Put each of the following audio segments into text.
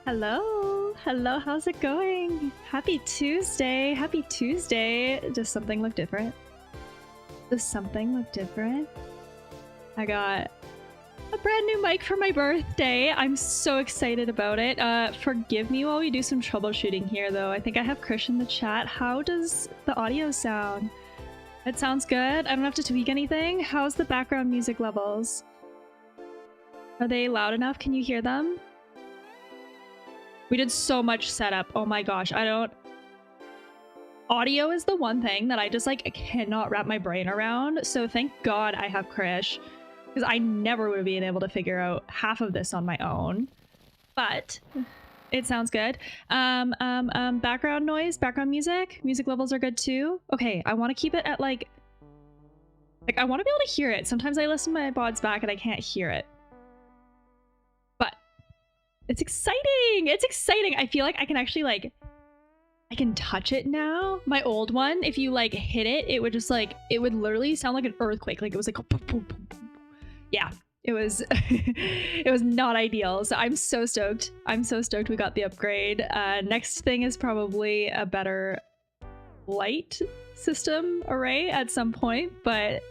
Hello, hello, how's it going? Happy Tuesday, happy Tuesday. Does something look different? Does something look different? I got a brand new mic for my birthday. I'm so excited about it. Forgive me while we do some troubleshooting here though. I think I have Krish in the chat. How does the audio sound? It sounds good. I don't have to tweak anything. How's the background music levels? Are they loud enough? Can you hear them? We did so much setup. Oh my gosh, audio is the one thing that I just like cannot wrap my brain around. So thank God I have Krish, because I never would have been able to figure out half of this on my own. But it sounds good. Background noise, background music levels are good too. Okay, I want to keep it at like I want to be able to hear it. Sometimes I listen to my VODs back and I can't hear it. It's exciting! It's exciting! I feel like I can actually I can touch it now. My old one, if you like hit it, it would just it would literally sound like an earthquake. Like it was like a boom, boom, boom, boom. Yeah, it was it was not ideal. So I'm so stoked. I'm so stoked we got the upgrade. Next thing is probably a better light system array at some point, but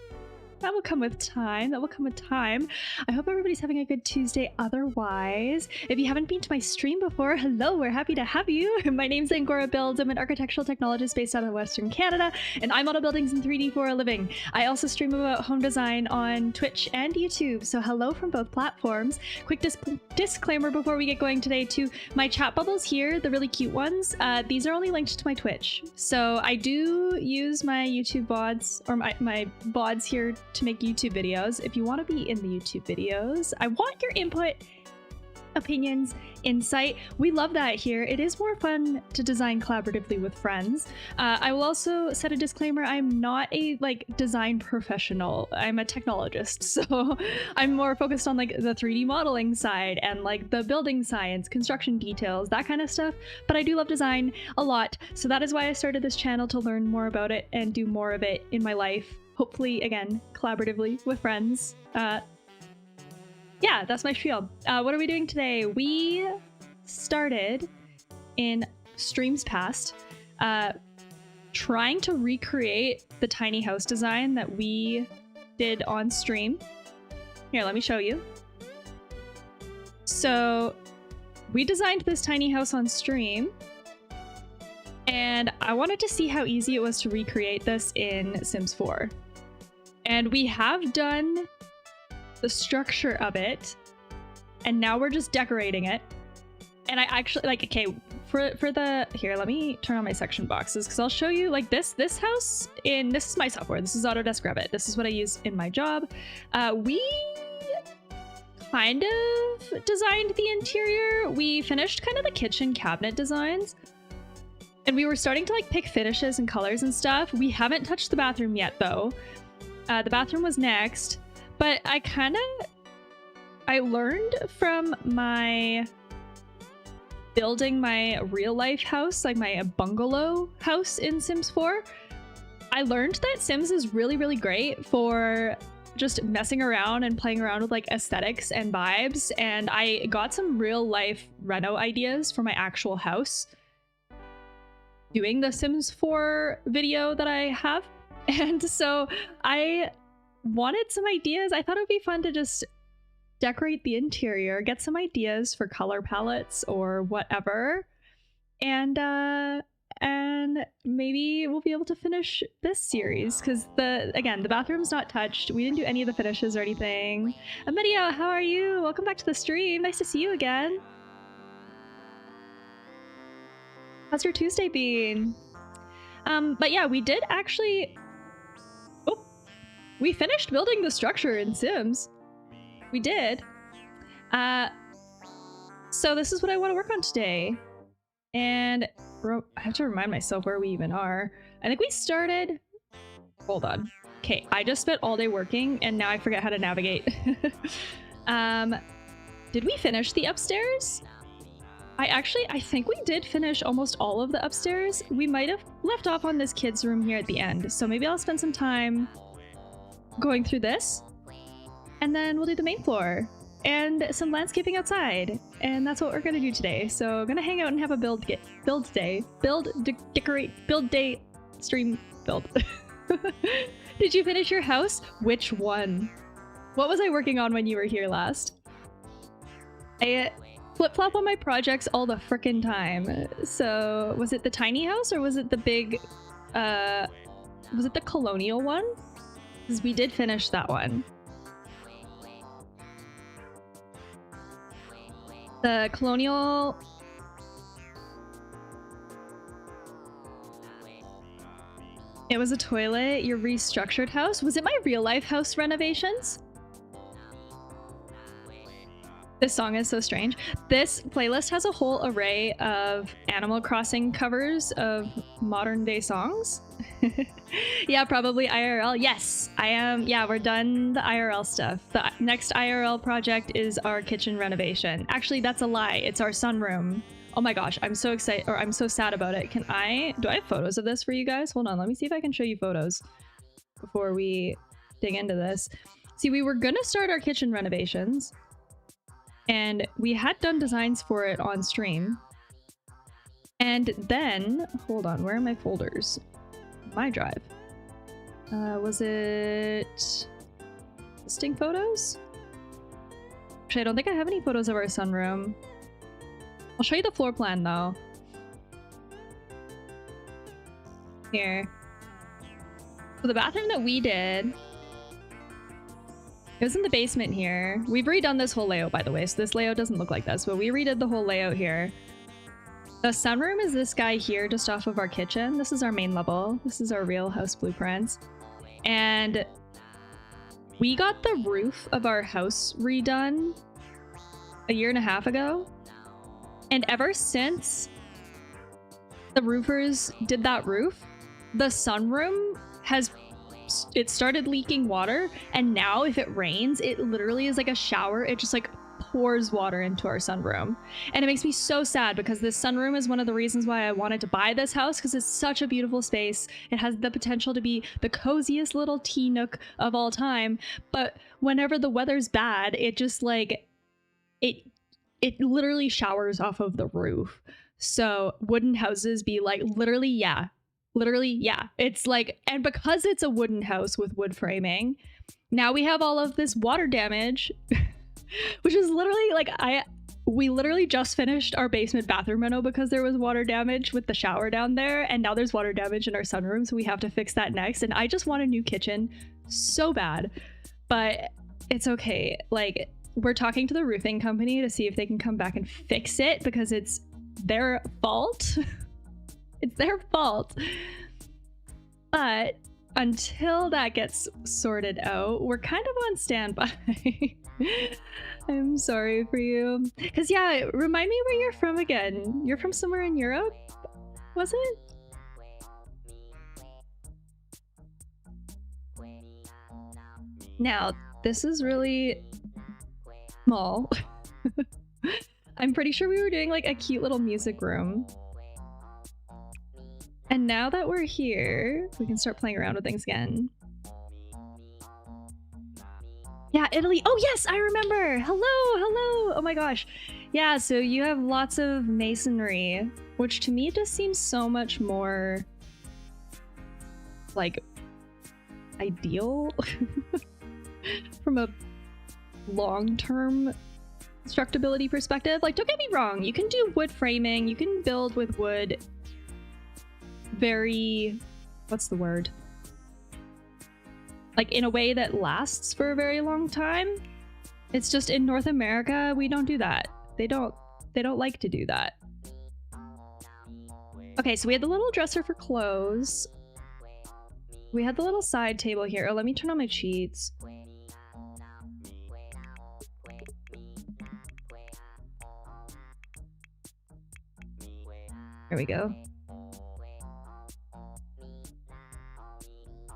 that will come with time. That will come with time. I hope everybody's having a good Tuesday otherwise. If you haven't been to my stream before, hello, we're happy to have you. My name's Angorabuilds. I'm an architectural technologist based out of Western Canada, and I model buildings in 3D for a living. I also stream about home design on Twitch and YouTube, so hello from both platforms. Quick disclaimer before we get going today to my chat bubbles here, the really cute ones. These are only linked to my Twitch. So I do use my YouTube VODs, or my VODs here to make YouTube videos. If you want to be in the YouTube videos, I want your input, opinions, insight. We love that here. It is more fun to design collaboratively with friends. I will also set a disclaimer. I'm not a design professional. I'm a technologist, so I'm more focused on the 3D modeling side and the building science, construction details, that kind of stuff. But I do love design a lot, so that is why I started this channel, to learn more about it and do more of it in my life. Hopefully, again, collaboratively with friends. Yeah, that's my spiel. What are we doing today? We started in streams past trying to recreate the tiny house design that we did on stream. Here, let me show you. So we designed this tiny house on stream, and I wanted to see how easy it was to recreate this in Sims 4. And we have done the structure of it, and now we're just decorating it. And I actually okay, for the here, let me turn on my section boxes, because I'll show you this house in this is my software. This is Autodesk Revit. This is what I use in my job. We kind of designed the interior. We finished kind of the kitchen cabinet designs, and we were starting to pick finishes and colors and stuff. We haven't touched the bathroom yet though. The bathroom was next, but I learned from my building my real life house, my bungalow house in Sims 4. I learned that Sims is really, really great for just messing around and playing around with aesthetics and vibes, and I got some real life reno ideas for my actual house doing the Sims 4 video that I have. And so I wanted some ideas. I thought it would be fun to just decorate the interior, get some ideas for color palettes or whatever, and maybe we'll be able to finish this series, because the bathroom's not touched. We didn't do any of the finishes or anything. Amelia, how are you? Welcome back to the stream. Nice to see you again. How's your Tuesday been? But yeah, we did actually... we finished building the structure in Sims. We did. So this is what I want to work on today. And I have to remind myself where we even are. I think we started... Hold on. Okay, I just spent all day working and now I forget how to navigate. Did we finish the upstairs? I think we did finish almost all of the upstairs. We might have left off on this kid's room here at the end. So maybe I'll spend some time going through this, and then we'll do the main floor. and some landscaping outside. And that's what we're gonna do today. So I'm gonna hang out and have a build day. Decorate, build day, stream build. Did you finish your house? Which one? What was I working on when you were here last? I flip-flop on my projects all the frickin' time. So was it the tiny house or was it the big, was it the colonial one? Because we did finish that one. The colonial... It was a toilet, your restructured house. Was it my real life house renovations? This song is so strange. This playlist has a whole array of Animal Crossing covers of modern day songs. Yeah, probably IRL. Yes, I am. Yeah, we're done the IRL stuff. The next IRL project is our kitchen renovation. Actually, that's a lie. It's our sunroom. Oh my gosh, I'm so excited, or I'm so sad about it. Do I have photos of this for you guys? Hold on, let me see if I can show you photos before we dig into this. See, we were gonna start our kitchen renovations and we had done designs for it on stream. And then, hold on, where are my folders? My drive. Was it listing photos? Actually, I don't think I have any photos of our sunroom. I'll show you the floor plan though. Here. So the bathroom that we did, it was in the basement here. We've redone this whole layout, by the way, so this layout doesn't look like this, but we redid the whole layout here. The sunroom is this guy here just off of our kitchen. This is our main level. This is our real house blueprints. And we got the roof of our house redone a year and a half ago. And ever since the roofers did that roof, the sunroom it started leaking water, and now if it rains, it literally is like a shower. It just like pours water into our sunroom. And it makes me so sad because this sunroom is one of the reasons why I wanted to buy this house, because it's such a beautiful space. It has the potential to be the coziest little tea nook of all time. But whenever the weather's bad, it just like, it literally showers off of the roof. So wooden houses be like, literally, yeah. It's like, and because it's a wooden house with wood framing, now we have all of this water damage, which is literally like, we literally just finished our basement bathroom reno because there was water damage with the shower down there. And now there's water damage in our sunroom. So we have to fix that next. And I just want a new kitchen so bad, but it's okay. Like, we're talking to the roofing company to see if they can come back and fix it because it's their fault. It's their fault. But until that gets sorted out, we're kind of on standby. I'm sorry for you. Because yeah, remind me where you're from again. You're from somewhere in Europe, was it? Now, this is really small. I'm pretty sure we were doing like a cute little music room. And now that we're here, we can start playing around with things again. Yeah, Italy. Oh yes, I remember. Hello. Oh my gosh. Yeah, so you have lots of masonry, which to me just seems so much more like ideal from a long-term constructability perspective. Like, don't get me wrong, you can do wood framing, you can build with wood very, what's the word? Like in a way that lasts for a very long time. It's just in North America, we don't do that. They don't like to do that. Okay, so we had the little dresser for clothes. We had the little side table here. Oh, let me turn on my cheats. There we go.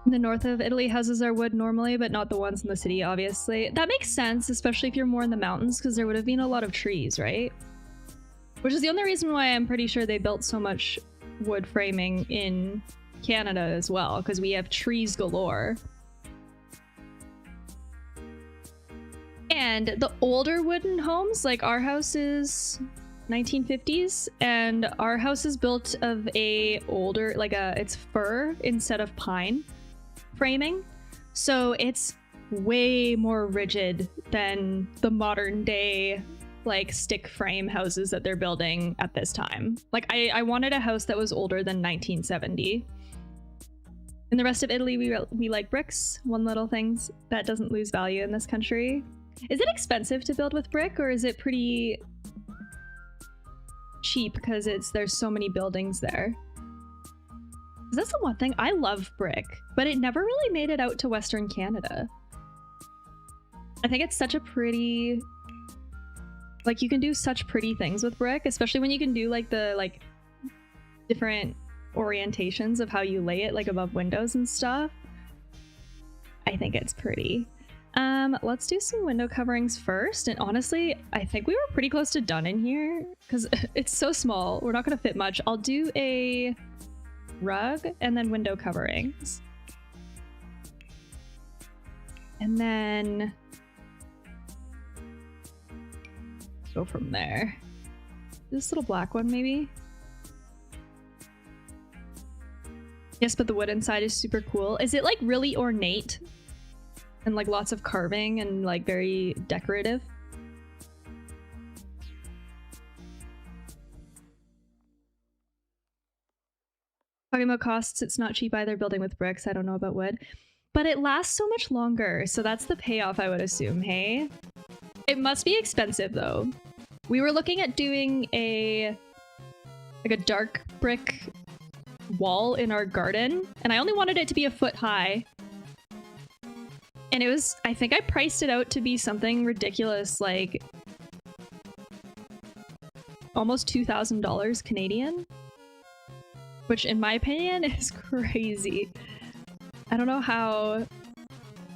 The north of Italy houses are wood normally, but not the ones in the city, obviously. That makes sense, especially if you're more in the mountains, because there would have been a lot of trees, right? Which is the only reason why I'm pretty sure they built so much wood framing in Canada as well, because we have trees galore. And the older wooden homes, like our house is 1950s, and our house is built of a older, like it's fir instead of pine framing. So it's way more rigid than the modern day like stick frame houses that they're building at this time. Like I wanted a house that was older than 1970. In the rest of Italy, we like bricks. One little thing that doesn't lose value in this country. Is it expensive to build with brick, or is it pretty cheap because there's so many buildings there? That's the one thing. I love brick, but it never really made it out to Western Canada. I think it's such a pretty, like, you can do such pretty things with brick, especially when you can do like the different orientations of how you lay it, like above windows and stuff. I think it's pretty. Let's do some window coverings first. And honestly, I think we were pretty close to done in here because it's so small. We're not going to fit much. I'll do a rug and then window coverings. And then go from there. This little black one, maybe. Yes, but the wood inside is super cool. Is it like really ornate? And like lots of carving and like very decorative? Talking about costs, it's not cheap either building with bricks. I don't know about wood. But it lasts so much longer, so that's the payoff, I would assume, hey? It must be expensive though. We were looking at doing a dark brick wall in our garden, and I only wanted it to be a foot high. And it was, I think I priced it out to be something ridiculous, like almost $2,000 Canadian, which in my opinion is crazy. I don't know how.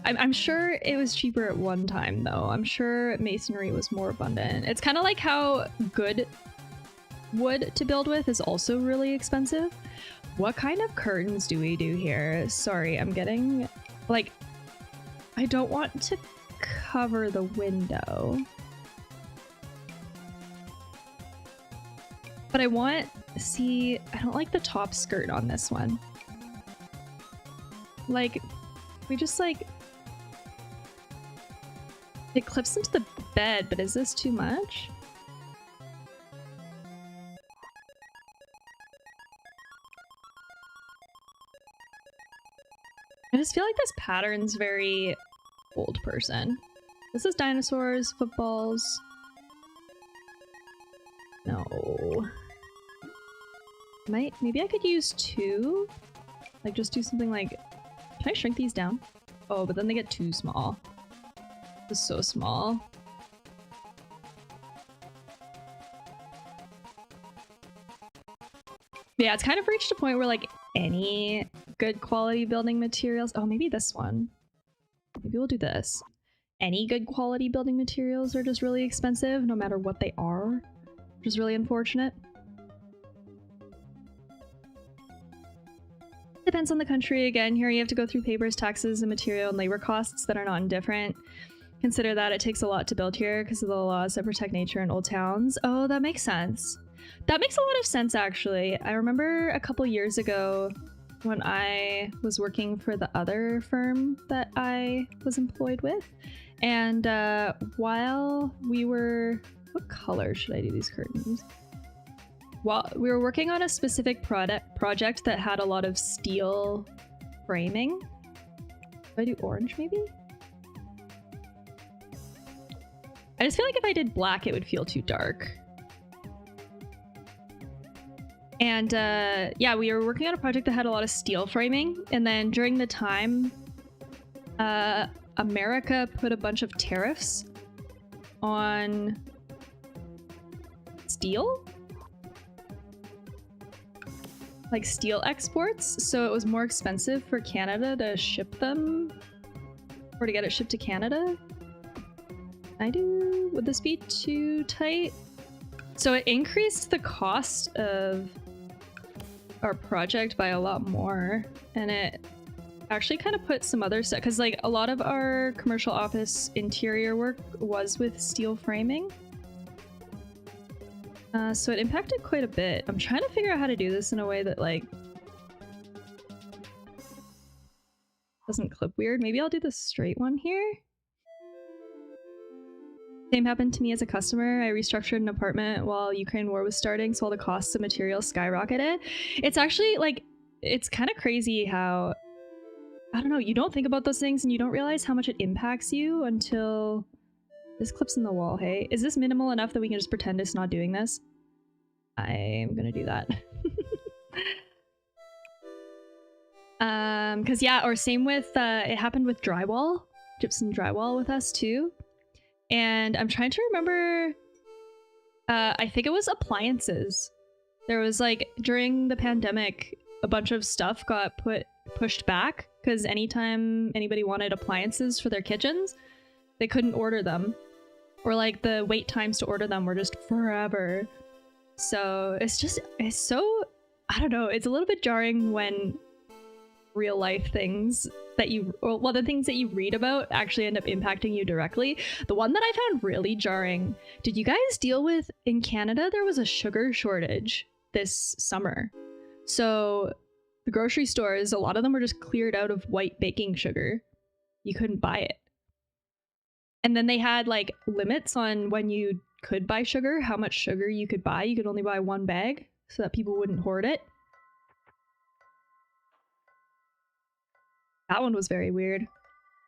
I'm sure it was cheaper at one time though. I'm sure masonry was more abundant. It's kind of like how good wood to build with is also really expensive. What kind of curtains do we do here? Sorry, I'm getting like, I don't want to cover the window, but I want, see, I don't like the top skirt on this one. Like, we just like, it clips into the bed, but is this too much? I just feel like this pattern's very old person. This is dinosaurs, footballs. No. Maybe I could use two? Like just do something like, can I shrink these down? Oh, but then they get too small. This is so small. Yeah, it's kind of reached a point where like any good quality building materials. Oh, maybe this one. Maybe we'll do this. Any good quality building materials are just really expensive, no matter what they are, which is really unfortunate. Depends on the country. Again, here you have to go through papers, taxes, and material and labor costs that are not indifferent. Consider that it takes a lot to build here because of the laws that protect nature in old towns. Oh, that makes sense. That makes a lot of sense, actually. I remember a couple years ago when I was working for the other firm that I was employed with. And while we were... What color should I do these curtains? While we were working on a specific project that had a lot of steel framing. Should I do orange, maybe? I just feel like if I did black, it would feel too dark. And yeah, we were working on a project that had a lot of steel framing. And then during the time, America put a bunch of tariffs on steel? Like steel exports. So it was more expensive for Canada to ship them or to get it shipped to Canada. Would this be too tight? So it increased the cost of our project by a lot more, and it actually kind of put some other stuff, because like a lot of our commercial office interior work was with steel framing. So it impacted quite a bit. I'm trying to figure out how to do this in a way that like doesn't clip weird. Maybe I'll do the straight one here. Same happened to me as a customer. I restructured an apartment while Ukraine war was starting, so all the costs of materials skyrocketed. It's actually like, it's kind of crazy how, I don't know, you don't think about those things and you don't realize how much it impacts you until this clip's in the wall. Hey, is this minimal enough that we can just pretend it's not doing this? I'm gonna do that. Cause yeah, or same with, it happened with drywall, gypsum drywall with us too. And I'm trying to remember, I think it was appliances. There was like, during the pandemic, a bunch of stuff got pushed back because anytime anybody wanted appliances for their kitchens, they couldn't order them. Or like the wait times to order them were just forever. So it's so, I don't know, it's a little bit jarring when real life things that the things that you read about actually end up impacting you directly. The one that I found really jarring, did you guys deal with, in Canada, there was a sugar shortage this summer. So the grocery stores, a lot of them were just cleared out of white baking sugar. You couldn't buy it. And then they had like limits on when you could buy sugar, how much sugar you could buy. You could only buy one bag so that people wouldn't hoard it. That one was very weird.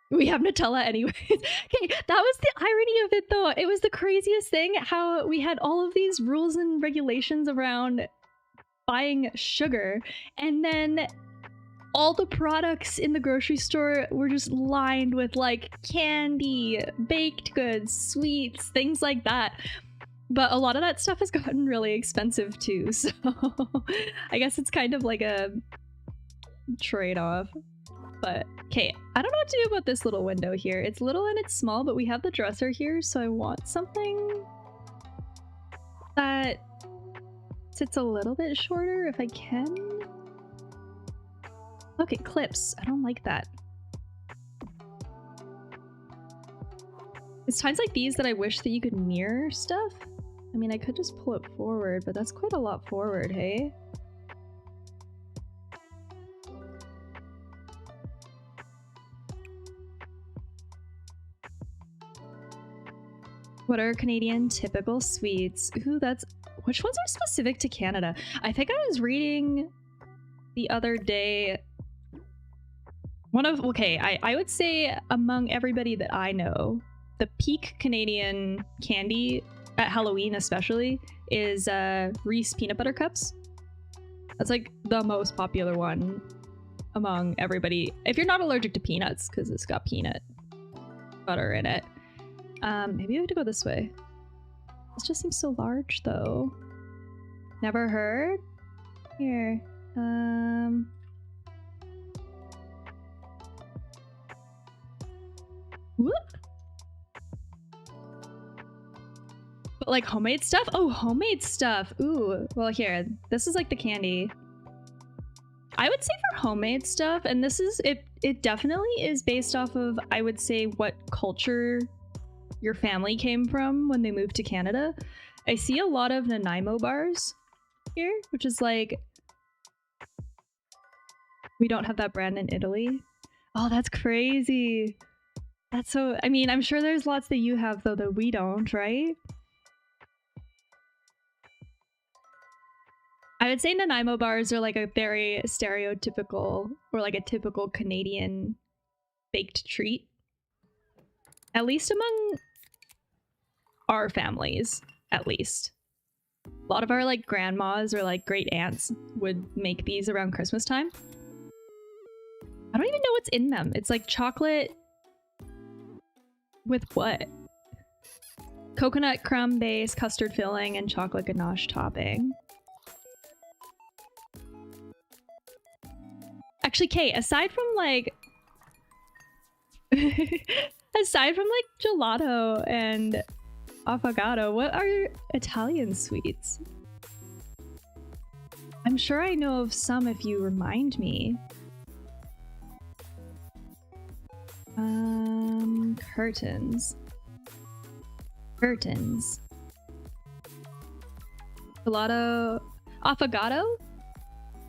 We have Nutella anyways. Okay, that was the irony of it though. It was the craziest thing how we had all of these rules and regulations around buying sugar, and then all the products in the grocery store were just lined with like candy, baked goods, sweets, things like that. But a lot of that stuff has gotten really expensive too, so I guess it's kind of like a trade-off. But okay, I don't know what to do about this little window here. It's little and it's small, but we have the dresser here, so I want something that sits a little bit shorter if I can. Okay, clips. I don't like that. It's times like these that I wish that you could mirror stuff. I mean, I could just pull it forward, but that's quite a lot forward, hey? What are Canadian typical sweets? Ooh, which ones are specific to Canada? I think I was reading the other day I would say among everybody that I know, the peak Canadian candy at Halloween especially is Reese peanut butter cups. That's like the most popular one among everybody, if you're not allergic to peanuts, because it's got peanut butter in it. Maybe we have to go this way. This just seems so large though. Never heard? Here. Whoop. But like homemade stuff? Oh, homemade stuff. Ooh. Well, here. This is like the candy. I would say for homemade stuff, and this is it definitely is based off of, I would say, what culture your family came from when they moved to Canada. I see a lot of Nanaimo bars here, which is like, we don't have that brand in Italy. Oh, that's crazy. That's so, I mean, I'm sure there's lots that you have though that we don't, right? I would say Nanaimo bars are like a very stereotypical, or like a typical Canadian baked treat. At least among our families, at least. A lot of our like grandmas or like great aunts would make these around Christmas time. I don't even know what's in them. It's like chocolate with what? Coconut crumb base, custard filling, and chocolate ganache topping. Actually, Kate, aside from like aside from like gelato and affogato, what are Italian sweets? I'm sure I know of some if you remind me. Curtains. Curtains. Gelato. Affogato?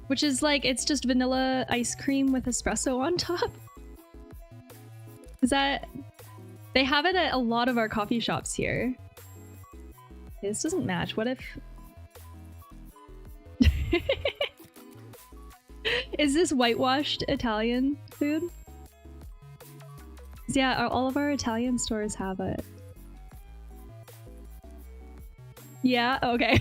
Which is like, it's just vanilla ice cream with espresso on top. Is that... They have it at a lot of our coffee shops here. Okay, this doesn't match. What if... Is this whitewashed Italian food? Yeah, all of our Italian stores have it. Yeah, okay.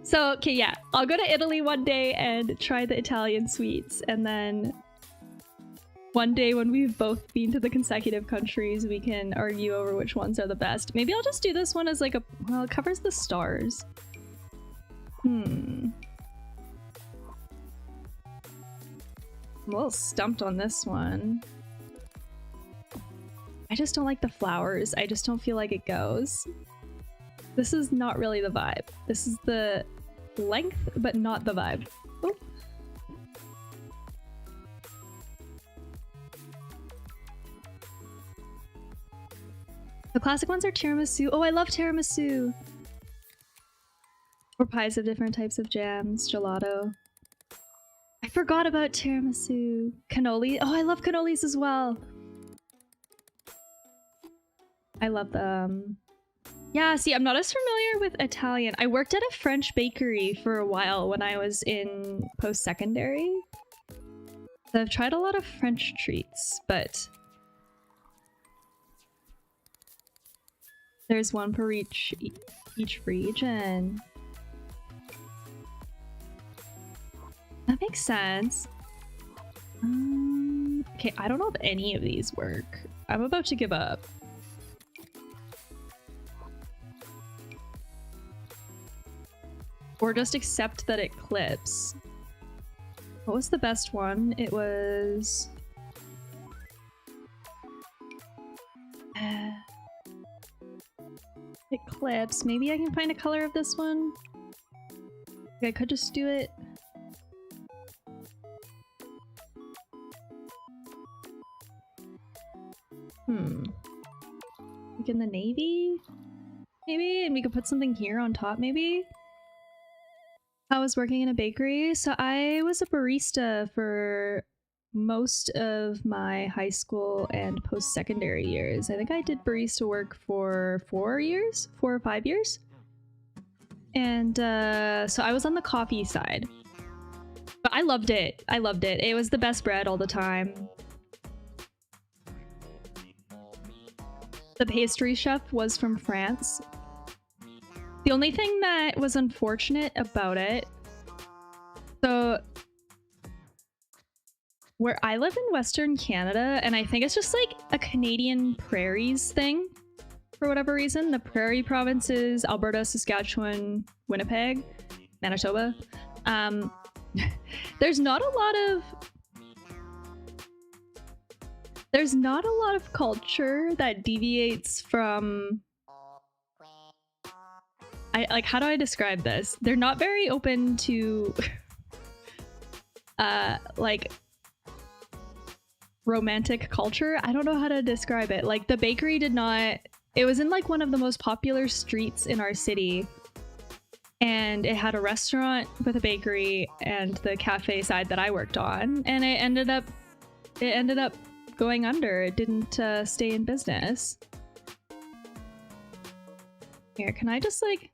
So, okay, yeah. I'll go to Italy one day and try the Italian sweets, and then one day when we've both been to the consecutive countries, we can argue over which ones are the best. Maybe I'll just do this one as like a... Well, it covers the stars. I'm a little stumped on this one. I just don't like the flowers. I just don't feel like it goes. This is not really the vibe. This is the length, but not the vibe. Oh. The classic ones are tiramisu. Oh, I love tiramisu! Or pies of different types of jams, gelato. I forgot about tiramisu. Cannoli. Oh, I love cannolis as well. I love them. Yeah, see, I'm not as familiar with Italian. I worked at a French bakery for a while when I was in post-secondary. So I've tried a lot of French treats, but there's one per each region. That makes sense. Okay, I don't know if any of these work. I'm about to give up. Or just accept that it clips. What was the best one? It was... it clips. Maybe I can find a color of this one. Okay, I could just do it. Like in the navy? Maybe? And we could put something here on top, maybe? I was working in a bakery, so I was a barista for most of my high school and post-secondary years. I think I did barista work for 4 or 5 years. And so I was on the coffee side. But I loved it. I loved it. It was the best bread all the time. The pastry chef was from France. The only thing that was unfortunate about it, so where I live in Western Canada, and I think it's just like a Canadian prairies thing for whatever reason. The prairie provinces, Alberta, Saskatchewan, Winnipeg, Manitoba. There's not a lot of culture that deviates from... like, how do I describe this? They're not very open to like romantic culture. I don't know how to describe it. Like, the bakery did not... It was in like one of the most popular streets in our city, and it had a restaurant with a bakery and the cafe side that I worked on, and it ended up going under. It didn't stay in business. Here, can I just like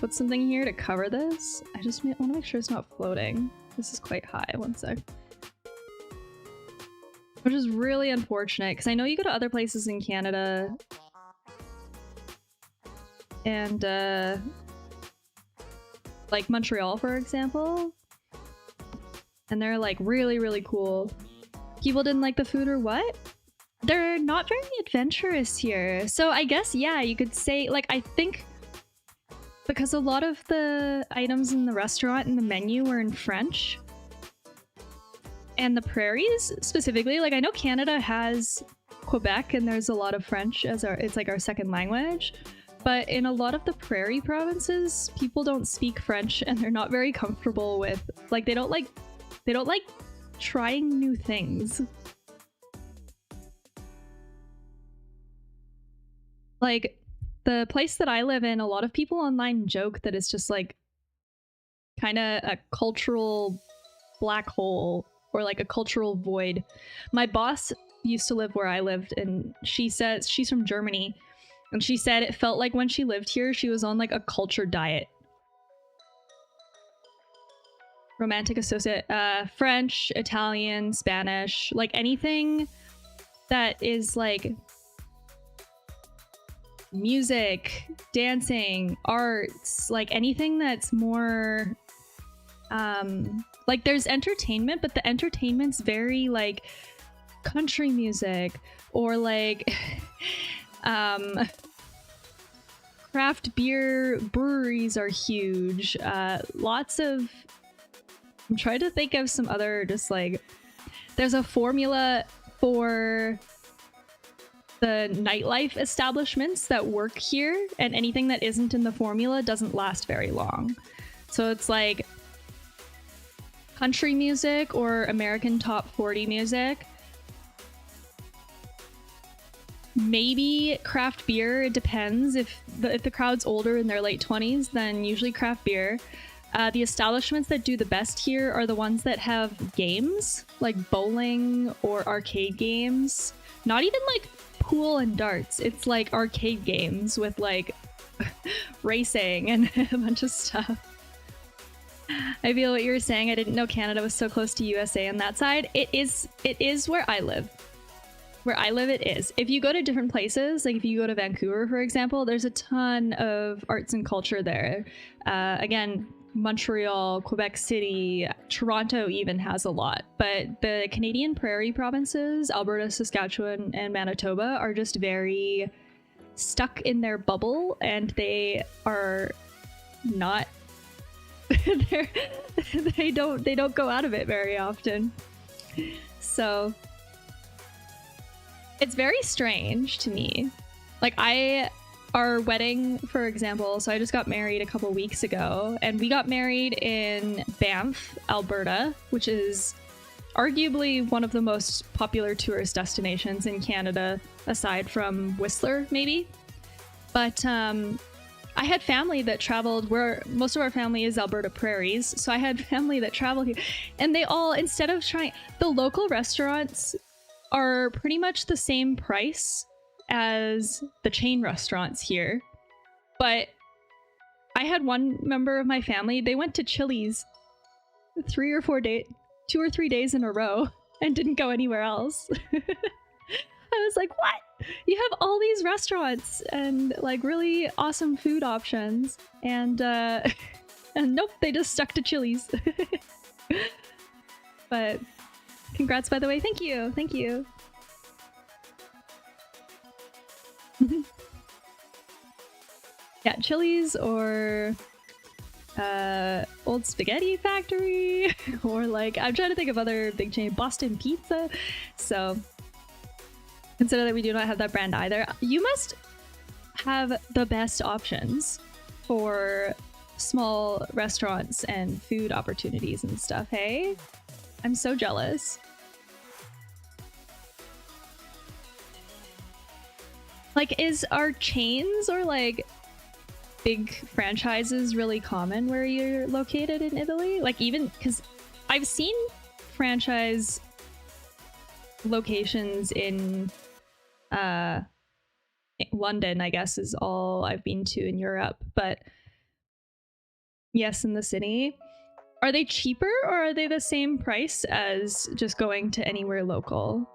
put something here to cover this? I just want to make sure it's not floating. This is quite high. One sec. Which is really unfortunate, because I know you go to other places in Canada and like Montreal, for example, and they're like really, really cool. People didn't like the food or what? They're not very adventurous here. So I guess, yeah, you could say, like, I think because a lot of the items in the restaurant and the menu were in French, and the prairies specifically, like, I know Canada has Quebec and there's a lot of French as it's like our second language, But in a lot of the prairie provinces, people don't speak French and they're not very comfortable with, like, they don't like trying new things. Like, the place that I live in, a lot of people online joke that it's just like kind of a cultural black hole or like a cultural void. My boss used to live where I lived, and she says she's from Germany. And she said it felt like when she lived here, she was on like a culture diet. Romantic associate, French, Italian, Spanish, like anything that is like music, dancing, arts, like anything that's more, like there's entertainment, but the entertainment's very like country music or like, craft beer breweries are huge. Lots of, I'm trying to think of some other, just like, there's a formula for the nightlife establishments that work here, and anything that isn't in the formula doesn't last very long. So it's like country music or American top 40 music. Maybe craft beer, it depends. If the crowd's older in their late 20s, then usually craft beer. The establishments that do the best here are the ones that have games, like bowling or arcade games. Not even like pool and darts. It's like arcade games with like racing and a bunch of stuff. I feel what you were saying. I didn't know Canada was so close to USA on that side. It is where I live. Where I live, it is. If you go to different places, like if you go to Vancouver, for example, there's a ton of arts and culture there. Again, Montreal, Quebec City, Toronto even has a lot. But the Canadian prairie provinces, Alberta, Saskatchewan, and Manitoba, are just very stuck in their bubble, and they are not. they don't go out of it very often. So it's very strange to me. Like our wedding, for example, so I just got married a couple weeks ago, and we got married in Banff, Alberta, which is arguably one of the most popular tourist destinations in Canada, aside from Whistler, maybe. But I had family that traveled, where most of our family is Alberta prairies, so I had family that traveled here, and they all, instead of trying, the local restaurants are pretty much the same price as the chain restaurants here. But I had one member of my family, they went to Chili's 2 or 3 days in a row and didn't go anywhere else. I was like, what? You have all these restaurants and like really awesome food options, and and nope, they just stuck to Chili's. But congrats, by the way. Thank you. Yeah, Chili's or Old Spaghetti Factory, or like, I'm trying to think of other big chain, Boston Pizza. So consider that we do not have that brand either. You must have the best options for small restaurants and food opportunities and stuff, hey? I'm so jealous. Like, are chains or like big franchises really common where you're located in Italy? Like, even because I've seen franchise locations in London, I guess, is all I've been to in Europe. But yes, in the city. Are they cheaper, or are they the same price as just going to anywhere local?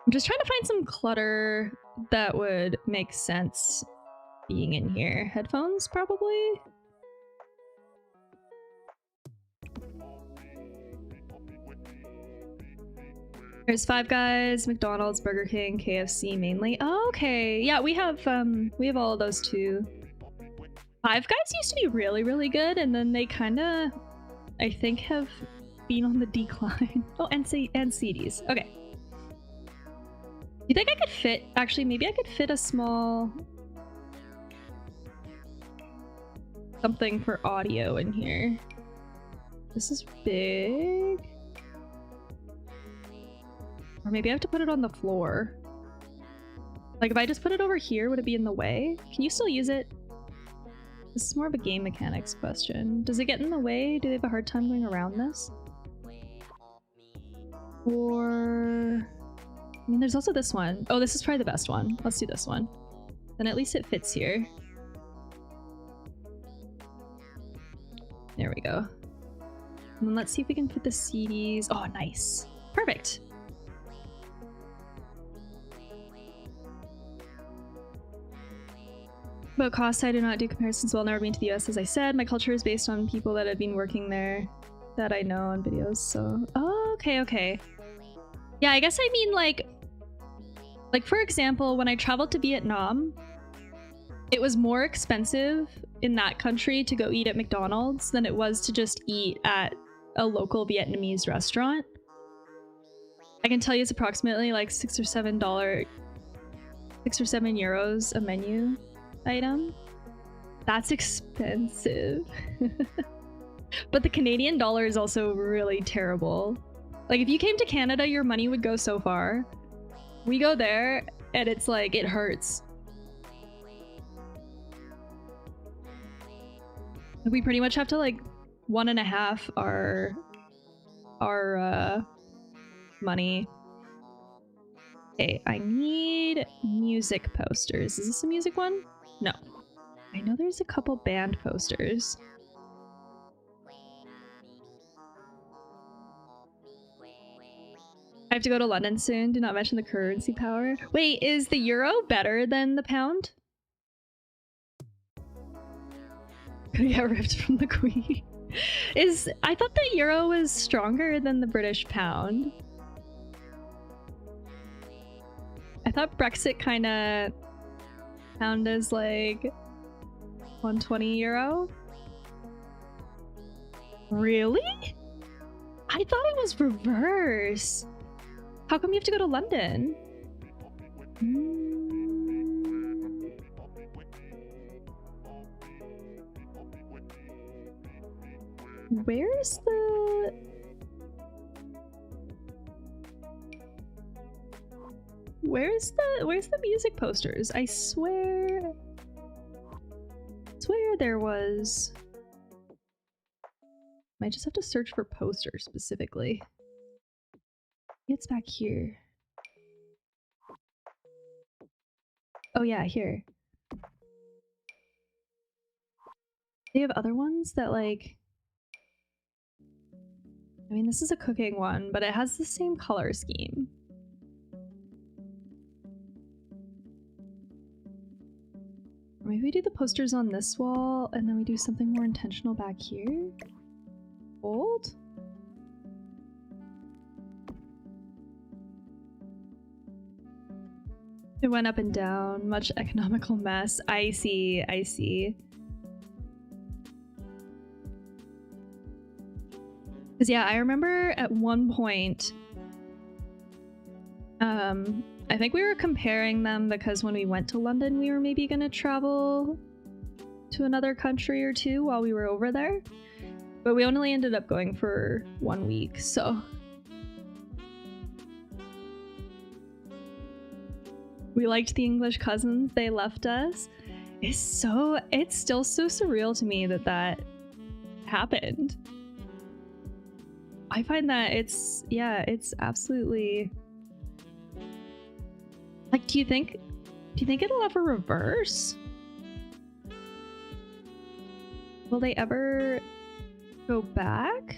I'm just trying to find some clutter that would make sense being in here. Headphones, probably? There's Five Guys, McDonald's, Burger King, KFC mainly. Oh, okay. Yeah, we have all of those too. Five Guys used to be really, really good, and then they kind of, I think, have been on the decline. Oh, and CDs. Okay. you think I could fit, actually, maybe I could fit a small something for audio in here. This is big. Or maybe I have to put it on the floor. Like if I just put it over here, would it be in the way? Can you still use it? This is more of a game mechanics question. Does it get in the way? Do they have a hard time going around this? Or... I mean, there's also this one. Oh, this is probably the best one. Let's do this one. Then at least it fits here. There we go. And then let's see if we can fit the CDs. Oh, nice. Perfect. About cost, I do not do comparisons. Well, never been to the US, as I said. My culture is based on people that have been working there that I know on videos, so... Oh, okay. Yeah, I guess I mean, like, for example, when I traveled to Vietnam, it was more expensive in that country to go eat at McDonald's than it was to just eat at a local Vietnamese restaurant. I can tell you it's approximately like €6 or €7 a menu item. That's expensive. But the Canadian dollar is also really terrible. Like if you came to Canada, your money would go so far. We go there and it's like, it hurts. We pretty much have to like 1.5 our money. Okay, I need music posters. Is this a music one? No. I know there's a couple band posters. I have to go to London soon. Do not mention the currency power. Wait, is the euro better than the pound? Gonna get ripped from the queen. I thought the euro was stronger than the British pound. I thought Brexit kind of pound is like 120 euro. Really? I thought it was reverse. How come you have to go to London? Where's the music posters? I swear there was. Might just have to search for posters specifically. It's back here. Oh yeah, here. They have other ones that like... I mean, this is a cooking one, but it has the same color scheme. Or maybe we do the posters on this wall and then we do something more intentional back here? Gold? It went up and down. Much economical mess. I see. Because yeah, I remember at one point, I think we were comparing them because when we went to London, we were maybe gonna travel to another country or two while we were over there. But we only ended up going for 1 week, so... We liked the English cousins, they left us. It's still so surreal to me that that happened. I find that it's absolutely... Like, do you think it'll ever reverse? Will they ever go back?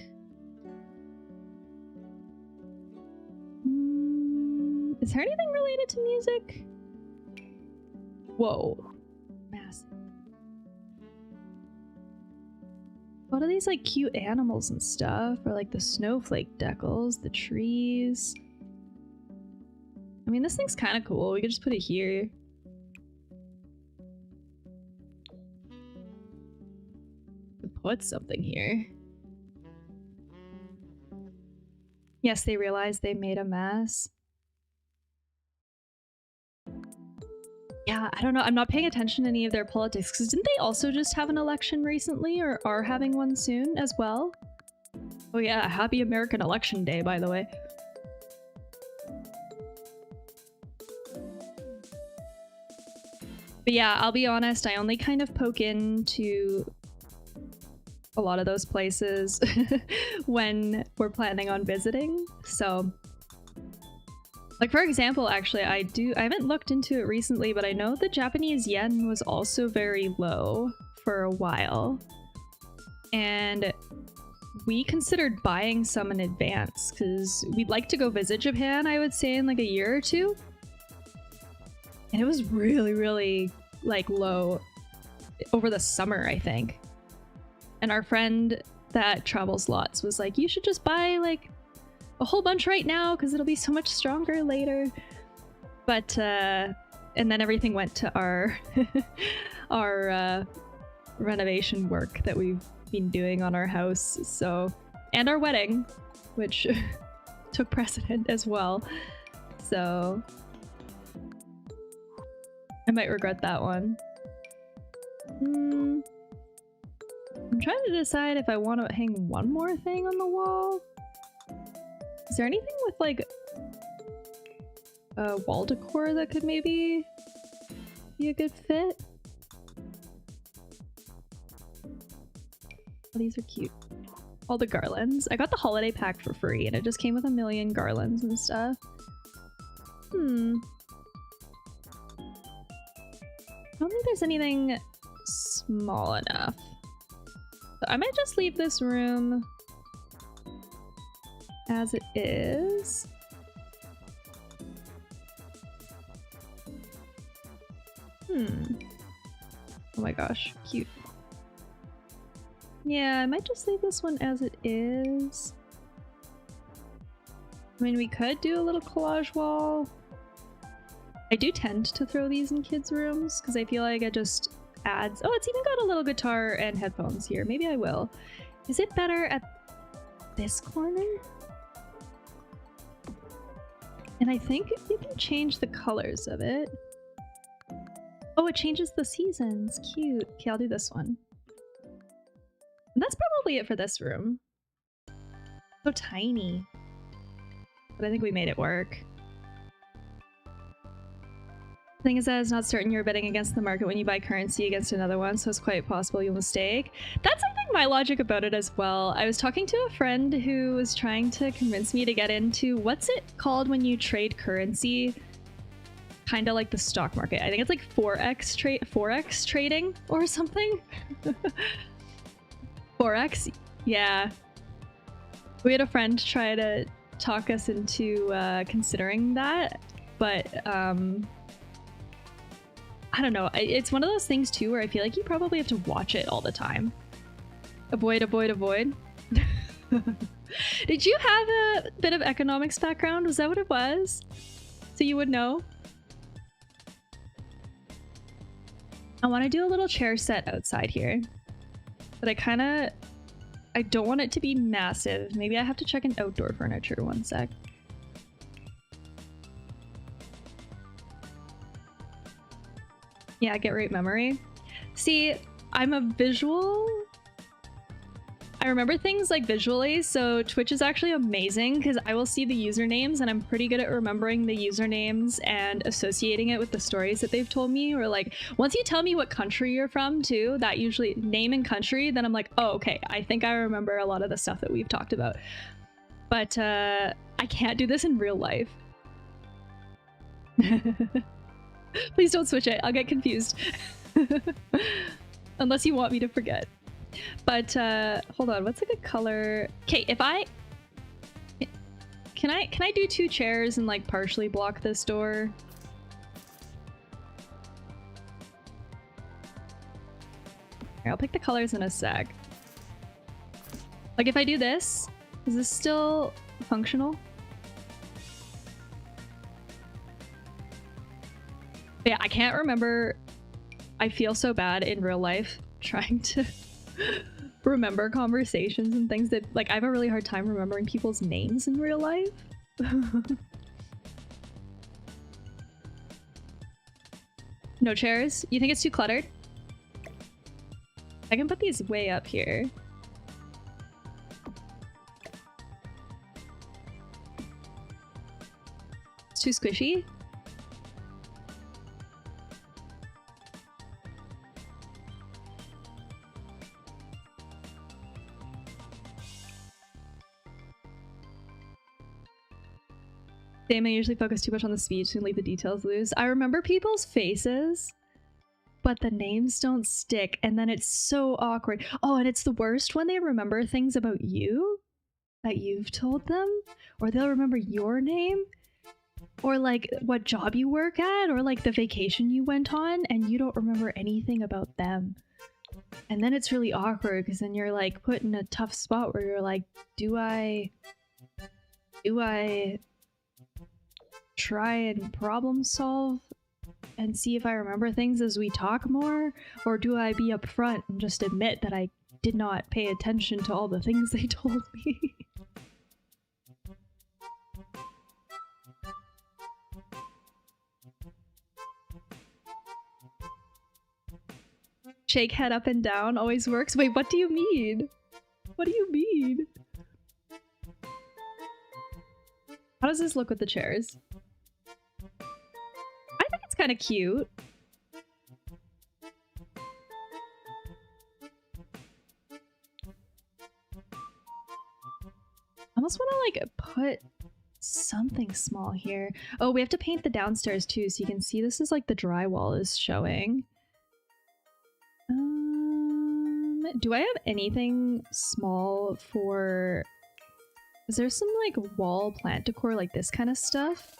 Is there anything related to music? Whoa. Massive. What are these like cute animals and stuff? Or like the snowflake decals, the trees. I mean, this thing's kind of cool. We could just put it here. Put something here. Yes, they realized they made a mess. Yeah, I don't know. I'm not paying attention to any of their politics because didn't they also just have an election recently or are having one soon as well? Oh yeah, happy American Election Day, by the way. But yeah, I'll be honest, I only kind of poke into a lot of those places when we're planning on visiting. So, like for example, actually, I haven't looked into it recently, but I know the Japanese yen was also very low for a while. And we considered buying some in advance because we'd like to go visit Japan, I would say, in like a year or two. And it was really, really like low over the summer, I think. And our friend that travels lots was like, you should just buy like a whole bunch right now because it'll be so much stronger later. But and then everything went to our our renovation work that we've been doing on our house, so, and our wedding, which took precedent as well. So I might regret that one. I'm trying to decide if I want to hang one more thing on the wall. Is there anything with like wall decor that could maybe be a good fit? Oh, these are cute. All the garlands. I got the holiday pack for free and it just came with a million garlands and stuff. I don't think there's anything small enough. So I might just leave this room as it is. Oh my gosh, cute. Yeah, I might just leave this one as it is. I mean, we could do a little collage wall. I do tend to throw these in kids' rooms because I feel like it just adds... Oh, it's even got a little guitar and headphones here. Maybe I will. Is it better at this corner? And I think you can change the colors of it. Oh, it changes the seasons. Cute. Okay, I'll do this one. And that's probably it for this room. So tiny. But I think we made it work. The thing is that it's not certain you're betting against the market when you buy currency against another one, so it's quite possible you'll mistake. That's, I think, my logic about it as well. I was talking to a friend who was trying to convince me to get into, what's it called when you trade currency? Kind of like the stock market. I think it's like Forex trading or something. Forex? Yeah. We had a friend try to talk us into considering that, but I don't know. It's one of those things too where I feel like you probably have to watch it all the time. Avoid, avoid, avoid. Did you have a bit of economics background? Was that what it was? So you would know? I want to do a little chair set outside here. But I don't want it to be massive. Maybe I have to check an outdoor furniture. One sec. Yeah, get right memory. See, I'm a visual. I remember things like visually, so Twitch is actually amazing because I will see the usernames and I'm pretty good at remembering the usernames and associating it with the stories that they've told me. Or like, once you tell me what country you're from too, that usually name and country, then I'm like, oh, okay, I think I remember a lot of the stuff that we've talked about. But I can't do this in real life. Please don't switch it, I'll get confused. Unless you want me to forget. But hold on, what's a good color? Okay, if I can I do 2 chairs and like partially block this door? Here, I'll pick the colors in a sec. Like if I do this, is this still functional? But yeah, I can't remember. I feel so bad in real life trying to remember conversations and things that, like, I have a really hard time remembering people's names in real life. No chairs? You think it's too cluttered? I can put these way up here. It's too squishy? Damn, I usually focus too much on the speech and leave the details loose. I remember people's faces, but the names don't stick, and then it's so awkward. Oh, and it's the worst when they remember things about you that you've told them, or they'll remember your name, or like what job you work at, or like the vacation you went on, and you don't remember anything about them. And then it's really awkward because then you're like put in a tough spot where you're like, do I try and problem solve and see if I remember things as we talk more, or do I be upfront and just admit that I did not pay attention to all the things they told me? Shake head up and down always works. Wait, what do you mean? What do you mean? How does this look with the chairs? I think it's kind of cute. I almost want to like put something small here. Oh, we have to paint the downstairs too, so you can see this is like the drywall is showing. Do I have anything small for... Is there some like wall plant decor like this kind of stuff?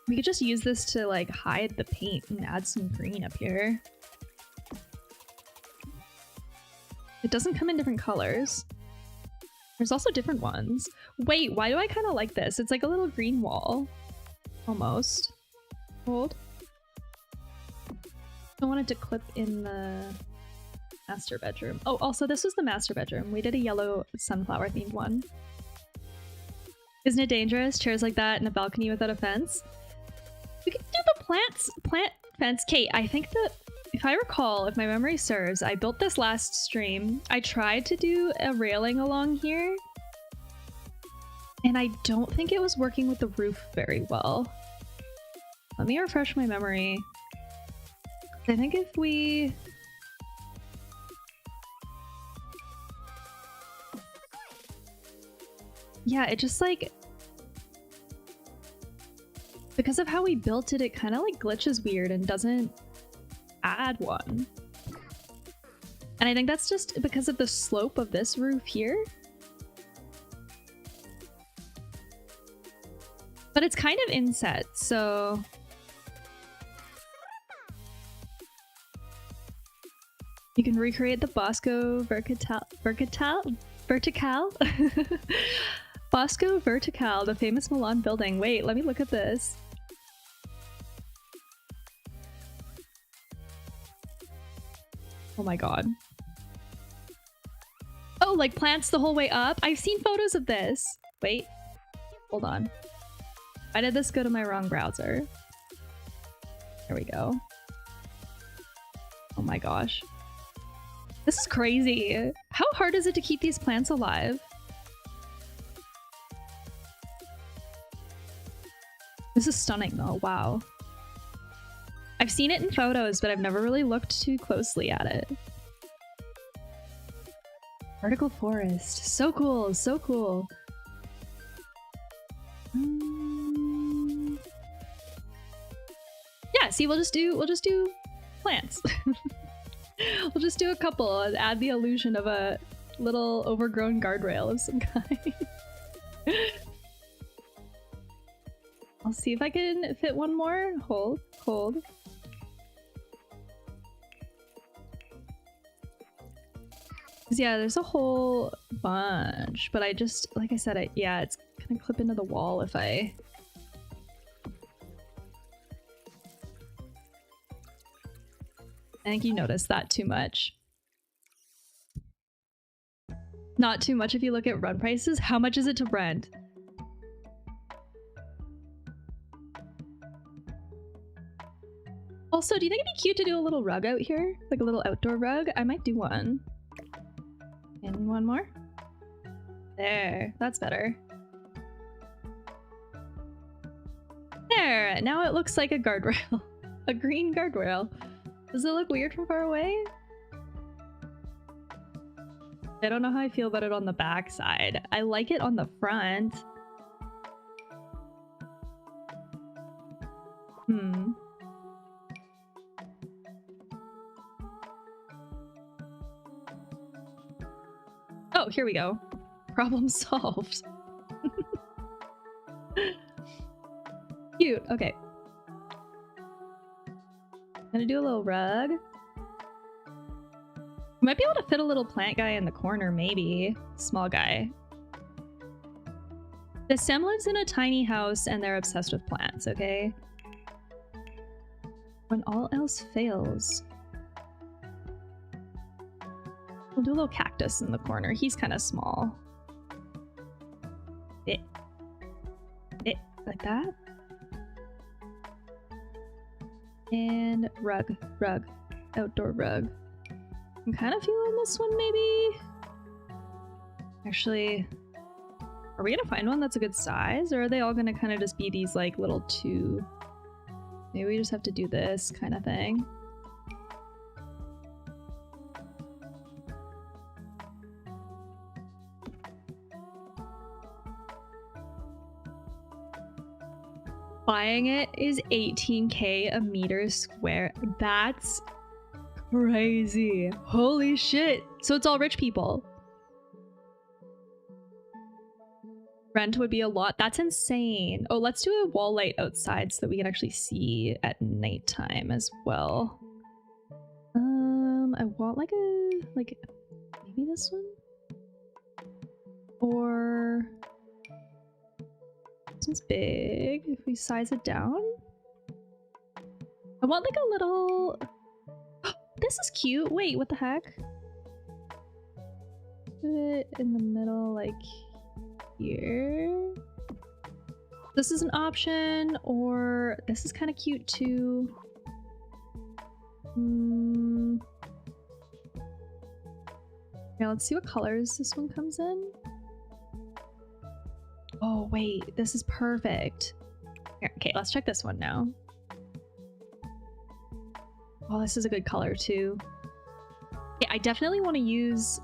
We could just use this to like hide the paint and add some green up here. It doesn't come in different colors. There's also different ones. Wait, why do I kind of like this? It's like a little green wall. Almost. Hold. I want it to clip in the master bedroom. Oh, also this was the master bedroom. We did a yellow sunflower themed one. Isn't it dangerous? Chairs like that in a balcony without a fence? We could do the plant fence. Kate, I think that if I recall, if my memory serves, I built this last stream. I tried to do a railing along here, and I don't think it was working with the roof very well. Let me refresh my memory. I think if we... Yeah, it just like... Because of how we built it, it kind of like glitches weird and doesn't add one. And I think that's just because of the slope of this roof here. But it's kind of inset, so... You can recreate the Bosco Vertical? Bosco Vertical, the famous Milan building. Wait, let me look at this. Oh my god. Oh, like plants the whole way up? I've seen photos of this. Wait, hold on. Why did this go to my wrong browser? There we go. Oh my gosh. This is crazy. How hard is it to keep these plants alive? This is stunning though, wow. I've seen it in photos, but I've never really looked too closely at it. Vertical forest. So cool, so cool. Yeah, see, we'll just do plants. We'll just do a couple and add the illusion of a little overgrown guardrail of some kind. I'll see if I can fit one more. Hold. Yeah, there's a whole bunch, but I just, like I said, yeah, it's gonna clip into the wall if I... I think you noticed that too much. Not too much if you look at rent prices. How much is it to rent? Also, do you think it'd be cute to do a little rug out here? Like a little outdoor rug? I might do one. And one more. There, that's better. There, now it looks like a guardrail. A green guardrail. Does it look weird from far away? I don't know how I feel about it on the back side. I like it on the front. Oh, here we go. Problem solved. Cute. Okay. Gonna do a little rug. Might be able to fit a little plant guy in the corner, maybe. Small guy. The Sim lives in a tiny house and they're obsessed with plants, okay? When all else fails. We'll do a little cactus in the corner. He's kind of small. Like that. And rug. Outdoor rug. I'm kind of feeling this one, maybe? Actually, are we gonna find one that's a good size? Or are they all gonna kind of just be these like little two? Maybe we just have to do this kind of thing. Buying it is 18K a meter square. That's crazy. Holy shit. So it's all rich people. Rent would be a lot. That's insane. Oh, let's do a wall light outside so that we can actually see at nighttime as well. I want like maybe this one? Or this one's big. If we size it down, I want like a little. This is cute. Wait, what the heck? Put it in the middle, like here. This is an option, or this is kind of cute too. Yeah, let's see what colors this one comes in. Oh wait, this is perfect. Here, okay, let's check this one now. Oh, this is a good color too. Yeah, I definitely want to use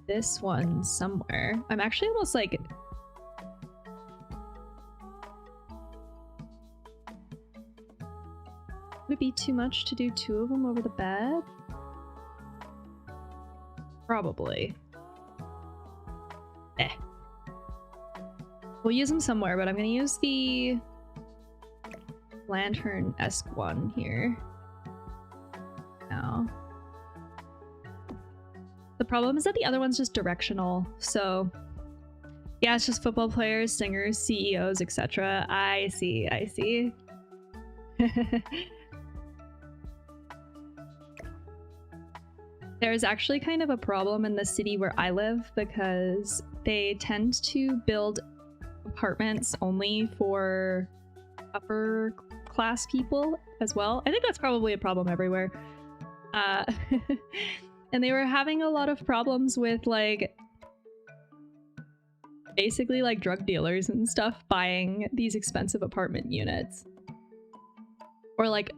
this one somewhere. I'm actually almost like... Would it be too much to do two of them over the bed? Probably. We'll use them somewhere, but I'm gonna use the lantern-esque one here. Now. The problem is that the other one's just directional, so yeah, it's just football players, singers, CEOs, etc. I see, I see. There's actually kind of a problem in the city where I live because they tend to build apartments only for upper class people as well. I think that's probably a problem everywhere. And they were having a lot of problems with like basically like drug dealers and stuff buying these expensive apartment units. Or like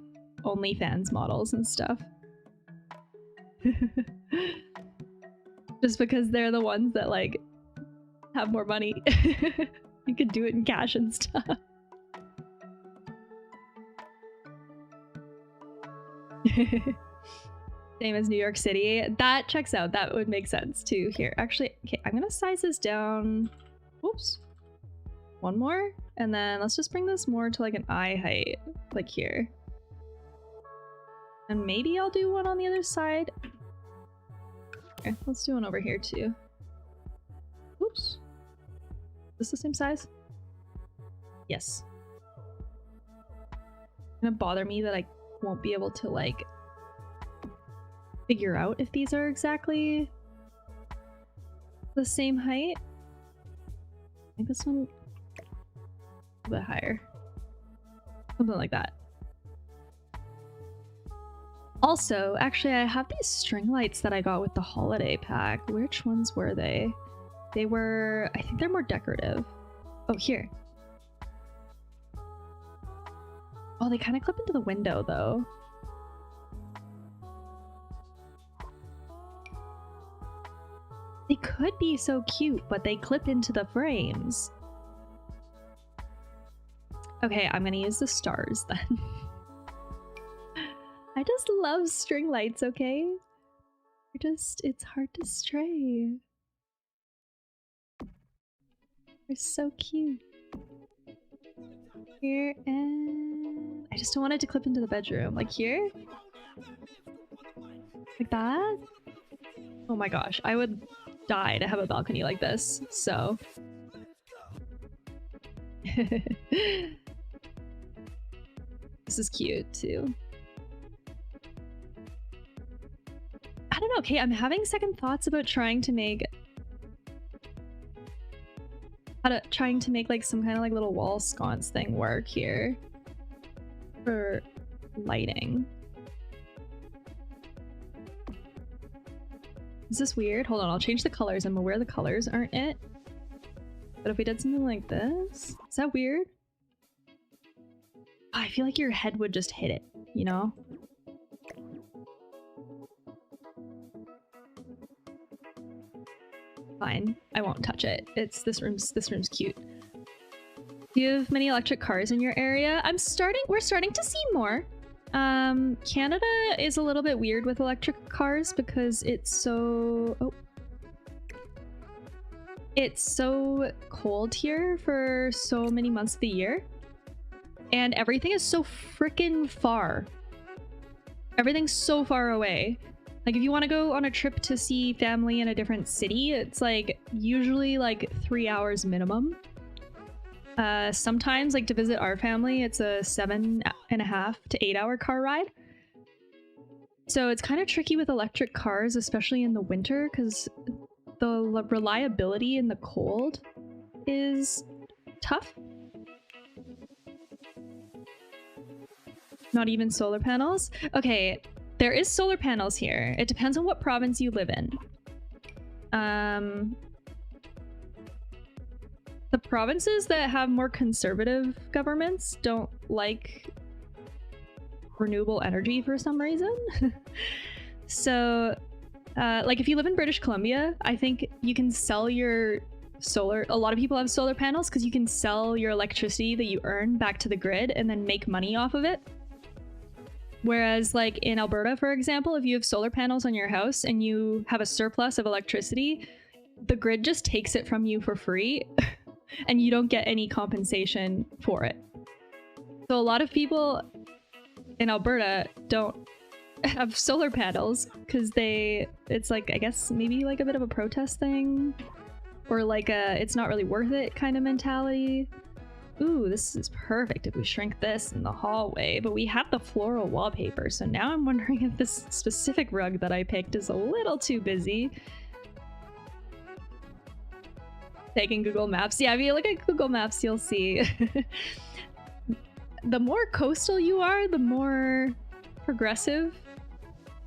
OnlyFans models and stuff. Just because they're the ones that like have more money. You could do it in cash and stuff. Same as New York City. That checks out. That would make sense too. Here, actually, okay, I'm gonna size this down. Whoops. One more, and then let's just bring this more to like an eye height, like here. And maybe I'll do one on the other side. Okay, let's do one over here too. Oops. Is this the same size? Yes. It's gonna bother me that I won't be able to like figure out if these are exactly the same height. I think this one a bit higher. Something like that. Also, actually, I have these string lights that I got with the holiday pack. Which ones were they? They were, I think they're more decorative. Oh, here. Oh, they kind of clip into the window though. They could be so cute, but they clip into the frames. Okay, I'm gonna use the stars then. I just love string lights, okay? It's hard to stray. They're so cute. Here, and I just don't want it to clip into the bedroom. Like here? Like that? Oh my gosh, I would die to have a balcony like this, so. This is cute too. I don't know, okay, I'm having second thoughts about trying to make like some kind of like little wall sconce thing work here for lighting. Is this weird? Hold on, I'll change the colors. I'm aware the colors aren't it. But if we did something like this, is that weird? Oh, I feel like your head would just hit it, you know? Fine, I won't touch it. This room's cute. Do you have many electric cars in your area? We're starting to see more. Canada is a little bit weird with electric cars because it's so cold here for so many months of the year. And everything is so freaking far. Everything's so far away. Like if you want to go on a trip to see family in a different city, it's like usually like 3 hours minimum. Sometimes like to visit our family, it's a 7.5 to 8 hour car ride. So it's kind of tricky with electric cars, especially in the winter, because the reliability in the cold is tough. Not even solar panels? Okay, there is solar panels here. It depends on what province you live in. The provinces that have more conservative governments don't like renewable energy for some reason. So, like if you live in British Columbia, I think you can sell your solar... A lot of people have solar panels because you can sell your electricity that you earn back to the grid and then make money off of it. Whereas like in Alberta, for example, if you have solar panels on your house and you have a surplus of electricity, the grid just takes it from you for free and you don't get any compensation for it. So a lot of people in Alberta don't have solar panels because it's like, I guess maybe like a bit of a protest thing or like a it's not really worth it kind of mentality. Ooh, this is perfect if we shrink this in the hallway, but we have the floral wallpaper, so now I'm wondering if this specific rug that I picked is a little too busy. Taking Google Maps. Yeah, if you look at Google Maps, you'll see. The more coastal you are, the more progressive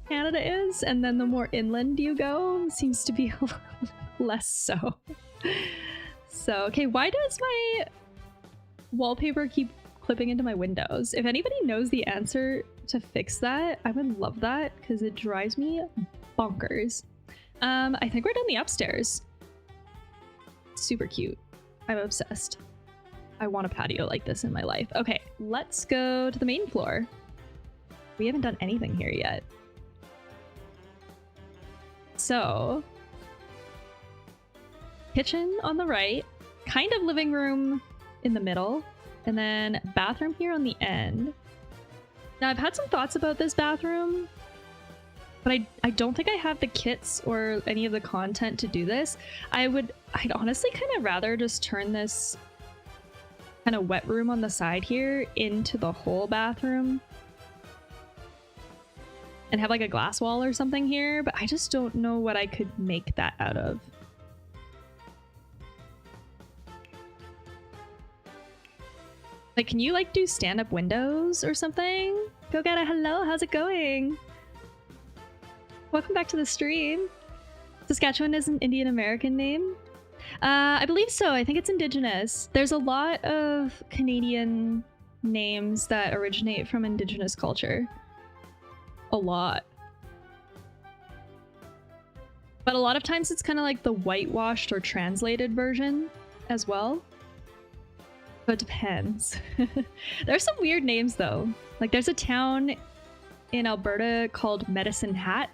Canada is, and then the more inland you go, it seems to be a little less so. So, okay, why does my wallpaper keep clipping into my windows? If anybody knows the answer to fix that, I would love that because it drives me bonkers. I think we're done the upstairs. Super cute. I'm obsessed. I want a patio like this in my life. Okay, let's go to the main floor. We haven't done anything here yet. So, kitchen on the right, kind of living room in the middle, and then bathroom here on the end. Now I've had some thoughts about this bathroom, but I don't think I have the kits or any of the content to do this. I'd honestly kind of rather just turn this kind of wet room on the side here into the whole bathroom and have like a glass wall or something here, but I just don't know what I could make that out of. Like, can you like do stand-up windows or something? Go get a hello, how's it going? Welcome back to the stream. Saskatchewan is an Indian American name. I believe so. I think it's Indigenous. There's a lot of Canadian names that originate from Indigenous culture. A lot. But a lot of times it's kind of like the whitewashed or translated version as well. So it depends. There's some weird names though. Like there's a town in Alberta called Medicine Hat,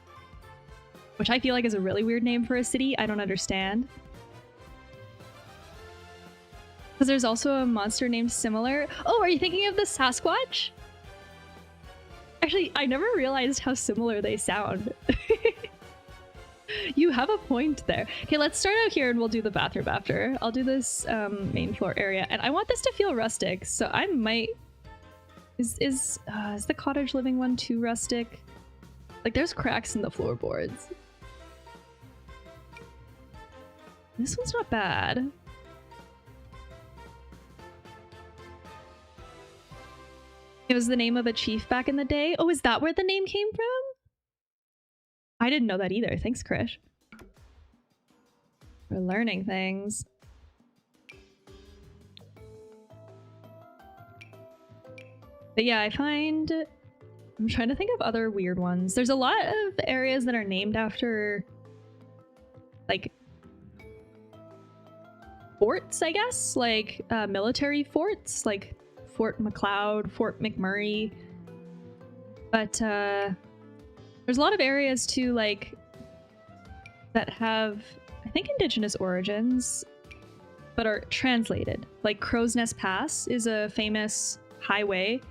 which I feel like is a really weird name for a city. I don't understand. Because there's also a monster named similar. Oh, are you thinking of the Sasquatch? Actually, I never realized how similar they sound. You have a point there. Okay, let's start out here and we'll do the bathroom after. I'll do this main floor area, and I want this to feel rustic, so I might... Is the cottage living one too rustic? Like, there's cracks in the floorboards. This one's not bad. It was the name of a chief back in the day. Oh, is that where the name came from? I didn't know that either. Thanks, Krish. We're learning things. But yeah, I'm trying to think of other weird ones. There's a lot of areas that are named after, like, forts, I guess? Like, military forts, like Fort McLeod, Fort McMurray. But, there's a lot of areas too, like, that have, I think, Indigenous origins, but are translated. Like Crow's Nest Pass is a famous highway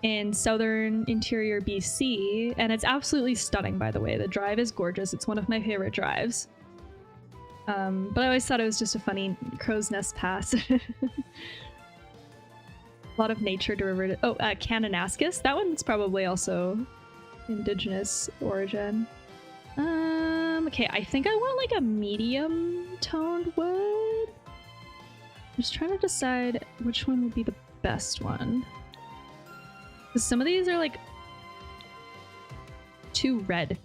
in southern interior BC, and it's absolutely stunning, by the way. The drive is gorgeous. It's one of my favorite drives. But I always thought it was just a funny Crow's Nest Pass. A lot of nature derivative. Oh, Kananaskis. That one's probably also Indigenous origin. Okay, I think I want like a medium toned wood. I'm just trying to decide which one would be the best one. Because some of these are like too red.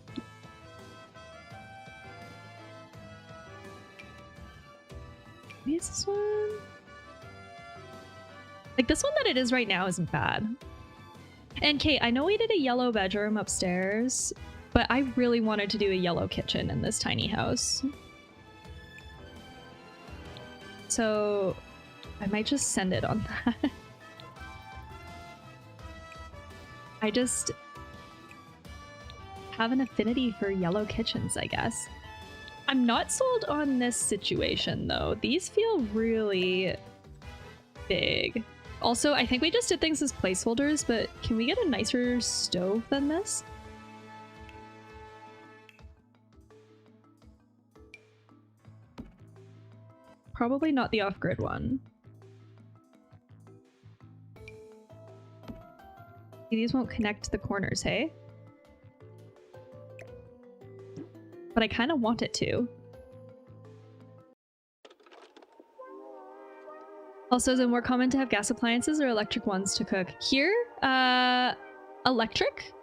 Maybe it's this one? Like this one that it is right now isn't bad. And Kate, I know we did a yellow bedroom upstairs, but I really wanted to do a yellow kitchen in this tiny house. So I might just send it on that. I just have an affinity for yellow kitchens, I guess. I'm not sold on this situation though. These feel really big. Also, I think we just did things as placeholders, but can we get a nicer stove than this? Probably not the off-grid one. These won't connect to the corners, hey? But I kind of want it to. Also, is it more common to have gas appliances or electric ones to cook? Here, electric,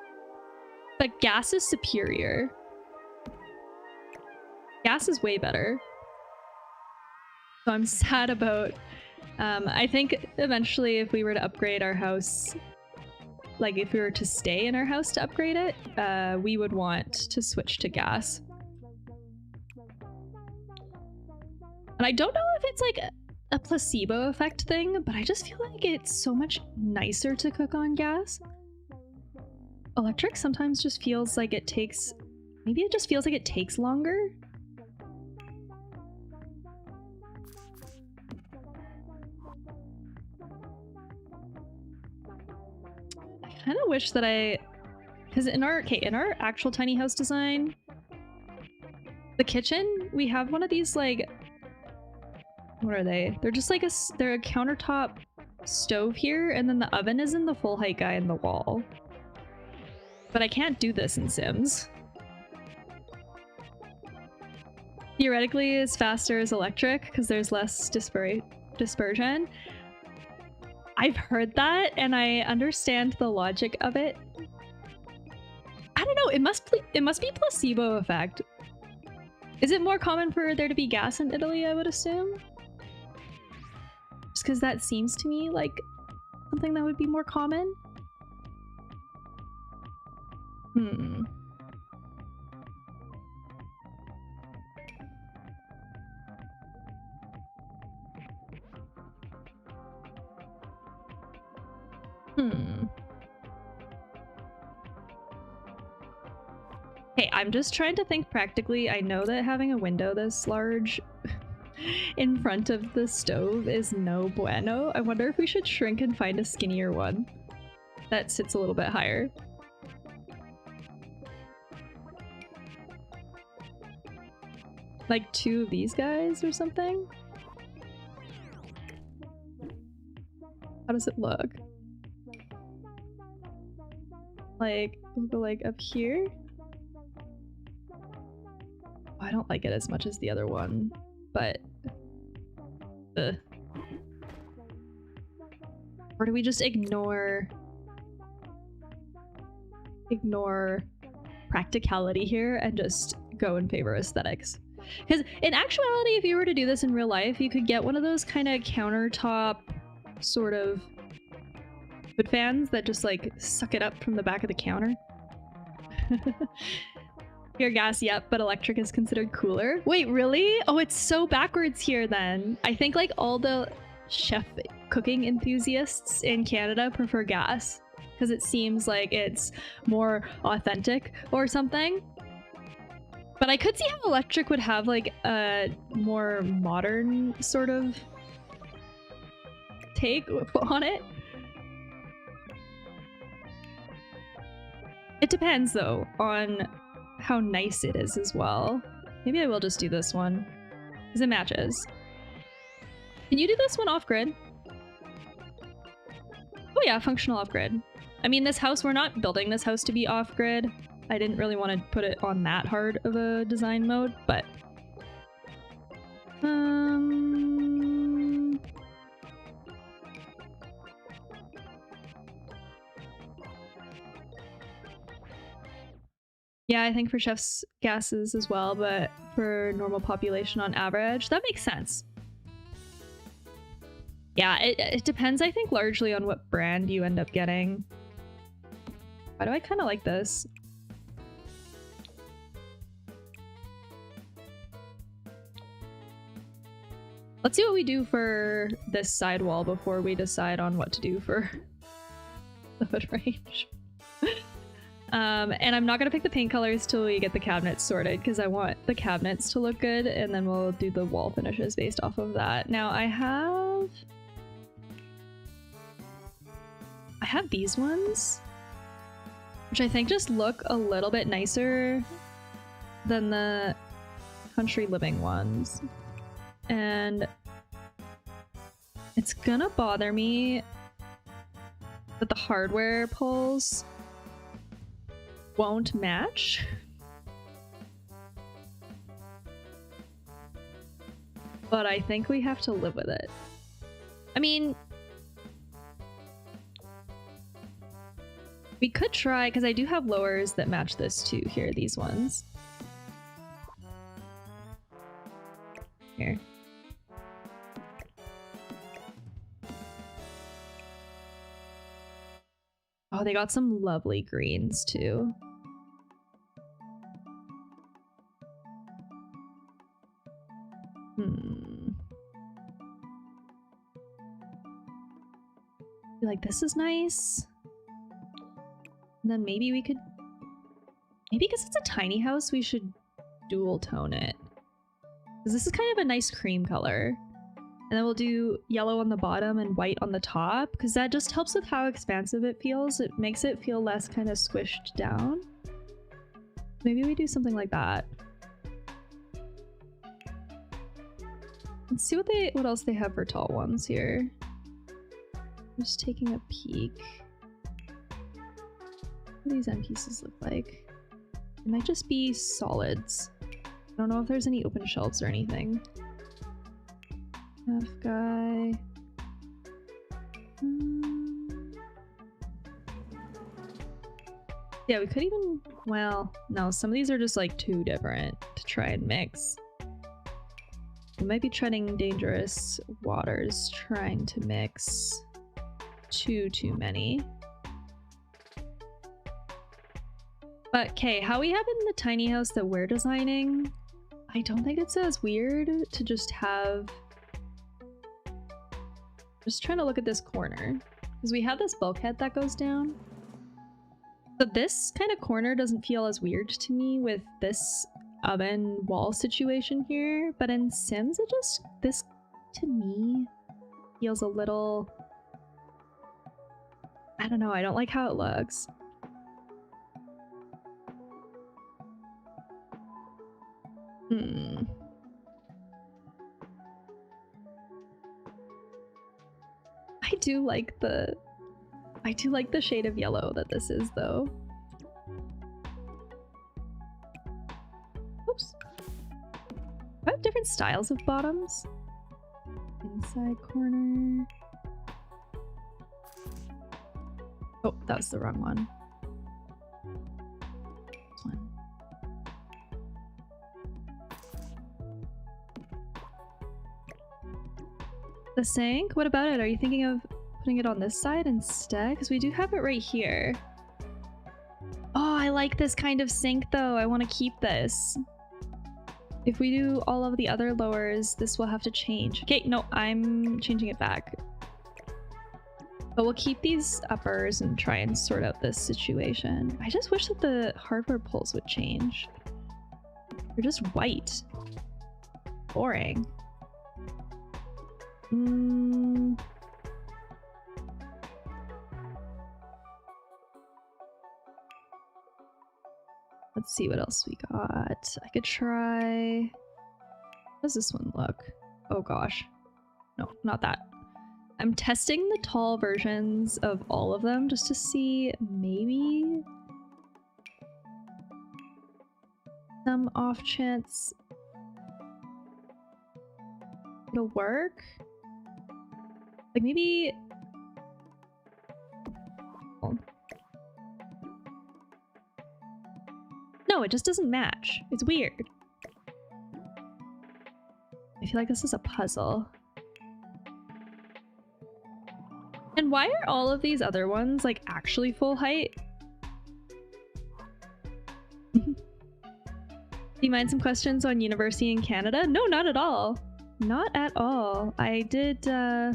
but gas is superior. Gas is way better. So I'm sad about, I think eventually if we were to upgrade our house, like if we were to stay in our house to upgrade it, we would want to switch to gas. And I don't know if it's like a placebo effect thing, but I just feel like it's so much nicer to cook on gas. Electric sometimes just feels like it takes, maybe it just feels like it takes longer. I kind of wish that because in our actual tiny house design, the kitchen, we have one of these like, what are they? They're just like they're a countertop stove here, and then the oven is in the full height guy in the wall. But I can't do this in Sims. Theoretically, it's faster as electric because there's less dispersion. I've heard that, and I understand the logic of it. I don't know, know. It must be placebo effect. Is it more common for there to be gas in Italy, I would assume? Just because that seems to me like something that would be more common. Hmm. Hey, I'm just trying to think practically. I know that having a window this large in front of the stove is no bueno. I wonder if we should shrink and find a skinnier one that sits a little bit higher. Like 2 of these guys or something? How does it look? Like up here? Oh, I don't like it as much as the other one, but or do we just ignore practicality here and just go in favor of aesthetics? Because in actuality, if you were to do this in real life, you could get one of those kind of countertop sort of wood fans that just like suck it up from the back of the counter. Pure gas, yep, but electric is considered cooler. Wait, really? Oh, it's so backwards here then. I think like all the chef cooking enthusiasts in Canada prefer gas because it seems like it's more authentic or something. But I could see how electric would have like a more modern sort of take on it. It depends though on how nice it is as well. Maybe I will just do this one because it matches. Can you do this one off-grid? Oh yeah, functional off-grid. I mean, this house, we're not building this house to be off-grid. I didn't really want to put it on that hard of a design mode, but yeah, I think for chef's gases as well, but for normal population on average, that makes sense. Yeah, it depends, I think, largely on what brand you end up getting. Why do I kind of like this? Let's see what we do for this sidewall before we decide on what to do for the hood range. And I'm not gonna pick the paint colors till we get the cabinets sorted because I want the cabinets to look good, and then we'll do the wall finishes based off of that. Now I have these ones, which I think just look a little bit nicer than the country living ones. And it's gonna bother me that the hardware pulls won't match. But I think we have to live with it. I mean, we could try, because I do have lowers that match this too. Here, these ones. Here. Oh, they got some lovely greens too. Like, this is nice. And then maybe we could... Maybe because it's a tiny house, we should dual tone it. Because this is kind of a nice cream color. And then we'll do yellow on the bottom and white on the top, because that just helps with how expansive it feels. It makes it feel less kind of squished down. Maybe we do something like that. Let's see what else they have for tall ones here. Just taking a peek. What do these end pieces look like? It might just be solids. I don't know if there's any open shelves or anything. Half guy. Yeah, we could even Well, no, some of these are just like too different to try and mix. We might be treading dangerous waters trying to mix too many. But okay, how we have it in the tiny house that we're designing, I don't think it's as weird to just have... Just trying to look at this corner. Because we have this bulkhead that goes down. But this kind of corner doesn't feel as weird to me with this oven wall situation here. But in Sims, it just... This, to me, feels a little... I don't know, I don't like how it looks. I do like the shade of yellow that this is, though. Oops. I have different styles of bottoms. Inside corner. Oh, that was the wrong one. This one. The sink? What about it? Are you thinking of putting it on this side instead? Because we do have it right here. Oh, I like this kind of sink though. I want to keep this. If we do all of the other lowers, this will have to change. Okay, no, I'm changing it back. But we'll keep these uppers and try and sort out this situation. I just wish that the hardware pulls would change. They're just white. Boring. Let's see what else we got. I could try... How does this one look? Oh gosh. No, not that. I'm testing the tall versions of all of them just to see maybe some off chance it'll work. Like maybe... Oh. No, it just doesn't match. It's weird. I feel like this is a puzzle. And why are all of these other ones like actually full height? Do you mind some questions on university in Canada? No, not at all. Not at all. I did do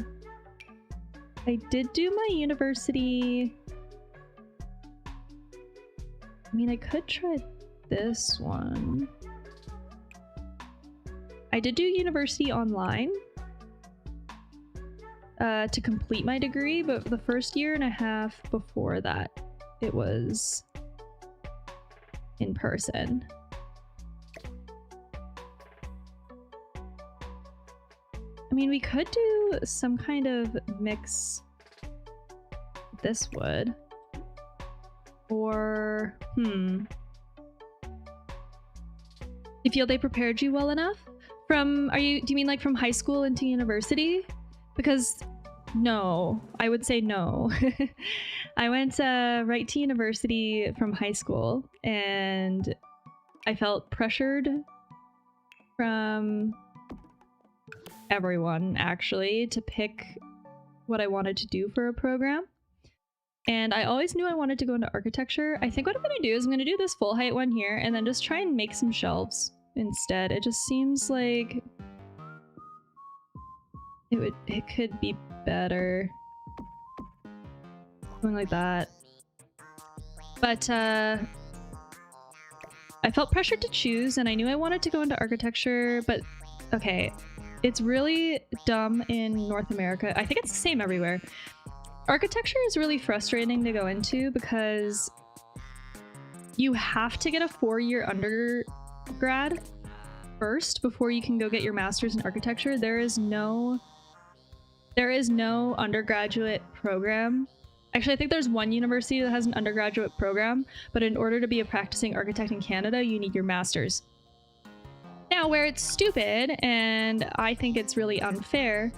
my university... I mean, I could try this one. I did do university online to complete my degree, but the first year and a half before that, it was in person. I mean, we could do some kind of mix with this wood. Or, You feel they prepared you well enough? Do you mean like from high school into university? Because no, I would say no. I went right to university from high school and I felt pressured from everyone actually to pick what I wanted to do for a program. And I always knew I wanted to go into architecture. I think what I'm gonna do is I'm gonna do this full height one here and then just try and make some shelves instead. It just seems like it could be better. Something like that. But I felt pressured to choose and I knew I wanted to go into architecture, but okay. It's really dumb in North America. I think it's the same everywhere. Architecture is really frustrating to go into because you have to get a 4-year undergrad first before you can go get your master's in architecture. There is no undergraduate program. Actually, I think there's one university that has an undergraduate program, but in order to be a practicing architect in Canada, you need your master's. Now, where it's stupid, and I think it's really unfair,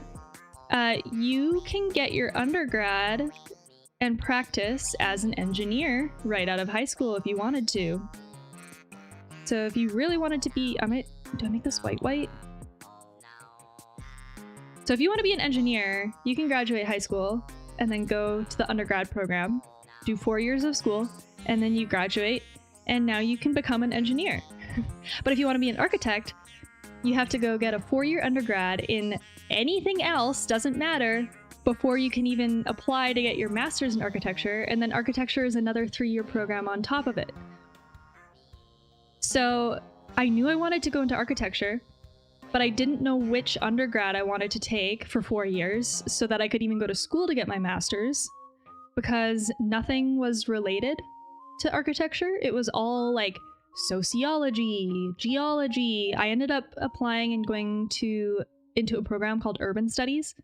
you can get your undergrad and practice as an engineer right out of high school if you wanted to. So if you really wanted to be, do I make this white? So if you want to be an engineer, you can graduate high school and then go to the undergrad program, do 4 years of school, and then you graduate, and now you can become an engineer. But if you want to be an architect, you have to go get a 4-year undergrad in anything else, doesn't matter, before you can even apply to get your master's in architecture, and then architecture is another 3-year program on top of it. So I knew I wanted to go into architecture, but I didn't know which undergrad I wanted to take for 4 years so that I could even go to school to get my master's, because nothing was related to architecture. It was all like sociology, geology. I ended up applying and going into a program called Urban Studies.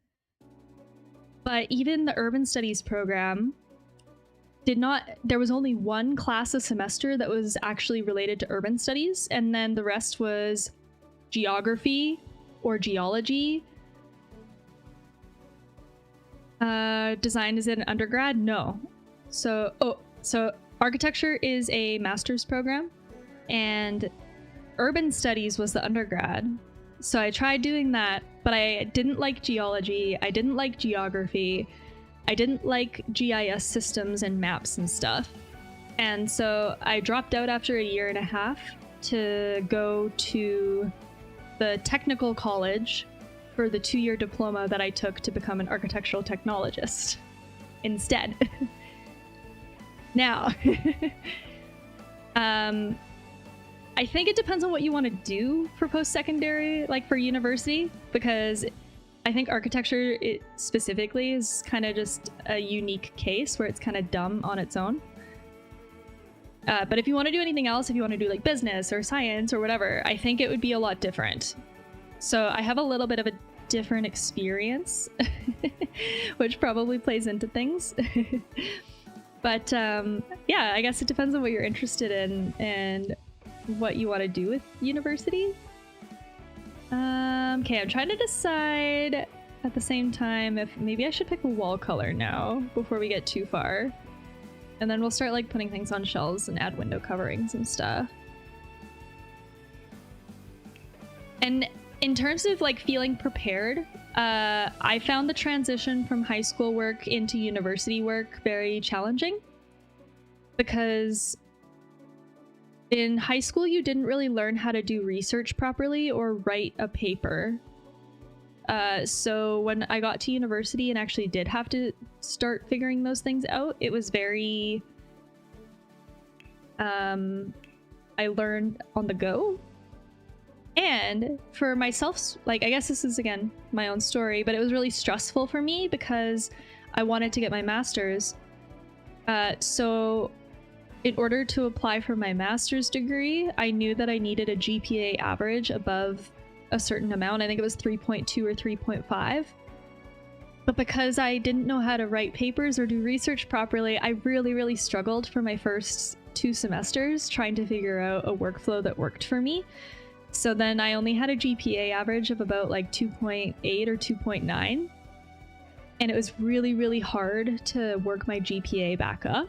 But even the Urban Studies program there was only one class a semester that was actually related to urban studies, and then the rest was geography or geology. Design is an undergrad? No. So architecture is a master's program, and urban studies was the undergrad. So I tried doing that, but I didn't like geology. I didn't like geography. I didn't like GIS systems and maps and stuff. And so I dropped out after 1.5 years to go to the technical college for the 2-year diploma that I took to become an architectural technologist instead. Now, I think it depends on what you want to do for post-secondary, like for university, because I think architecture specifically is kind of just a unique case where it's kind of dumb on its own. But if you want to do anything else, if you want to do like business or science or whatever, I think it would be a lot different. So I have a little bit of a different experience, which probably plays into things. But yeah, I guess it depends on what you're interested in and what you want to do with university. Okay, I'm trying to decide at the same time if maybe I should pick a wall color now before we get too far. And then we'll start like putting things on shelves and add window coverings and stuff. And in terms of like feeling prepared, I found the transition from high school work into university work very challenging, because in high school you didn't really learn how to do research properly or write a paper. So when I got to university and actually did have to start figuring those things out, it was very I learned on the go. And for myself, like, I guess this is again my own story, but it was really stressful for me because I wanted to get my master's. So in order to apply for my master's degree, I knew that I needed a GPA average above a certain amount. I think it was 3.2 or 3.5. But because I didn't know how to write papers or do research properly, I really struggled for my first 2 semesters trying to figure out a workflow that worked for me. So then I only had a GPA average of about like 2.8 or 2.9. And it was really hard to work my GPA back up.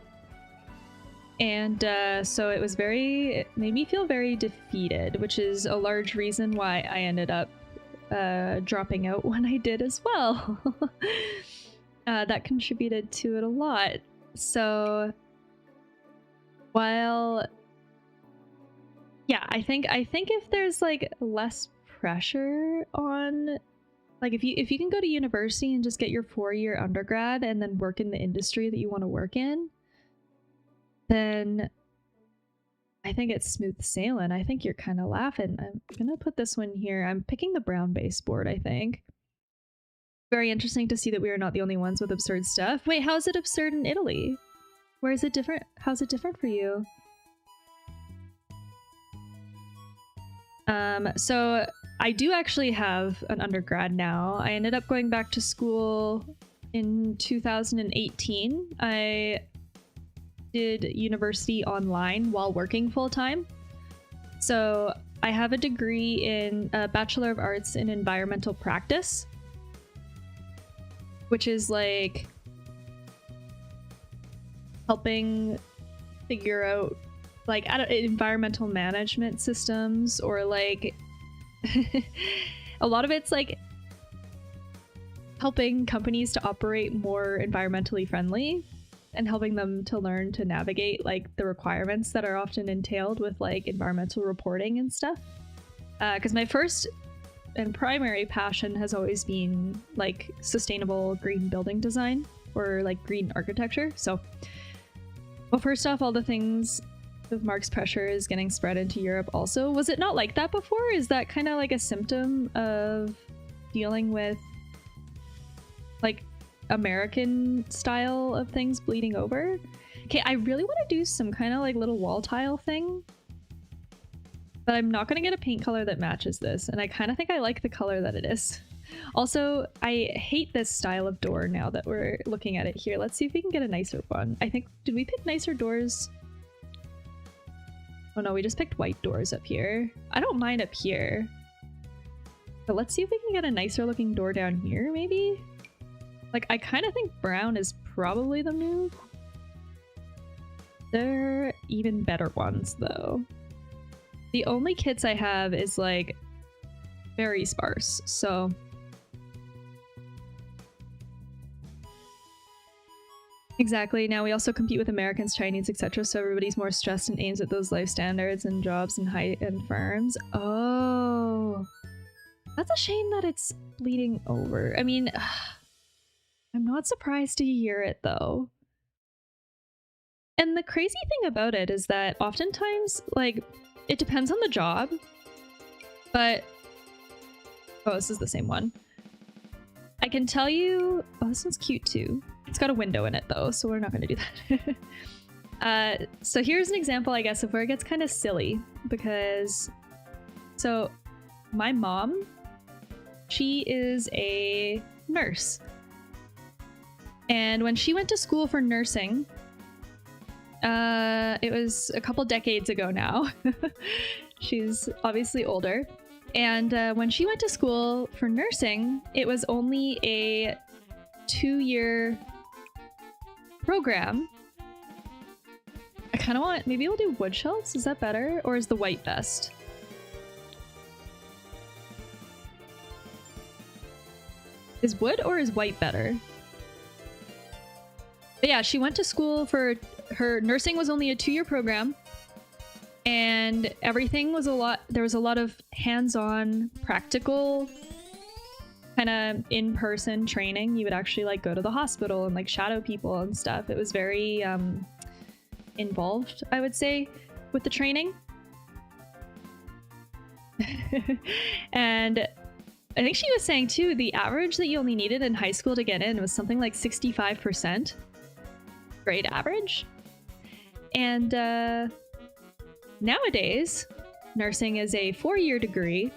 And so it made me feel very defeated, which is a large reason why I ended up dropping out when I did as well. That contributed to it a lot. So while, yeah, I think if there's like less pressure on, like if you can go to university and just get your 4-year undergrad and then work in the industry that you want to work in, then I think it's smooth sailing. I think you're kind of laughing. I'm gonna put this one here. I'm picking the brown baseboard, I think. Very interesting to see that we are not the only ones with absurd stuff. Wait, how is it absurd in Italy? Where is it different? How's it different for you? So I do actually have an undergrad now. I ended up going back to school in 2018. I did university online while working full-time. So I have a degree in a Bachelor of Arts in Environmental Practice, which is like helping figure out like environmental management systems, or like a lot of it's like helping companies to operate more environmentally friendly and helping them to learn to navigate like the requirements that are often entailed with like environmental reporting and stuff. Because my first and primary passion has always been like sustainable green building design or like green architecture. So, well, first off, all the things with Mark's pressure is getting spread into Europe also. Was it not like that before? Is that kind of like a symptom of dealing with like American style of things bleeding over? Okay, I really want to do some kind of like little wall tile thing, but I'm not going to get a paint color that matches this, and I kind of think I like the color that it is. Also, I hate this style of door now that we're looking at it here. Let's see if we can get a nicer one. I think, did we pick nicer doors? Oh no, we just picked white doors up here. I don't mind up here, but let's see if we can get a nicer looking door down here, maybe? Like, I kind of think brown is probably the move. There are even better ones, though. The only kits I have is, like, very sparse, so... Exactly. Now we also compete with Americans, Chinese, etc., so everybody's more stressed and aims at those life standards and jobs and high-end firms. Oh... That's a shame that it's bleeding over. I mean... I'm not surprised to hear it, though. And the crazy thing about it is that oftentimes, like, it depends on the job, but... Oh, this is the same one. I can tell you... Oh, this one's cute, too. It's got a window in it, though, so we're not going to do that. So here's an example, I guess, of where it gets kind of silly, because... So, my mom, she is a nurse. And when she went to school for nursing, it was a couple decades ago now. She's obviously older. And when she went to school for nursing, it was only a 2-year program. I kind of want, maybe we'll do wood shelves. Is that better? Or is the white best? Is wood or is white better? But yeah, she went to school for her nursing was only a 2-year program, and everything was there was a lot of hands-on practical kind of in-person training. You would actually like go to the hospital and like shadow people and stuff. It was very involved, I would say, with the training. And I think she was saying too, the average that you only needed in high school to get in was something like 65%. Grade average. And nowadays, nursing is a 4-year degree.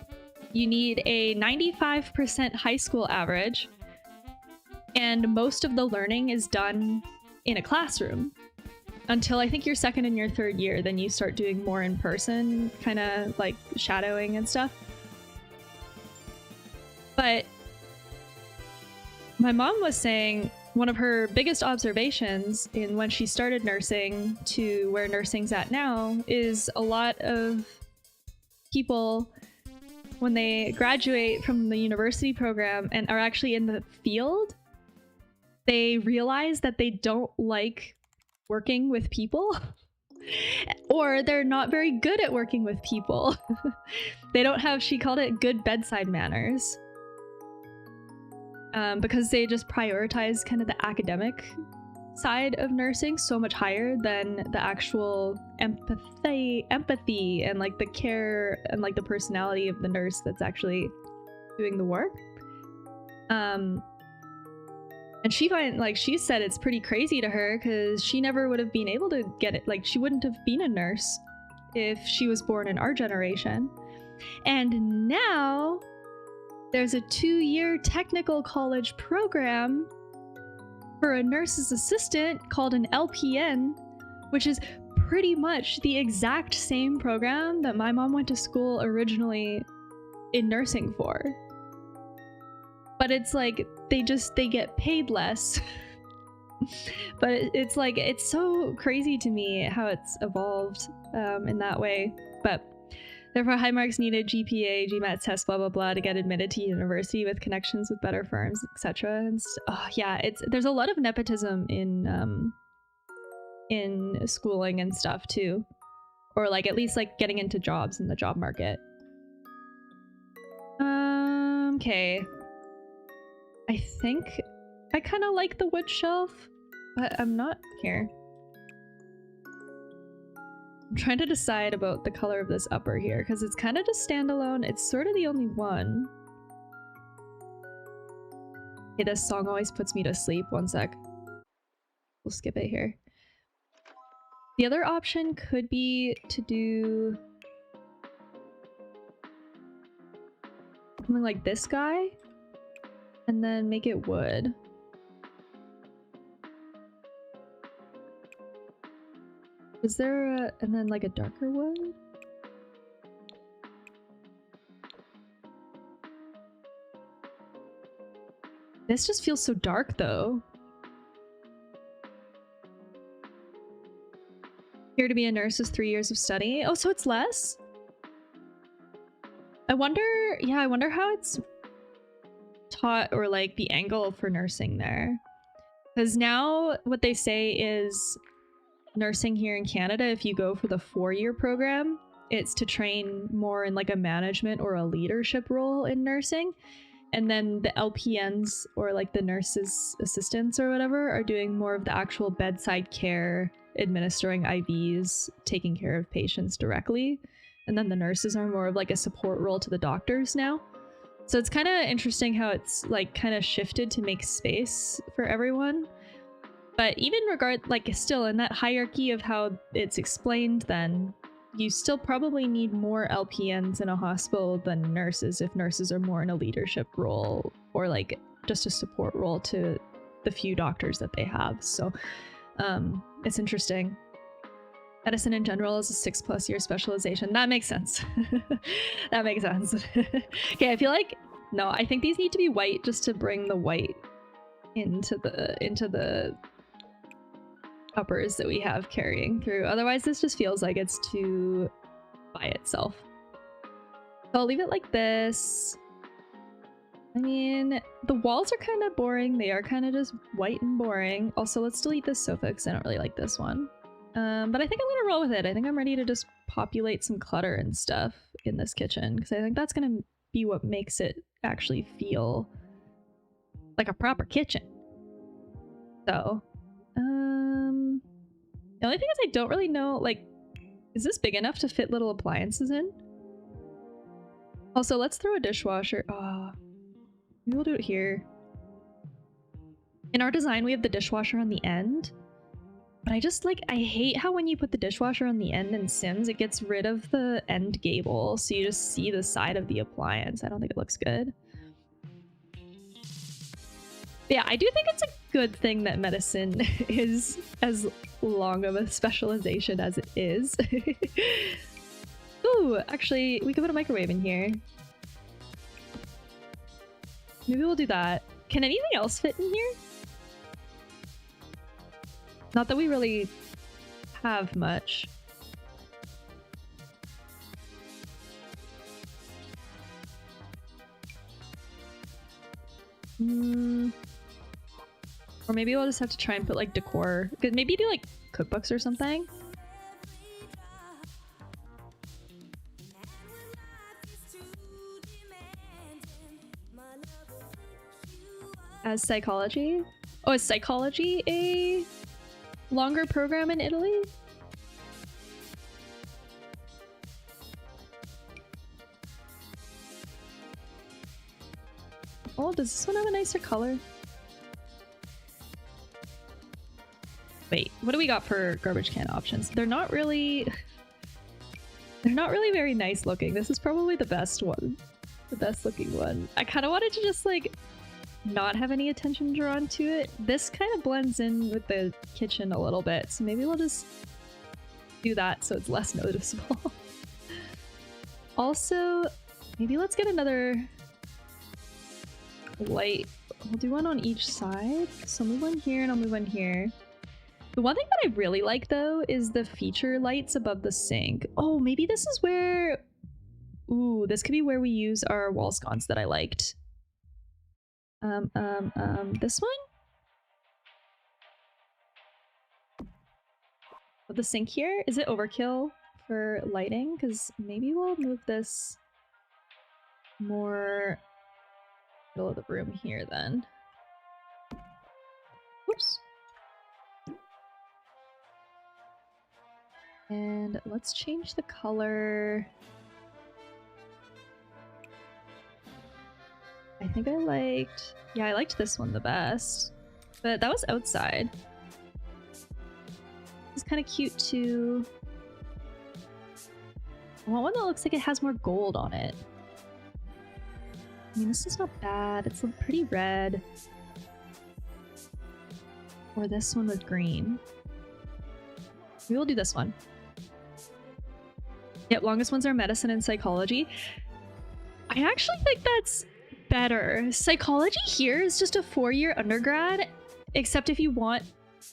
You need a 95% high school average, and most of the learning is done in a classroom until I think your second and your third year. Then you start doing more in person, kind of like shadowing and stuff. But my mom was saying one of her biggest observations in when she started nursing to where nursing's at now is a lot of people, when they graduate from the university program and are actually in the field, they realize that they don't like working with people or they're not very good at working with people. They don't have, she called it, good bedside manners. Because they just prioritize kind of the academic side of nursing so much higher than the actual empathy and like the care and like the personality of the nurse that's actually doing the work. And she she said it's pretty crazy to her because she never would have been able to get it. Like, she wouldn't have been a nurse if she was born in our generation. And now there's a 2-year technical college program for a nurse's assistant called an LPN, which is pretty much the exact same program that my mom went to school originally in nursing for. But it's like they get paid less But it's like, it's so crazy to me how it's evolved in that way. But therefore, high marks needed, GPA, GMAT test, blah blah blah, to get admitted to university with connections with better firms, etc. And oh yeah, there's a lot of nepotism in schooling and stuff too, or like at least like getting into jobs in the job market. Okay. I think I kind of like the wood shelf, but I'm not here. I'm trying to decide about the color of this upper here because it's kind of just standalone. It's sort of the only one. Okay, this song always puts me to sleep. One sec. We'll skip it here. The other option could be to do something like this guy and then make it wood. Is there a, and then like a darker wood? This just feels so dark though. Here to be a nurse is 3 years of study. Oh, so it's less? I wonder, yeah, I wonder how it's taught, or like the angle for nursing there. Because now what they say is nursing here in Canada, if you go for the 4-year program, it's to train more in like a management or a leadership role in nursing. And then the LPNs, or like the nurses assistants or whatever, are doing more of the actual bedside care, administering IVs, taking care of patients directly. And then the nurses are more of like a support role to the doctors now. So it's kind of interesting how it's like kind of shifted to make space for everyone. But even like still in that hierarchy of how it's explained, then you still probably need more LPNs in a hospital than nurses if nurses are more in a leadership role or like just a support role to the few doctors that they have. So it's interesting. Medicine in general is a 6+ year specialization. That makes sense. That makes sense. Okay, I feel like, no, I think these need to be white just to bring the white into the uppers that we have carrying through. Otherwise, this just feels like it's too by itself. So I'll leave it like this. I mean, the walls are kind of boring. They are kind of just white and boring. Also, let's delete this sofa because I don't really like this one. But I think I'm gonna roll with it. I think I'm ready to just populate some clutter and stuff in this kitchen because I think that's gonna be what makes it actually feel like a proper kitchen. So, the only thing is I don't really know, like, is this big enough to fit little appliances in? Also, let's throw a dishwasher. Oh, maybe we'll do it here. In our design, we have the dishwasher on the end. But I just like, I hate how when you put the dishwasher on the end in Sims, it gets rid of the end gable. So you just see the side of the appliance. I don't think it looks good. But yeah, I do think it's a good thing that medicine is as long of a specialization as it is. Ooh, actually, we could put a microwave in here. Maybe we'll do that. Can anything else fit in here? Not that we really have much. Or maybe we'll just have to try and put like decor. Maybe do like cookbooks or something. As psychology? Oh, is psychology a longer program in Italy? Oh, does this one have a nicer color? Wait, what do we got for garbage can options? They're not really very nice looking. This is probably the best one. The best looking one. I kind of wanted to just like not have any attention drawn to it. This kind of blends in with the kitchen a little bit, so maybe we'll just do that so it's less noticeable. Also, maybe let's get another light We'll do one on each side. So I'll move one here and I'll move one here. The one thing that I really like though is the feature lights above the sink. Oh, maybe this is where... Ooh, this could be where we use our wall sconce that I liked. This one? With the sink here? Is it overkill for lighting? Because maybe we'll move this more middle of the room here then. Whoops. And let's change the color. I think I liked... Yeah, I liked this one the best. But that was outside. It's kind of cute too. I want one that looks like it has more gold on it. I mean, this is not bad. It's pretty red. Or this one with green. We will do this one. Yep, longest ones are medicine and psychology. I actually think that's better. Psychology here is just a 4-year undergrad, except if you want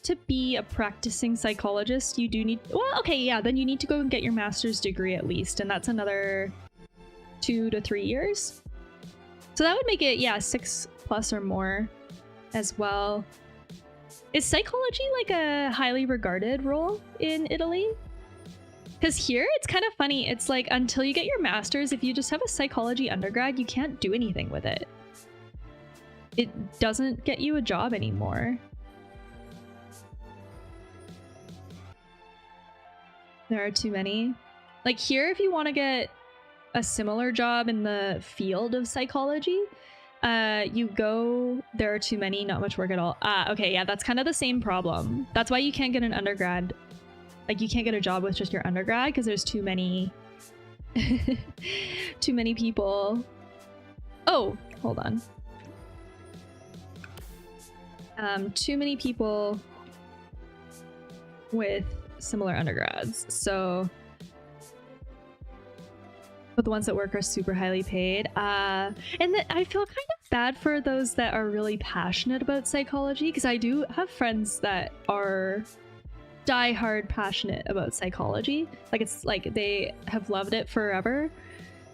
to be a practicing psychologist, you do need... Well, okay, yeah, then you need to go and get your master's degree at least, and that's another 2 to 3 years. So that would make it, yeah, 6+ or more as well. Is psychology like a highly regarded role in Italy? Because here it's kind of funny. It's like until you get your master's, if you just have a psychology undergrad, you can't do anything with it. It doesn't get you a job anymore. There are too many. Like here, if you want to get a similar job in the field of psychology, you go, there are too many, not much work at all. Okay, yeah, that's kind of the same problem. That's why you can't get an undergrad. Like you can't get a job with just your undergrad because there's too many too many people. Oh, hold on. Too many people with similar undergrads. So but the ones that work are super highly paid. And I feel kind of bad for those that are really passionate about psychology, because I do have friends that are die-hard passionate about psychology. Like it's like they have loved it forever,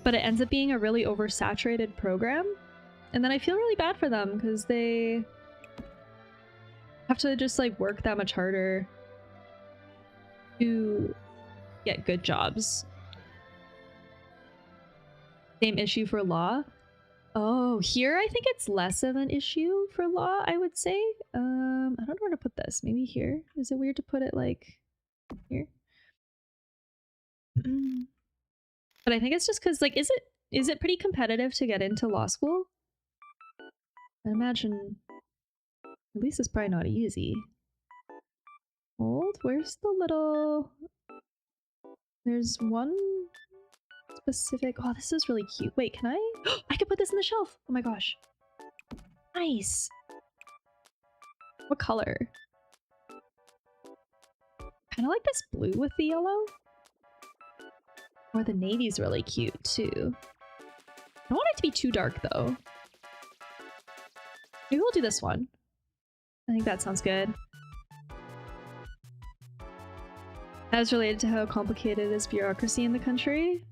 but it ends up being a really oversaturated program. And then I feel really bad for them because they have to just like work that much harder to get good jobs. Same issue for law. Oh, here I think it's less of an issue for law, I would say. I don't know where to put this. Maybe here. Is it weird to put it like here? But I think it's just because like, is it pretty competitive to get into law school? I imagine at least it's probably not easy. Hold, where's the little... There's one specific... Oh, this is really cute. Wait, can I? I could put this in the shelf. Oh my gosh. Nice. What color? Kind of like this blue with the yellow. Or the navy's really cute too. I don't want it to be too dark though. Maybe we'll do this one. I think that sounds good. That was related to how complicated is bureaucracy in the country.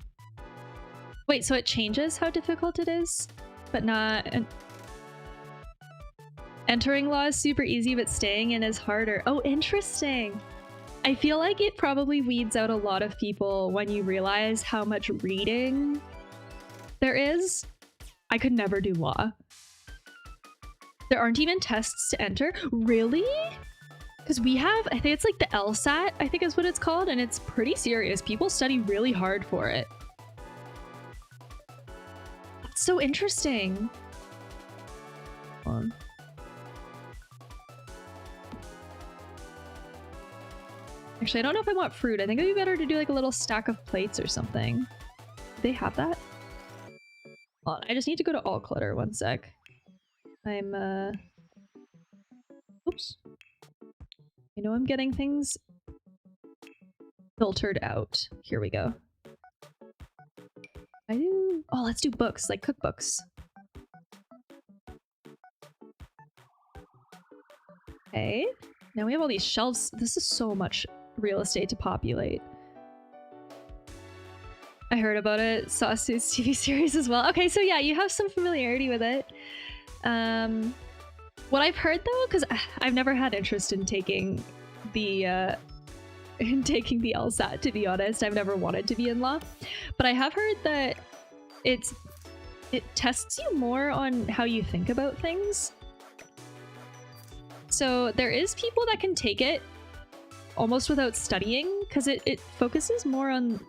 Wait, so it changes how difficult it is, but not... Entering law is super easy, but staying in is harder. Oh, interesting. I feel like it probably weeds out a lot of people when you realize how much reading there is. I could never do law. There aren't even tests to enter. Really? Because we have, I think it's like the LSAT, I think is what it's called, and it's pretty serious. People study really hard for it. That's so interesting. Hold on. Actually, I don't know if I want fruit. I think it'd be better to do like a little stack of plates or something. Do they have that? Hold on, I just need to go to all clutter. One sec. I'm, oops. I know I'm getting things filtered out. Here we go. I do... Oh, let's do books, like cookbooks. Okay. Now we have all these shelves. This is so much real estate to populate. I heard about it. Saw Sue's TV series as well. Okay, so yeah, you have some familiarity with it. What I've heard though, because I've never had interest in taking the LSAT, to be honest. I've never wanted to be in law, but I have heard that it tests you more on how you think about things. So there is people that can take it almost without studying, because it focuses more on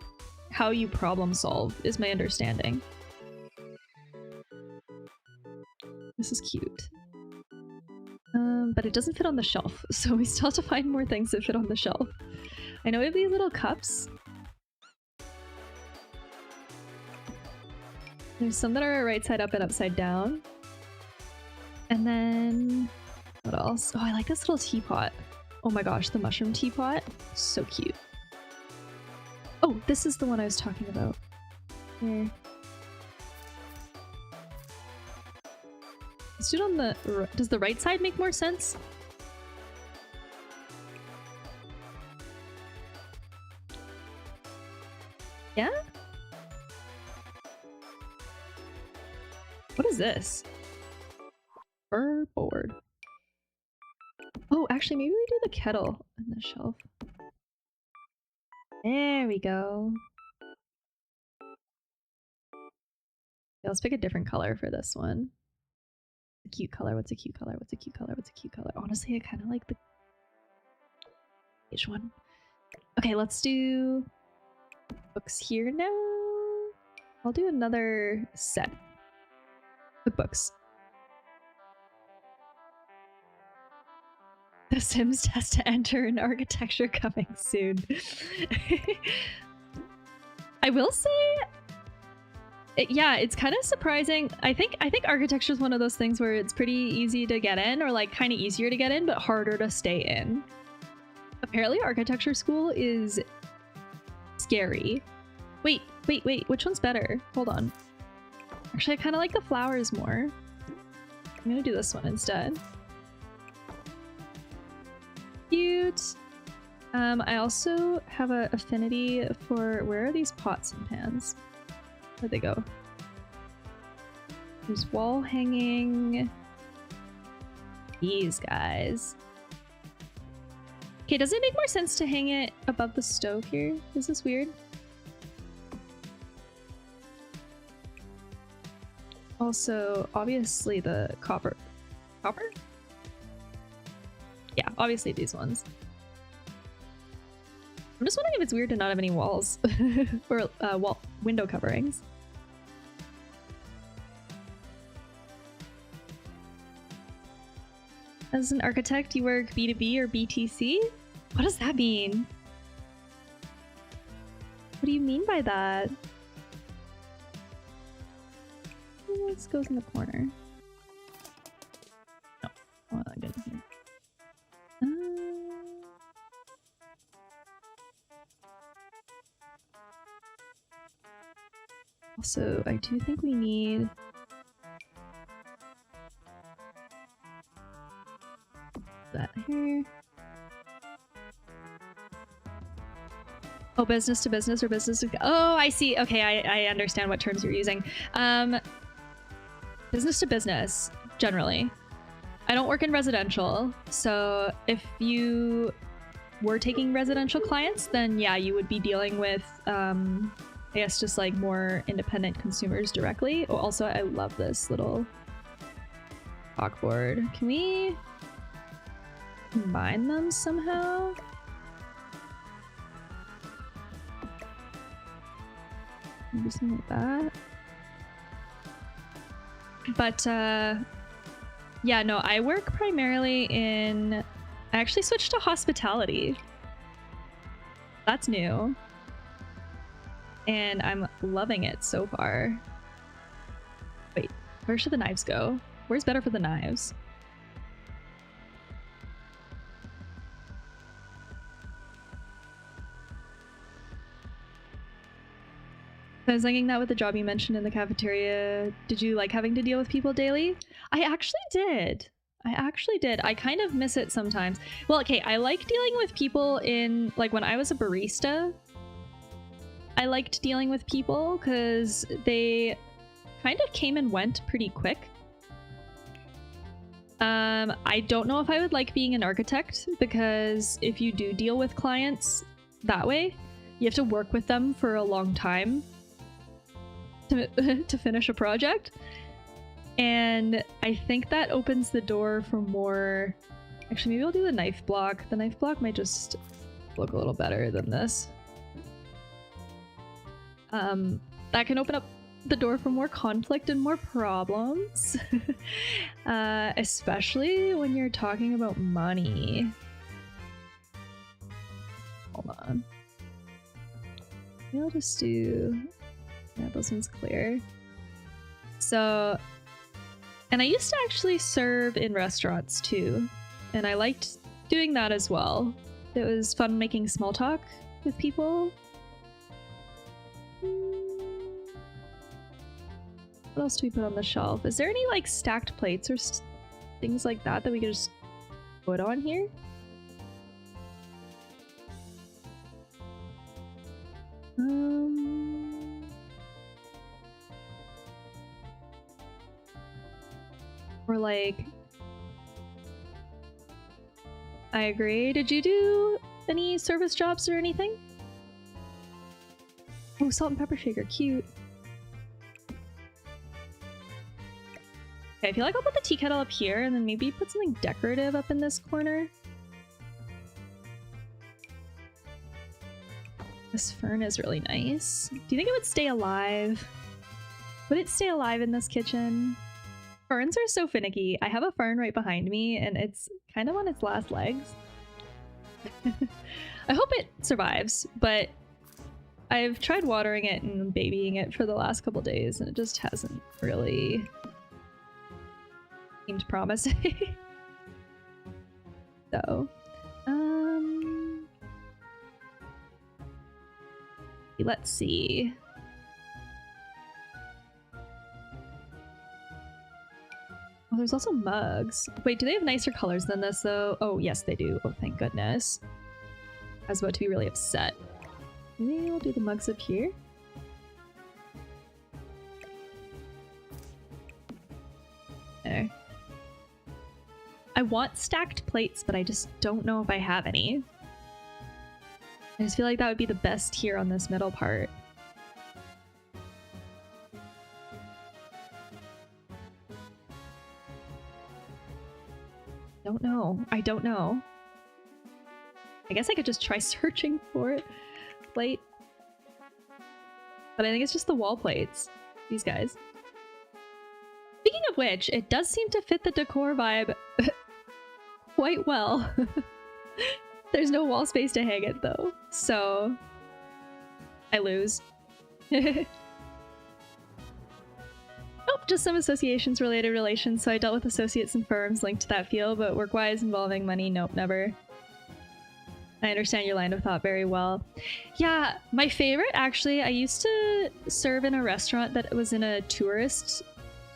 how you problem solve, is my understanding. This is cute. But it doesn't fit on the shelf, so we still have to find more things that fit on the shelf. I know we have these little cups. There's some that are right side up and upside down. And then... what else? Oh, I like this little teapot. Oh my gosh, the mushroom teapot. So cute. Oh, this is the one I was talking about. Here. Let's do it on the... does the right side make more sense? Yeah? What is this? Fur board. Oh, actually, maybe we do the kettle on the shelf. There we go. Yeah, let's pick a different color for this one. A cute color. What's a cute color? What's a cute color? What's a cute color? Honestly, I kind of like the beige one. Okay, let's do books here now. I'll do another set. Cookbooks. The Sims test to enter in architecture coming soon. I will say, yeah, it's kind of surprising. I think architecture is one of those things where it's pretty easy to get in, or like kind of easier to get in, but harder to stay in. Apparently, architecture school is scary. Wait, which one's better? Hold on. Actually, I kind of like the flowers more. I'm gonna do this one instead. Cute. I also have an affinity for... where are these pots and pans? Where'd they go? There's wall hanging. These guys. Okay, does it make more sense to hang it above the stove here? Is this weird? Also, obviously the copper. Copper? Yeah, obviously these ones. I'm just wondering if it's weird to not have any walls or window coverings. As an architect, you work B2B or BTC? What does that mean? What do you mean by that? This goes in the corner. No, hold on, get in here. Also, I do think we need... that here. Oh, business to business or business to... oh, I see. Okay, I understand what terms you're using. Business to business, generally. I don't work in residential, so if you were taking residential clients, then yeah, you would be dealing with, I guess, just like more independent consumers directly. Oh, also, I love this little chalkboard. Can we combine them somehow? Maybe something like that. But yeah, no, I work primarily in... I actually switched to hospitality. That's new. And I'm loving it so far. Wait, where should the knives go? Where's better for the knives? I was thinking that with the job you mentioned in the cafeteria. Did you like having to deal with people daily? I actually did. I actually did. I kind of miss it sometimes. Well, okay, I like dealing with people in, like, when I was a barista, I liked dealing with people because they kind of came and went pretty quick. I don't know if I would like being an architect, because if you do deal with clients that way, you have to work with them for a long time to finish a project. And I think that opens the door for more... Actually, maybe I'll do the knife block. The knife block might just look a little better than this. That can open up the door for more conflict and more problems. Especially when you're talking about money. Hold on. Maybe I'll just do... Yeah, this one's clear. So... And I used to actually serve in restaurants too, and I liked doing that as well. It was fun making small talk with people. What else do we put on the shelf? Is there any like stacked plates or things like that that we could just put on here? Or like... I agree. Did you do any service jobs or anything? Oh, salt and pepper shaker, cute. Okay, I feel like I'll put the tea kettle up here and then maybe put something decorative up in this corner. This fern is really nice. Do you think it would stay alive? Would it stay alive in this kitchen? Ferns are so finicky. I have a fern right behind me and it's kind of on its last legs. I hope it survives, but I've tried watering it and babying it for the last couple days and it just hasn't really seemed promising. So, let's see. Oh, there's also mugs. Wait, do they have nicer colors than this though? Oh, yes, they do. Oh, thank goodness. I was about to be really upset. Maybe we'll do the mugs up here. There. I want stacked plates, but I just don't know if I have any. I just feel like that would be the best here on this middle part. Don't know. I don't know. I guess I could just try searching for it. Plate. But I think it's just the wall plates. These guys. Speaking of which, it does seem to fit the decor vibe quite well. There's no wall space to hang it though, so I lose. Nope, just some associations related relations, so I dealt with associates and firms linked to that field, but work-wise involving money, nope, never. I understand your line of thought very well. Yeah, my favorite actually, I used to serve in a restaurant that was in a tourist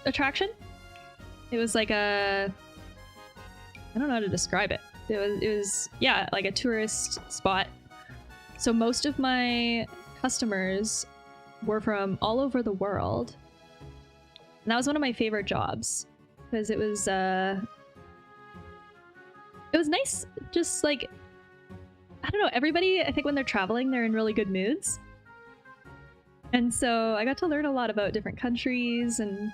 attraction. It was like a... I don't know how to describe it. It was yeah, like a tourist spot. So most of my customers were from all over the world. And that was one of my favorite jobs because it was nice, just like, I don't know, everybody, I think when they're traveling, they're in really good moods. And so I got to learn a lot about different countries and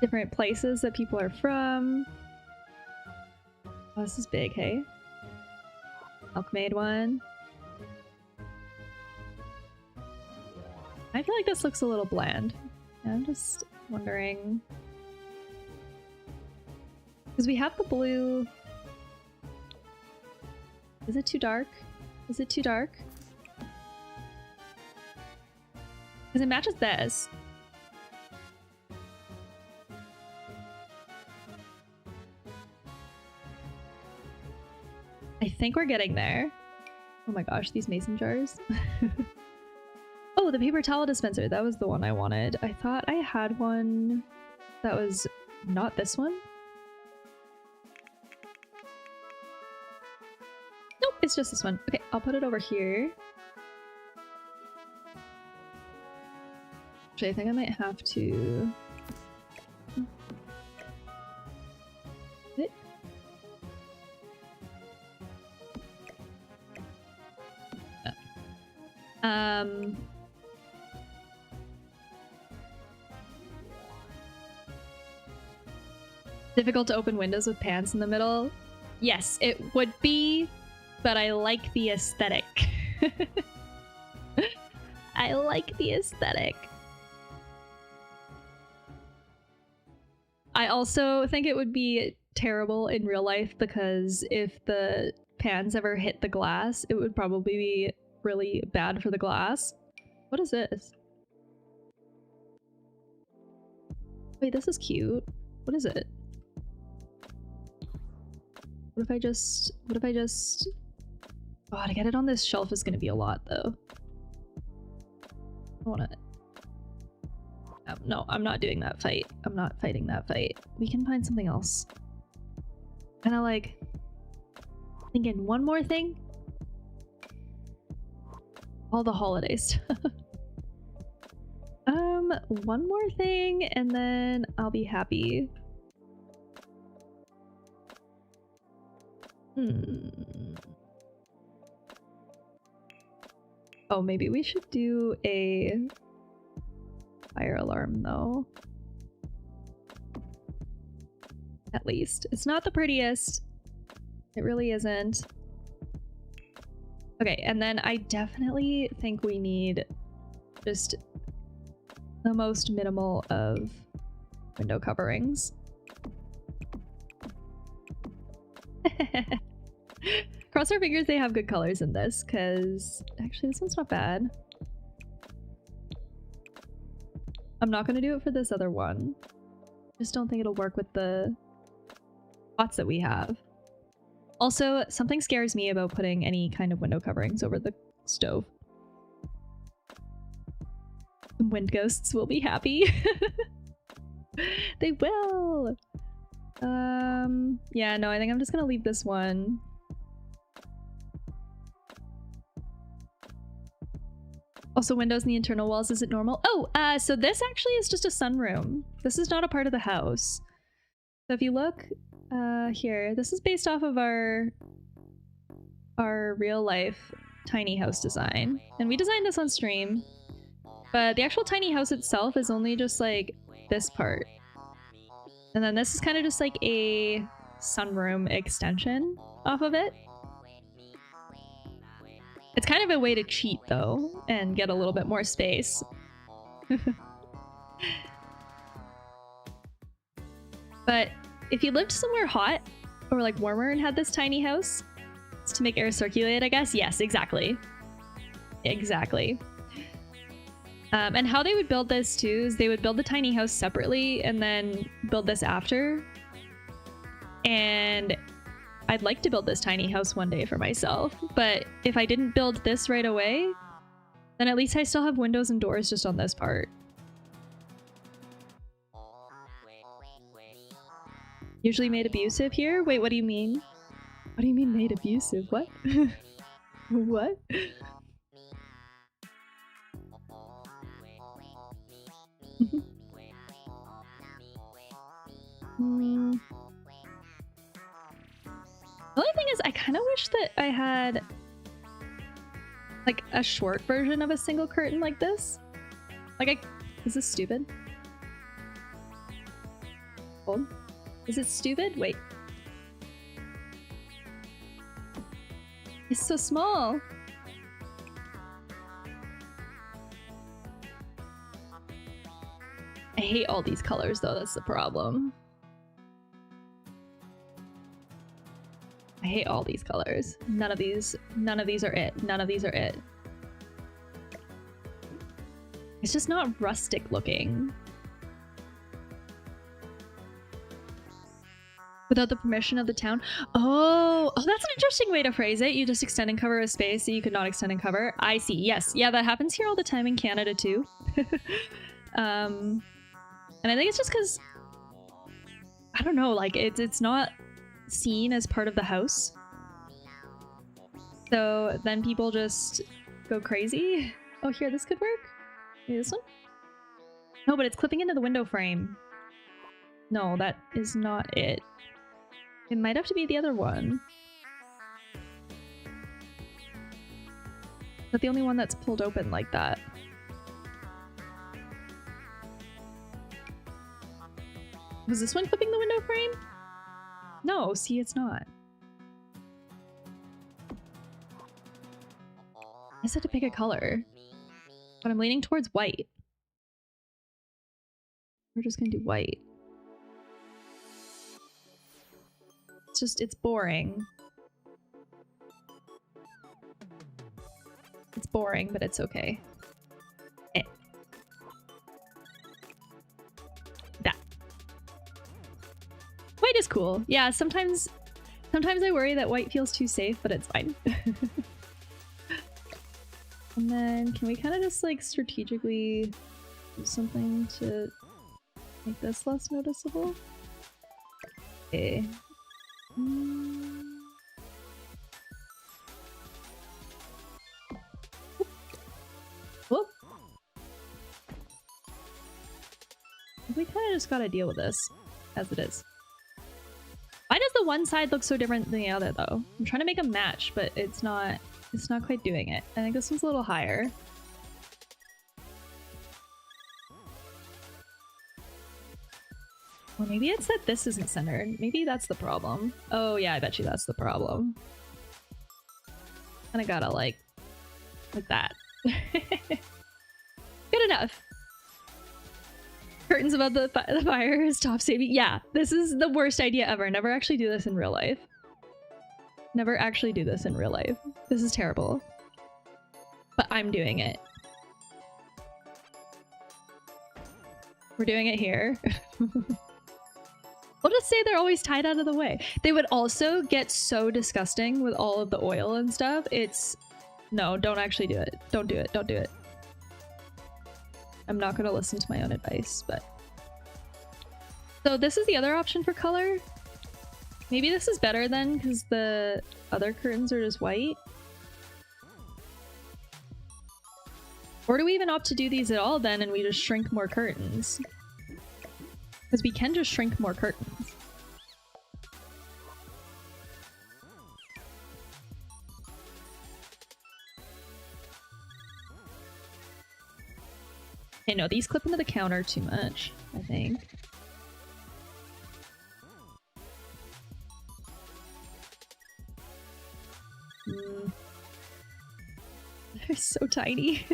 different places that people are from. Oh, this is big, hey? Milkmaid one. I feel like this looks a little bland. I'm just wondering. Because we have the blue. Is it too dark? Is it too dark? Because it matches this. I think we're getting there. Oh my gosh, these mason jars. Oh, the paper towel dispenser. That was the one I wanted. I thought I had one that was not this one. it's just this one. Okay, I'll put it over here. Actually, I think I might have to... Difficult to open windows with pans in the middle. Yes, it would be, but I like the aesthetic. I like the aesthetic. I also think it would be terrible in real life because if the pans ever hit the glass, it would probably be really bad for the glass. What is this? Wait, this is cute. What is it? What if I just... Oh, to get it on this shelf is gonna be a lot, though. I wanna... No, I'm not doing that fight. I'm not fighting that fight. We can find something else. Kinda like... thinking one more thing? All the holiday stuff. One more thing, and then I'll be happy. Oh, maybe we should do a fire alarm, though. At least. It's not the prettiest. It really isn't. Okay, and then I definitely think we need just the most minimal of window coverings. Cross our fingers they have good colors in this, because actually this one's not bad. I'm not going to do it for this other one. Just don't think it'll work with the pots that we have. Also, something scares me about putting any kind of window coverings over the stove. The wind ghosts will be happy. They will! Yeah, no, I think I'm just gonna leave this one. Also, windows in the internal walls, is it normal? Oh, so this actually is just a sunroom. This is not a part of the house. So if you look, here, this is based off of our real life tiny house design. And we designed this on stream, but the actual tiny house itself is only just like this part. And then this is kind of just like a sunroom extension off of it. It's kind of a way to cheat though, and get a little bit more space. But if you lived somewhere hot or like warmer and had this tiny house, it's to make air circulate, I guess. Yes, exactly. Exactly. And how they would build this too is they would build the tiny house separately and then build this after. And I'd like to build this tiny house one day for myself, but if I didn't build this right away, then at least I still have windows and doors just on this part. Usually made abusive here? Wait, what do you mean? What do you mean made abusive? What? What? The only thing is, I kind of wish that I had like a short version of a single curtain like this. Like, is this stupid? Hold. Is it stupid? Wait. It's so small. I hate all these colors though, that's the problem. I hate all these colors. None of these are it. None of these are it. It's just not rustic looking. Without the permission of the town. Oh, that's an interesting way to phrase it. You just extend and cover a space that you could not extend and cover. I see. Yes. Yeah, that happens here all the time in Canada too. And I think it's just because, I don't know, like it's not seen as part of the house. So then people just go crazy. Oh, here, this could work. Maybe this one? No, but it's clipping into the window frame. No, that is not it. It might have to be the other one. But the only one that's pulled open like that. Was this one clipping the window frame? No, see, it's not. I just had to pick a color. But I'm leaning towards white. We're just gonna do white. It's just, it's boring. It's boring, but it's okay. Eh. That. White is cool. Yeah, sometimes I worry that white feels too safe, but it's fine. And then can we kind of just like strategically do something to make this less noticeable? Okay. Whoop. We kind of just gotta deal with this as it is. Why does the one side look so different than the other though? I'm trying to make a match, but it's not quite doing it. I think this one's a little higher. Well, maybe it's that this isn't centered. Maybe that's the problem. Oh yeah, I bet you that's the problem. And I gotta like that. Good enough. Curtains above the fire is top saving. Yeah, this is the worst idea ever. Never actually do this in real life. Never actually do this in real life. This is terrible. But I'm doing it. We're doing it here. We'll just say they're always tied out of the way. They would also get so disgusting with all of the oil and stuff. It's... No, don't actually do it. Don't do it. Don't do it. I'm not going to listen to my own advice, but... So this is the other option for color. Maybe this is better then, because the other curtains are just white. Or do we even opt to do these at all then and we just shrink more curtains? Because we can just shrink more curtains. Okay, no, these clip into the counter too much, I think. They're so tiny.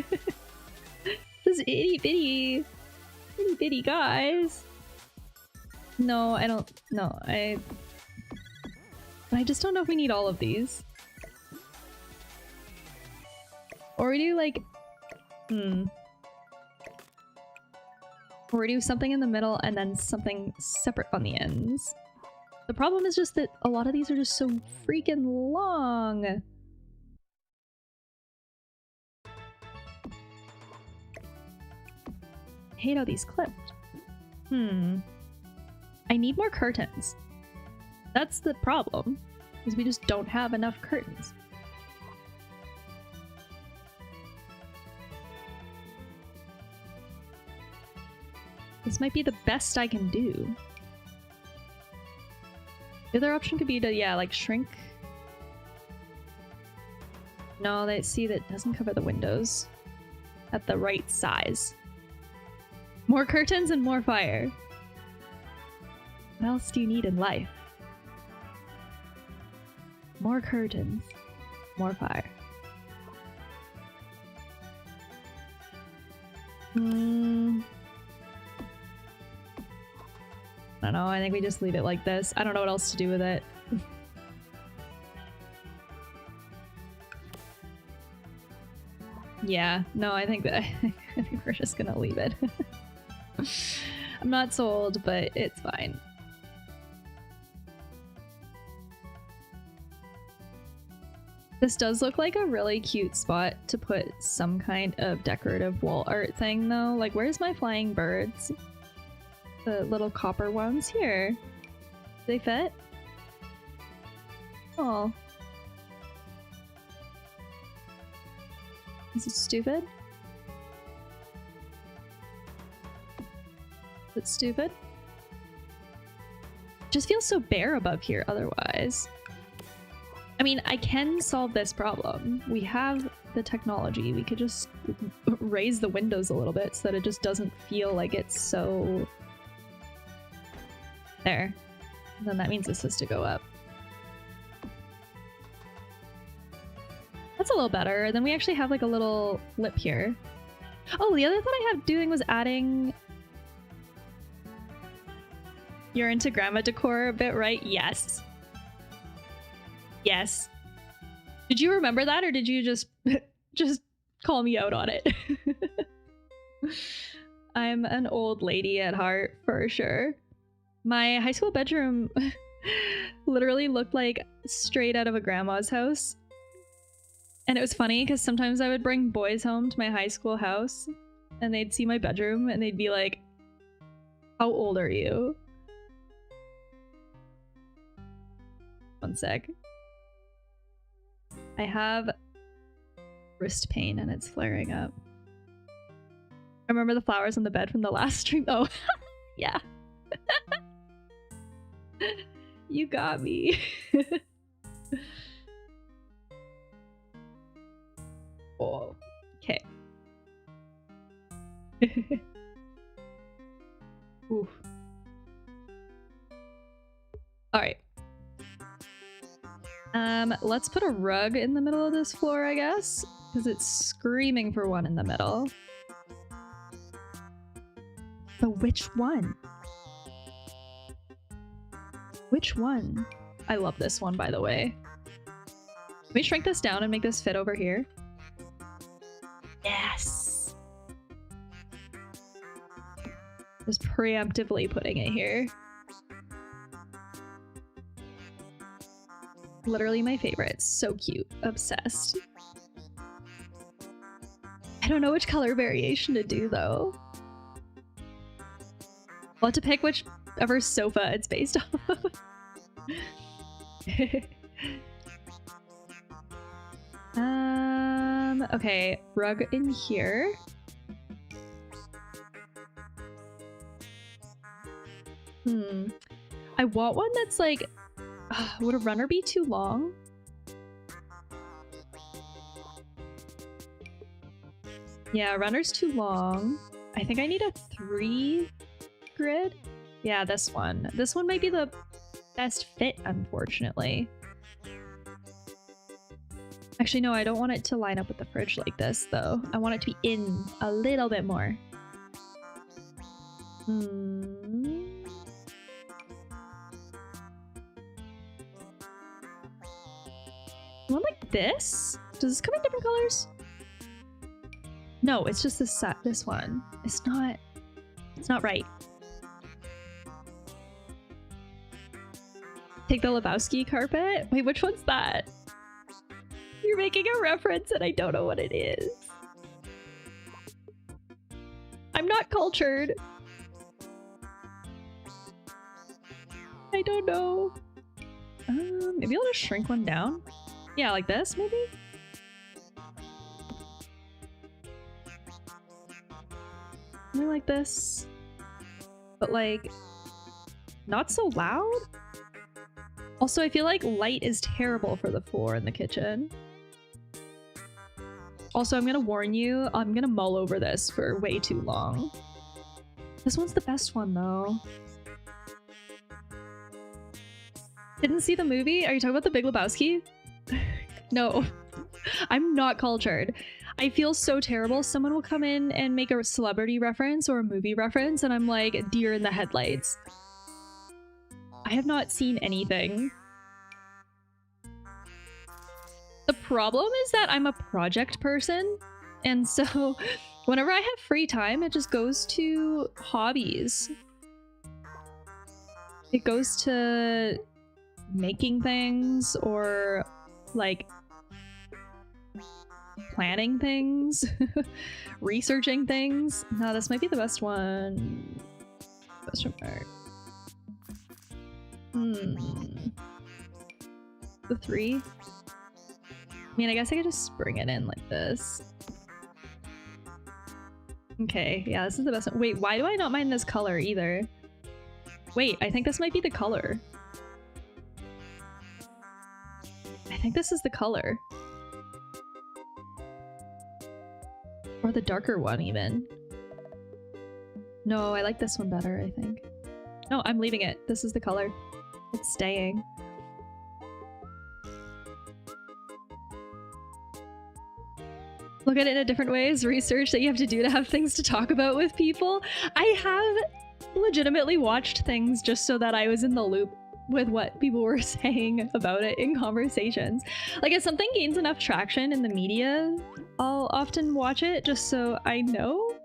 This itty bitty guys. No, I don't. No, I just don't know if we need all of these. Or we do like, Or we do something in the middle and then something separate on the ends. The problem is just that a lot of these are just so freaking long. I hate how these clipped. I need more curtains. That's the problem, is we just don't have enough curtains. This might be the best I can do. The other option could be to, yeah, like shrink. No, they see that doesn't cover the windows at the right size. More curtains and more fire. What else do you need in life? More curtains, more fire. I don't know, I think we just leave it like this. I don't know what else to do with it. Yeah, no, I think we're just gonna leave it. I'm not sold, but it's fine. This does look like a really cute spot to put some kind of decorative wall art thing though. Like, where's my flying birds? The little copper ones here. Do they fit? Oh. Is it stupid? Is it stupid? Just feels so bare above here otherwise. I mean, I can solve this problem. We have the technology. We could just raise the windows a little bit so that it just doesn't feel like it's so... There. And then that means this has to go up. That's a little better. Then we actually have like a little lip here. Oh, the other thought I had doing was adding... You're into grandma decor a bit, right? Yes. Yes. Did you remember that, or did you just call me out on it? I'm an old lady at heart, for sure. My high school bedroom literally looked like straight out of a grandma's house. And it was funny because sometimes I would bring boys home to my high school house and they'd see my bedroom and they'd be like, "How old are you?" One sec. I have wrist pain and it's flaring up. I remember the flowers on the bed from the last stream. Oh, yeah. You got me. Oh, okay. Oof. All right. Let's put a rug in the middle of this floor, I guess, because it's screaming for one in the middle. But which one? Which one? I love this one, by the way. Can we shrink this down and make this fit over here? Yes! Just preemptively putting it here. Literally my favorite. So cute. Obsessed. I don't know which color variation to do, though. I'll have to pick whichever sofa it's based off of. Okay, rug in here. I want one that's like... would a runner be too long? Yeah, runner's too long. I think I need a 3 grid. Yeah, this one. This one might be the best fit, unfortunately. Actually, no, I don't want it to line up with the fridge like this, though. I want it to be in a little bit more. One like this? Does this come in different colors? No, it's just this one. It's not right. Take the Lebowski carpet? Wait, which one's that? You're making a reference and I don't know what it is. I'm not cultured. I don't know. Maybe I'll just shrink one down. Yeah, like this, maybe? Something like this. But like, not so loud? Also, I feel like light is terrible for the floor in the kitchen. Also, I'm gonna warn you, I'm gonna mull over this for way too long. This one's the best one, though. Didn't see the movie? Are you talking about The Big Lebowski? No, I'm not cultured. I feel so terrible. Someone will come in and make a celebrity reference or a movie reference, and I'm like, deer in the headlights. I have not seen anything. The problem is that I'm a project person, and so whenever I have free time, it just goes to hobbies. It goes to making things or like planning things, researching things. No, this might be the best one. Question mark. The 3? I mean, I guess I could just bring it in like this. Okay, yeah, this is the best one. Wait, why do I not mind this color either? Wait, I think this might be the color. I think this is the color. Or the darker one, even. No, I like this one better, I think. No, I'm leaving it. This is the color. It's staying. Look at it in a different ways. Research that you have to do to have things to talk about with people. I have legitimately watched things just so that I was in the loop with what people were saying about it in conversations. Like, if something gains enough traction in the media, I'll often watch it just so I know.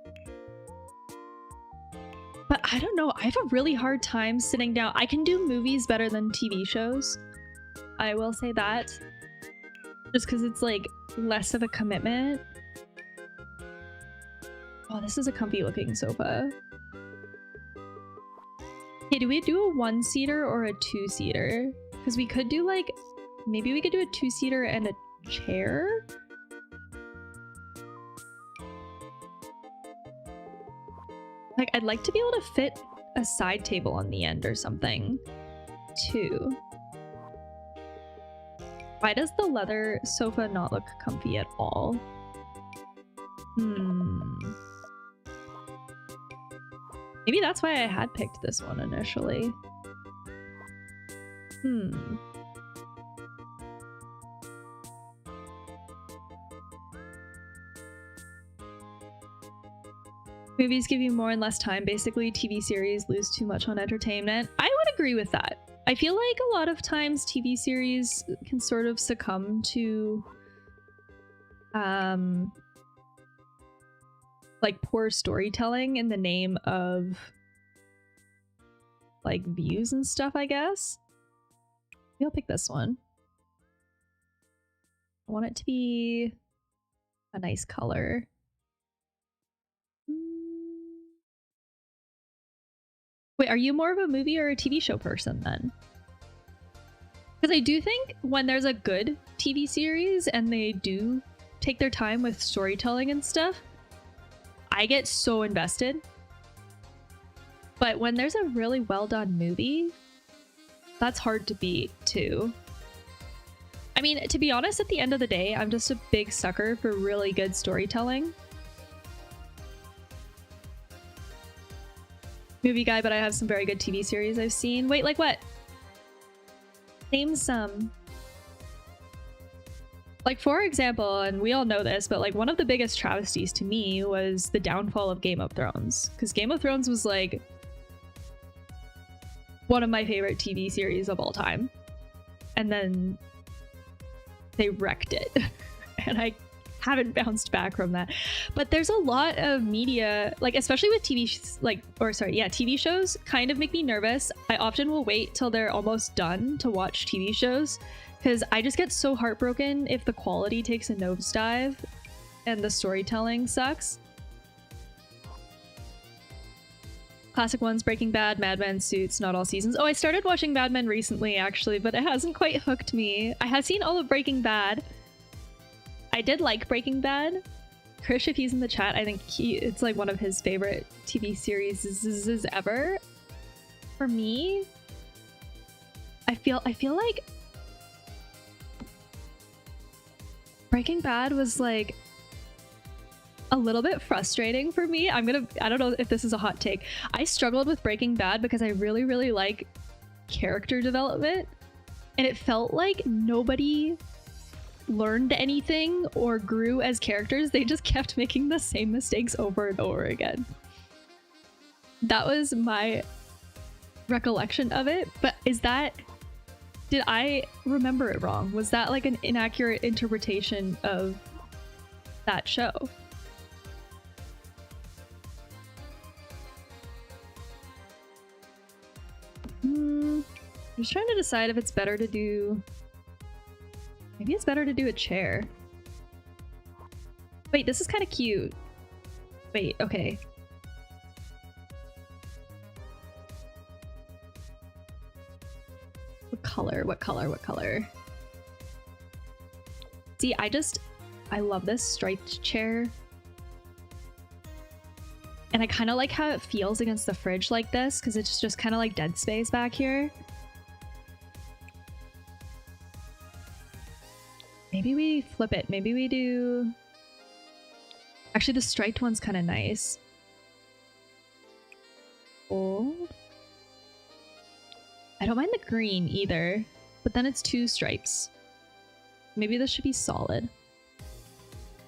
But I don't know, I have a really hard time sitting down. I can do movies better than TV shows. I will say that. Just because it's like less of a commitment. Oh, this is a comfy looking sofa. Okay, do we do a one-seater or a two-seater? Because we could do like, maybe we could do a two-seater and a chair? Like, I'd like to be able to fit a side table on the end or something, too. Why does the leather sofa not look comfy at all? Maybe that's why I had picked this one initially. Movies give you more and less time. Basically, TV series lose too much on entertainment. I would agree with that. I feel like a lot of times TV series can sort of succumb to like poor storytelling in the name of like views and stuff, I guess. Maybe I'll pick this one. I want it to be a nice color. Wait, are you more of a movie or a TV show person then? Because I do think when there's a good TV series and they do take their time with storytelling and stuff, I get so invested. But when there's a really well done movie, that's hard to beat too. I mean, to be honest, at the end of the day, I'm just a big sucker for really good storytelling. Movie guy, but I have some very good TV series I've seen. Wait, like what? Name some. Like, for example, and we all know this, but like one of the biggest travesties to me was the downfall of Game of Thrones. Because Game of Thrones was like one of my favorite TV series of all time. And then they wrecked it. And I haven't bounced back from that. But there's a lot of media, like especially with TV shows kind of make me nervous. I often will wait till they're almost done to watch TV shows because I just get so heartbroken if the quality takes a nosedive and the storytelling sucks. Classic ones: Breaking Bad, Mad Men, Suits, not all seasons. Oh, I started watching Mad Men recently actually, but it hasn't quite hooked me. I have seen all of Breaking Bad. I did like Breaking Bad. Krish, if he's in the chat, I think it's like one of his favorite TV series ever. For me, I feel like Breaking Bad was like a little bit frustrating for me. I don't know if this is a hot take. I struggled with Breaking Bad because I really, really like character development, and it felt like nobody learned anything or grew as characters. They just kept making the same mistakes over and over again. That was my recollection of it. But did I remember it wrong? Was that like an inaccurate interpretation of that show? I'm just trying to decide if it's better to do... Maybe it's better to do a chair. Wait, this is kind of cute. Wait, okay. What color? What color? What color? See, I love this striped chair. And I kind of like how it feels against the fridge like this, because it's just kind of like dead space back here. Maybe we flip it. Maybe we do... Actually, the striped one's kind of nice. Gold. I don't mind the green either, but then it's 2 stripes. Maybe this should be solid.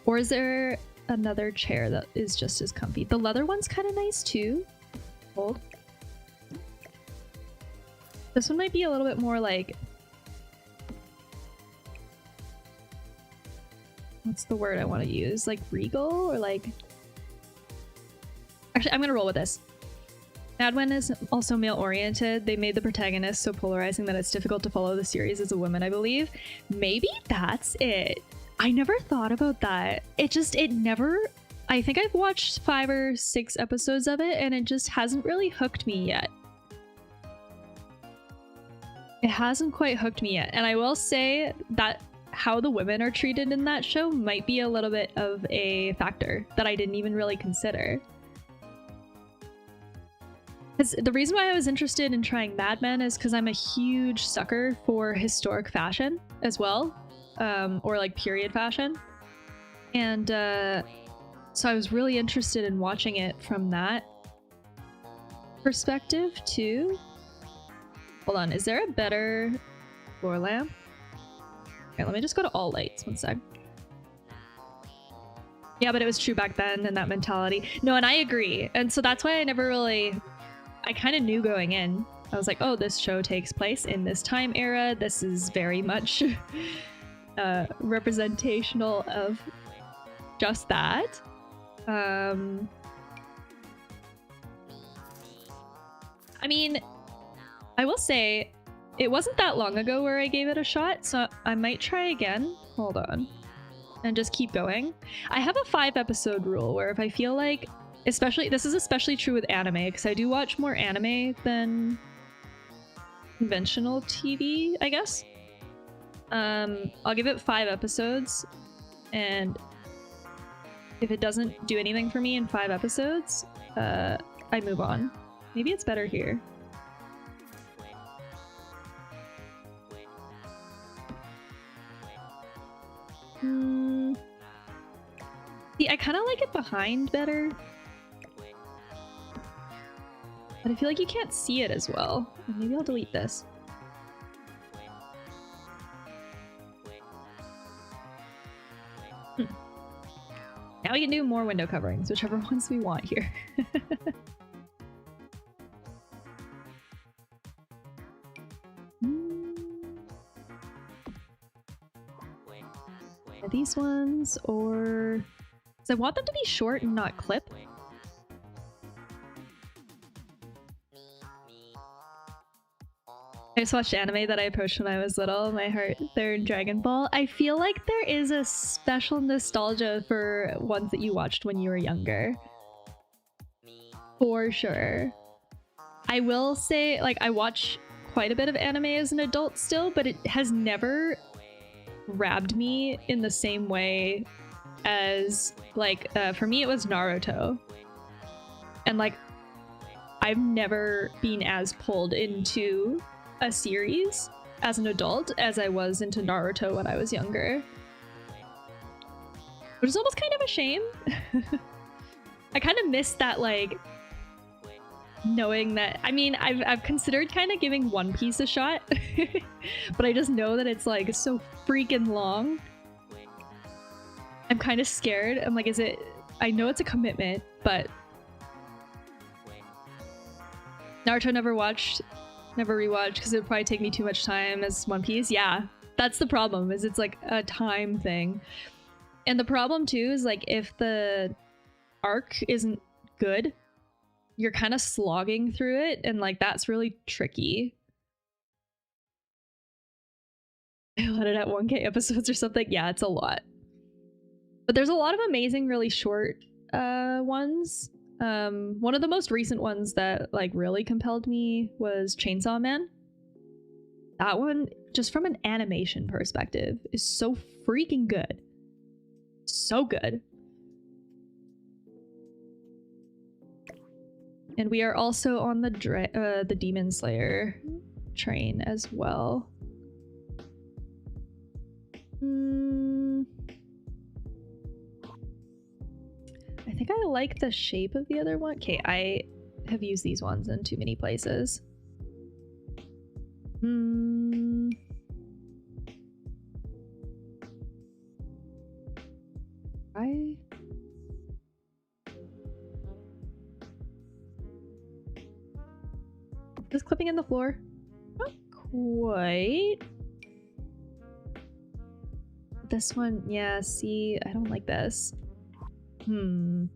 Or is there another chair that is just as comfy? The leather one's kind of nice too. Gold. This one might be a little bit more like... What's the word I want to use? Like regal or like... Actually, I'm gonna roll with this. Mad Men is also male-oriented. They made the protagonist so polarizing that it's difficult to follow the series as a woman, I believe. Maybe that's it. I never thought about that. It never... I think I've watched 5 or 6 episodes of it, and it just hasn't really hooked me yet. It hasn't quite hooked me yet. And I will say that how the women are treated in that show might be a little bit of a factor that I didn't even really consider. The reason why I was interested in trying Mad Men is because I'm a huge sucker for historic fashion as well, or like period fashion. And so I was really interested in watching it from that perspective too. Hold on, is there a better floor lamp? Okay, let me just go to all lights, one sec. Yeah, but it was true back then and that mentality. No, and I agree. And so that's why I never really... I kind of knew going in. I was like, oh, this show takes place in this time era. This is very much representational of just that. I mean, I will say it wasn't that long ago where I gave it a shot, so I might try again. Hold on. And just keep going. I have a 5-episode rule where if I feel like... This is especially true with anime, because I do watch more anime than conventional TV, I guess. I'll give it 5 episodes, and if it doesn't do anything for me in 5 episodes, I move on. Maybe it's better here. See, I kind of like it behind better. But I feel like you can't see it as well. Maybe I'll delete this. Now we can do more window coverings, whichever ones we want here. Are these ones, or... Because I want them to be short and not clip. I just watched anime that I approached when I was little. My heart there in Dragon Ball. I feel like there is a special nostalgia for ones that you watched when you were younger. For sure. I will say, like, I watch quite a bit of anime as an adult still, but it has never grabbed me in the same way as, like, for me it was Naruto. And, like, I've never been as pulled into a series as an adult as I was into Naruto when I was younger. Which is almost kind of a shame. I kind of miss that, like, knowing that... I mean, I've considered kind of giving One Piece a shot, but I just know that it's, like, so freaking long. I'm kind of scared. I'm like, is it... I know it's a commitment, but... Naruto never rewatched because it would probably take me too much time as One Piece. Yeah, that's the problem, is it's like a time thing. And the problem too is, like, if the arc isn't good, you're kind of slogging through it, and, like, that's really tricky. I let it at 1K episodes or something. Yeah, it's a lot. But there's a lot of amazing, really short ones. One of the most recent ones that, like, really compelled me was Chainsaw Man. That one, just from an animation perspective, is so freaking good. So good. And we are also on the Demon Slayer train as well. I think I like the shape of the other one. Okay, I have used these ones in too many places. Just clipping in the floor. Not quite. This one, yeah, see, I don't like this. No,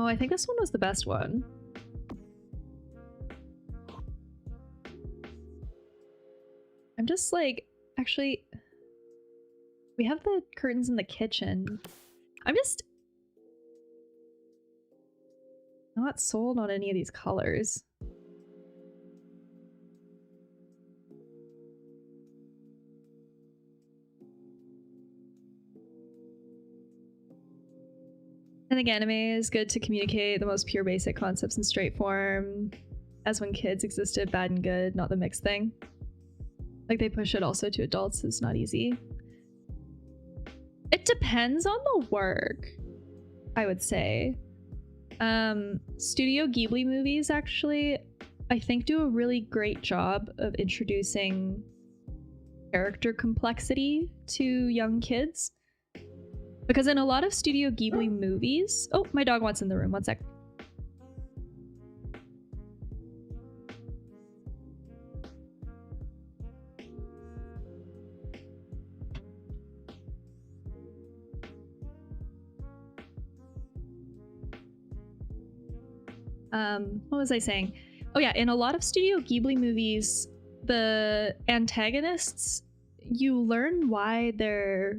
I think this one was the best one. I'm just like, actually, we have the curtains in the kitchen. I'm just not sold on any of these colors. I think anime is good to communicate the most pure basic concepts in straight form, as when kids existed, bad and good, not the mixed thing. Like they push it also to adults is not easy. It depends on the work, I would say. Studio Ghibli movies actually, I think, do a really great job of introducing character complexity to young kids. Because in a lot of Studio Ghibli movies... Oh, my dog wants in the room. One sec. What was I saying? Oh yeah, in a lot of Studio Ghibli movies, the antagonists, you learn why they're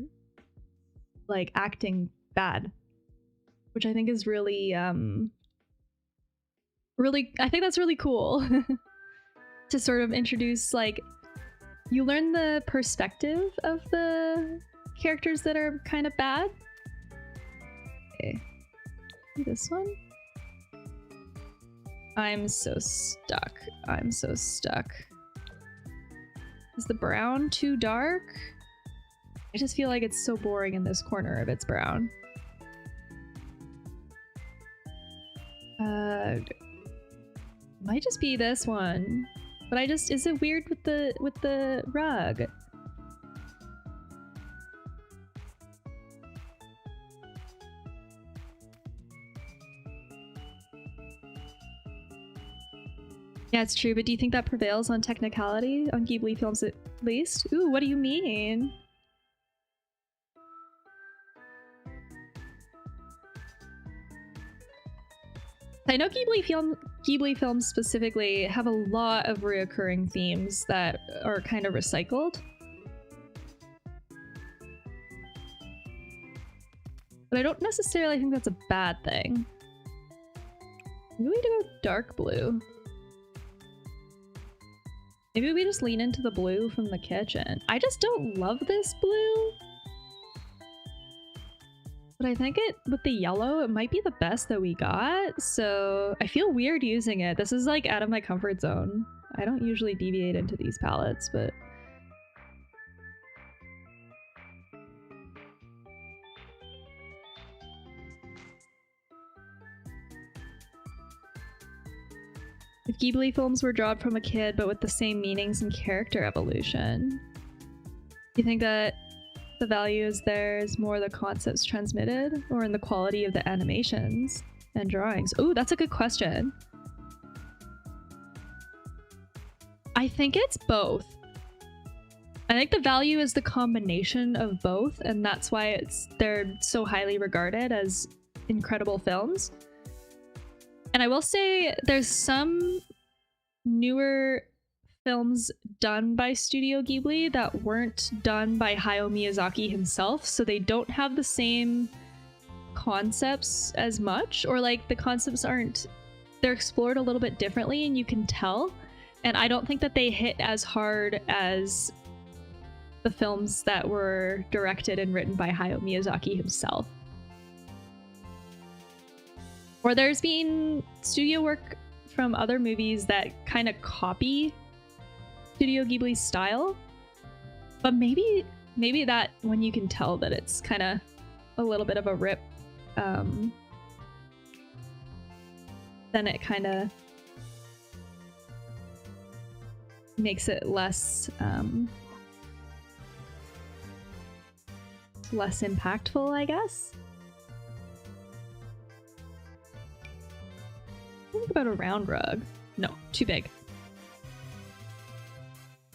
like acting bad, which I think is really I think that's really cool to sort of introduce, like, you learn the perspective of the characters that are kind of bad. Okay, this one. I'm so stuck. I'm so stuck. Is the brown too dark? I just feel like it's so boring in this corner if it's brown. Might just be this one. But I just, is it weird with the rug? Yeah, it's true, but do you think that prevails on technicality on Ghibli films at least? Ooh, what do you mean? I know Ghibli films specifically have a lot of reoccurring themes that are kind of recycled. But I don't necessarily think that's a bad thing. Maybe we need to go dark blue. Maybe we just lean into the blue from the kitchen. I just don't love this blue. But I think with the yellow, it might be the best that we got. So I feel weird using it. This is like out of my comfort zone. I don't usually deviate into these palettes, but... If Ghibli films were drawn from a kid but with the same meanings and character evolution, do you think that the value is there is more the concepts transmitted or in the quality of the animations and drawings? Oh, that's a good question. I think it's both. I think the value is the combination of both, and that's why they're so highly regarded as incredible films. And I will say there's some newer films done by Studio Ghibli that weren't done by Hayao Miyazaki himself, so they don't have the same concepts as much, or like the concepts they're explored a little bit differently and you can tell. And I don't think that they hit as hard as the films that were directed and written by Hayao Miyazaki himself. Or there's been studio work from other movies that kind of copy Studio Ghibli's style. But maybe that when you can tell that it's kind of a little bit of a rip, then it kind of makes it less less impactful, I guess. Think about a round rug. No, too big.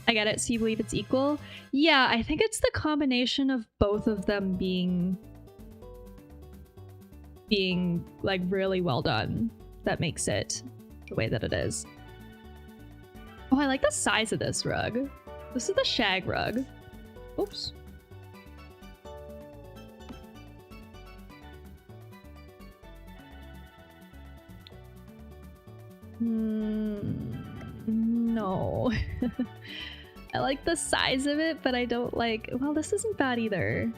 I get it. So you believe it's equal? Yeah, I think it's the combination of both of them being like really well done that makes it the way that it is. Oh, I like the size of this rug. This is the shag rug. Oops. No. I like the size of it, but I don't like... Well, this isn't bad either.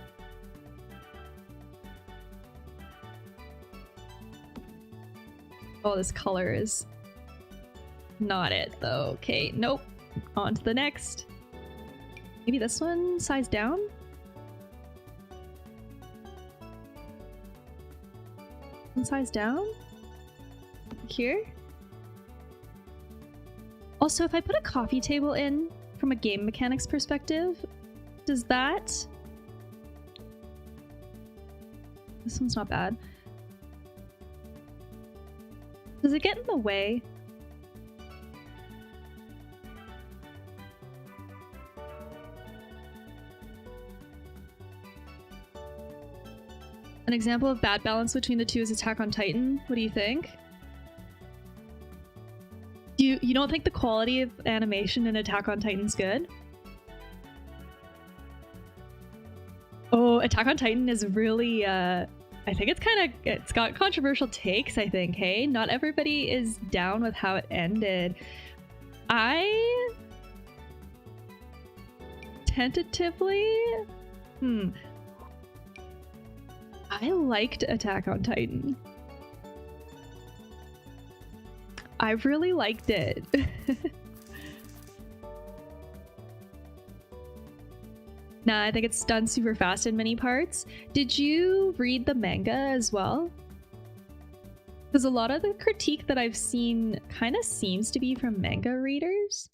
Oh, this color is not it, though. Okay, nope. On to the next. Maybe this one? Size down? One size down? Here? Also, if I put a coffee table in from a game mechanics perspective, does that... This one's not bad. Does it get in the way? An example of bad balance between the two is Attack on Titan. What do you think? You don't think the quality of animation in Attack on Titan's good? Oh, Attack on Titan is really, I think it's got controversial takes, I think, hey? Not everybody is down with how it ended. I... Tentatively? I liked Attack on Titan. I really liked it. Nah, I think it's done super fast in many parts. Did you read the manga as well? Because a lot of the critique that I've seen kind of seems to be from manga readers.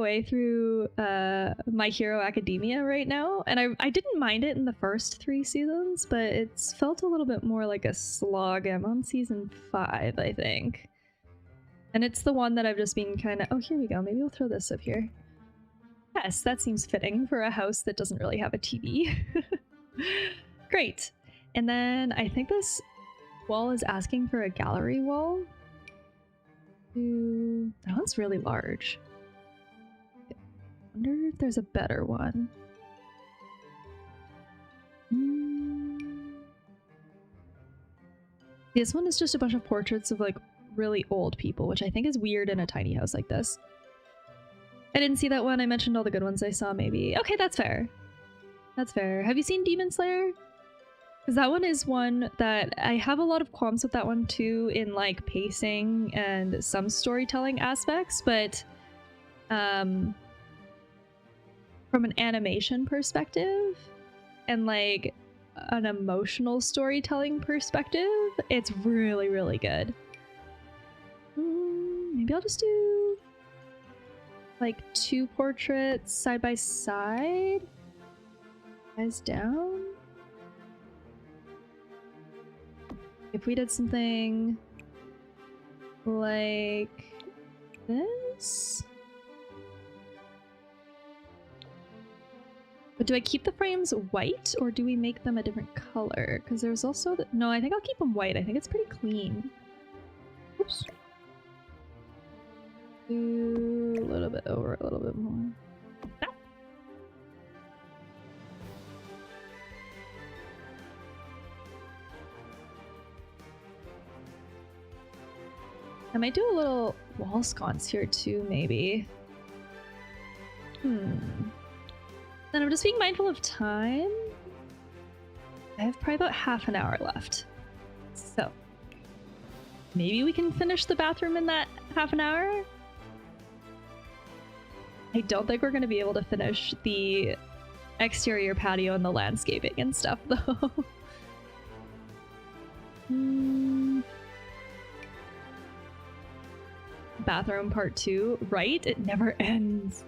way through My Hero Academia right now, and I didn't mind it in the first 3 seasons, but it's felt a little bit more like a slog. I'm on season 5, I think. And it's the one that I've just been kind of... Oh, here we go. Maybe we'll throw this up here. Yes, that seems fitting for a house that doesn't really have a TV. Great. And then I think this wall is asking for a gallery wall. Ooh, that one's really large. I wonder if there's a better one. This one is just a bunch of portraits of like really old people, which I think is weird in a tiny house like this. I didn't see that one. I mentioned all the good ones I saw, maybe. Okay, that's fair. That's fair. Have you seen Demon Slayer? Because that one is one that I have a lot of qualms with that one too, in like pacing and some storytelling aspects, but from an animation perspective and like an emotional storytelling perspective, it's really, really good. Maybe I'll just do like 2 portraits side by side. Eyes down. If we did something like this. But do I keep the frames white or do we make them a different color? Because there's also the... No, I think I'll keep them white. I think it's pretty clean. Oops. Do a little bit over, a little bit more. Ah. I might do a little wall sconce here too, maybe. Then I'm just being mindful of time. I have probably about half an hour left. So maybe we can finish the bathroom in that half an hour? I don't think we're going to be able to finish the exterior patio and the landscaping and stuff, though. Bathroom part 2, right? It never ends.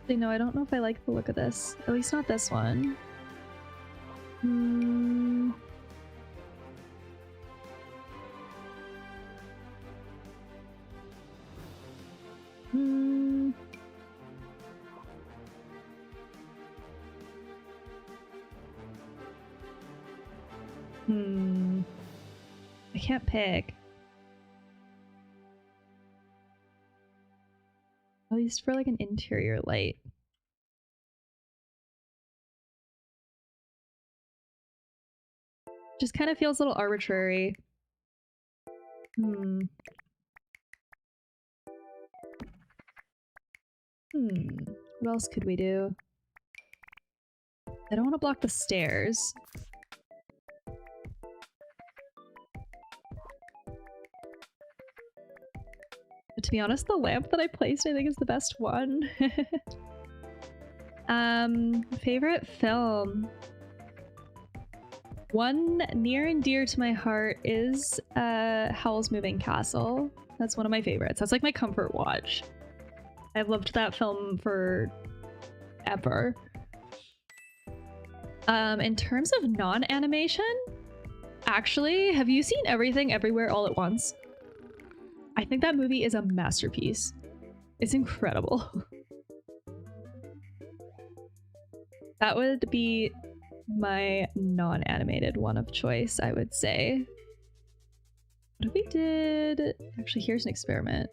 No, I don't know if I like the look of this. At least not this one. I can't pick. At least for like an interior light. Just kind of feels a little arbitrary. What else could we do? I don't want to block the stairs. But to be honest, the lamp that I placed I think is the best one. Favorite film? One near and dear to my heart is Howl's Moving Castle. That's one of my favorites. That's like my comfort watch. I've loved that film for ever. In terms of non-animation, actually, have you seen Everything Everywhere All at Once? I think that movie is a masterpiece. It's incredible. That would be my non-animated one of choice, I would say. What if we did... Actually, here's an experiment.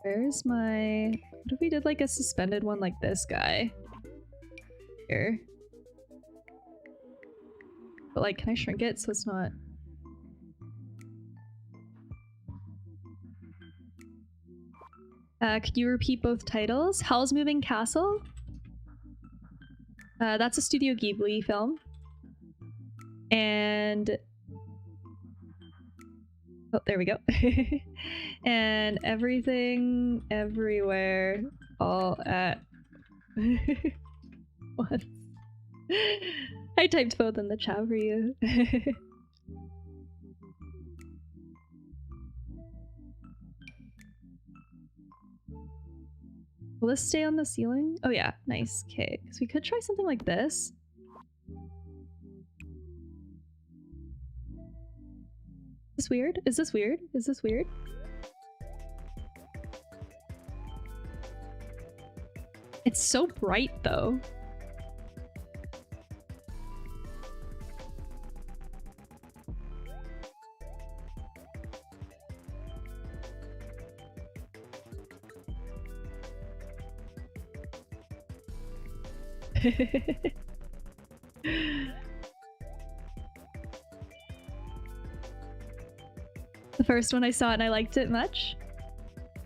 Where's my... What if we did like a suspended one like this guy? Here. But like, can I shrink it so it's not... could you repeat both titles? Howl's Moving Castle? That's a Studio Ghibli film. And... Oh, there we go. And Everything, Everywhere, All at once. I typed both in the chat for you. Will this stay on the ceiling? Oh yeah, nice. Okay, because we could try something like this. Is this weird? Is this weird? Is this weird? It's so bright though. The first one I saw and I liked it much.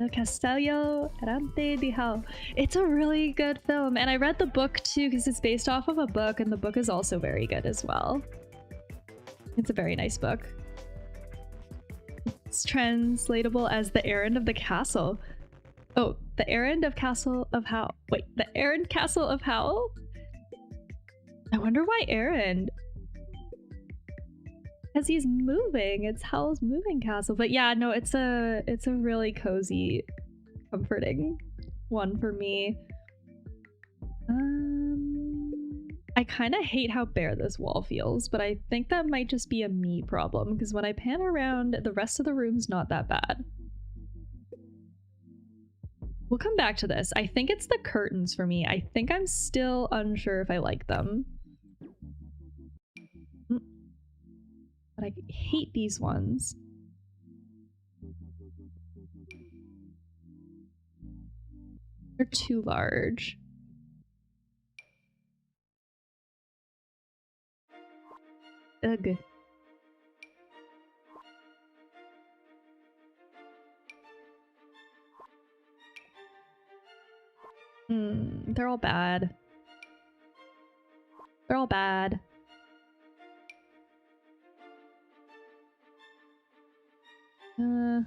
El Castello Errante di Hao. It's a really good film, and I read the book too because it's based off of a book, and the book is also very good as well. It's a very nice book. It's translatable as The Errand of the Castle. Oh, The Errand of Castle of Howl. Wait, The Errand Castle of Howl? I wonder why Errand. Because he's moving. It's Howl's moving castle. But yeah, no, it's a really cozy, comforting one for me. I kind of hate how bare this wall feels, but I think that might just be a me problem because when I pan around, the rest of the room's not that bad. We'll come back to this. I think it's the curtains for me. I think I'm still unsure if I like them. But I hate these ones. They're too large. Ugh. They're all bad. They're all bad. I'm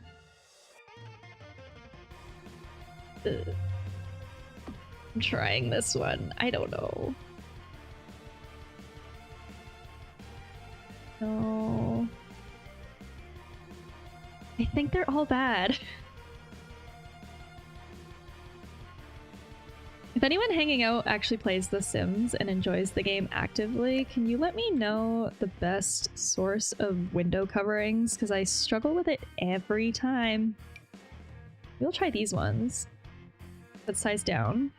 trying this one. I don't know. No. I think they're all bad. If anyone hanging out actually plays The Sims and enjoys the game actively, can you let me know the best source of window coverings? Because I struggle with it every time. We'll try these ones. Let's size down.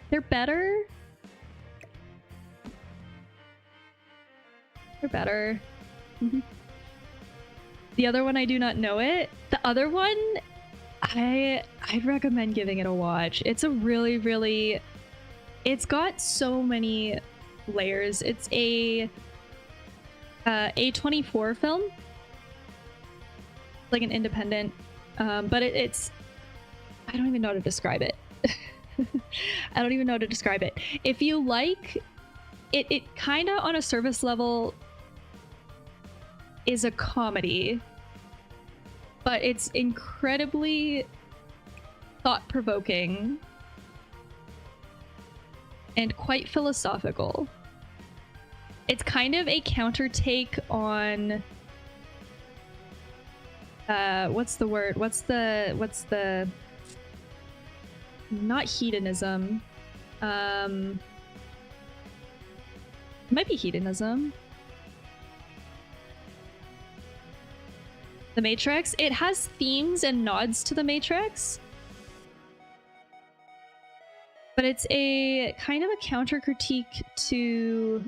They're better. They're better. The other one, I do not know it. The other one, I'd recommend giving it a watch. It's a really, it's got so many layers. It's a A24 film, like an independent, but it's, I don't even know how to describe it. I don't even know how to describe it. If you like it, it kind of on a surface level is a comedy, but it's incredibly thought-provoking and quite philosophical. It's kind of a counter take on what's the word? What's the not hedonism. It might be hedonism. The Matrix. It has themes and nods to the Matrix, but it's a kind of a counter critique to,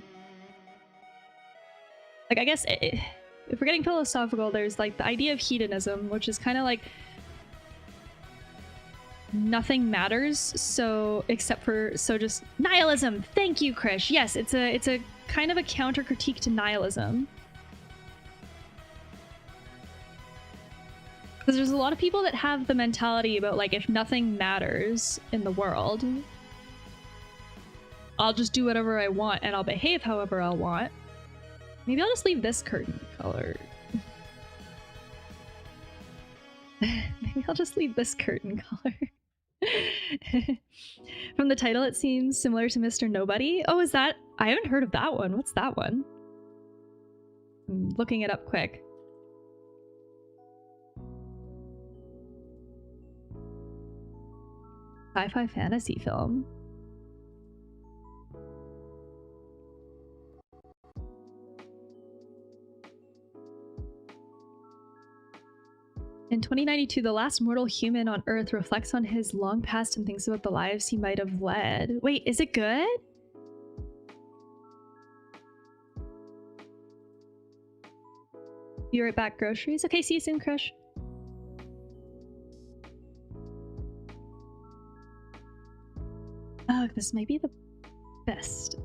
like, I guess if we're getting philosophical, there's like the idea of hedonism, which is kind of like nothing matters, so except for just nihilism. Thank you, Krish. Yes, it's a kind of a counter critique to nihilism. Because there's a lot of people that have the mentality about, like, if nothing matters in the world, I'll just do whatever I want and I'll behave however I want. Maybe I'll just leave this curtain color. Maybe I'll just leave this curtain color. From the title, it seems similar to Mr. Nobody. Oh, is that? I haven't heard of that one. What's that one? I'm looking it up quick. Sci-fi fantasy film. In 2092, the last mortal human on Earth reflects on his long past and thinks about the lives he might have led. Wait, is it good? Be right back, groceries. Okay, see you soon, Crush. Oh, this might be the best.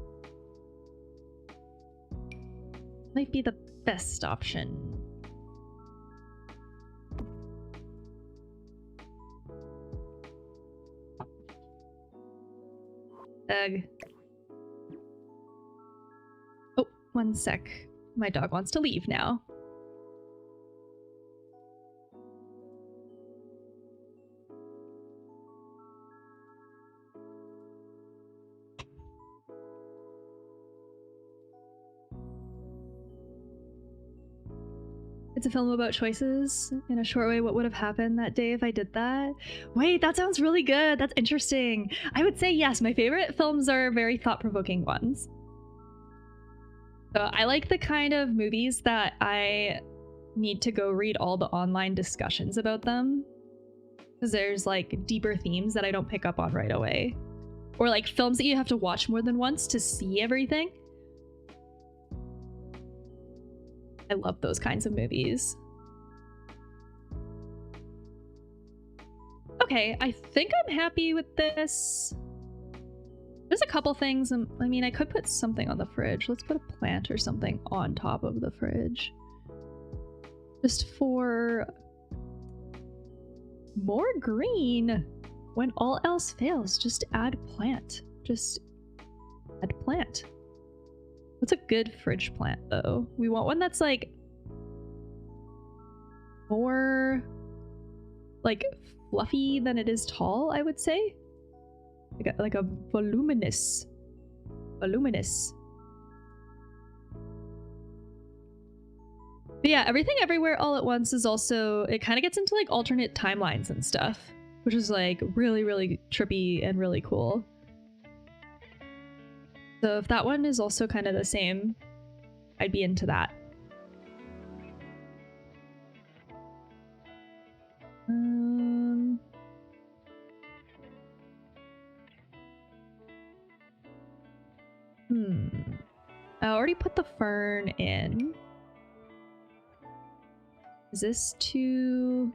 Might be the best option. Ugh. Oh, one sec. My dog wants to leave now. It's a film about choices. In a short way, what would have happened that day if I did that? Wait, that sounds really good. That's interesting. I would say yes, my favorite films are very thought-provoking ones. So I like the kind of movies that I need to go read all the online discussions about them. Because there's like deeper themes that I don't pick up on right away. Or like films that you have to watch more than once to see everything. I love those kinds of movies. Okay, I think I'm happy with this. There's a couple things. I mean, I could put something on the fridge. Let's put a plant or something on top of the fridge. Just for more green. When all else fails, just add plant. Just add plant. What's a good fridge plant, though? We want one that's, like, more, like, fluffy than it is tall, I would say. Like a voluminous. Voluminous. But yeah, Everything Everywhere All at Once is also... It kind of gets into, like, alternate timelines and stuff. Which is, like, really, really trippy and really cool. So if that one is also kind of the same, I'd be into that. I already put the fern in. Is this too...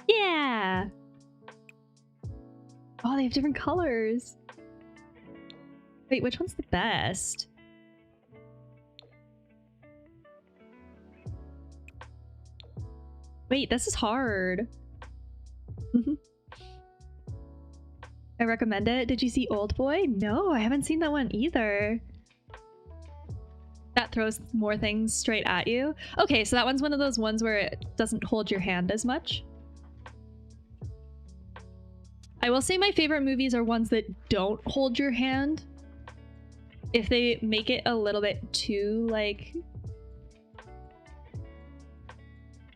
Yeah! Oh, they have different colors. Wait, which one's the best? Wait, this is hard. I recommend it. Did you see Old Boy? No, I haven't seen that one either. That throws more things straight at you. Okay, so that one's one of those ones where it doesn't hold your hand as much. I will say my favorite movies are ones that don't hold your hand. If they make it a little bit too, like,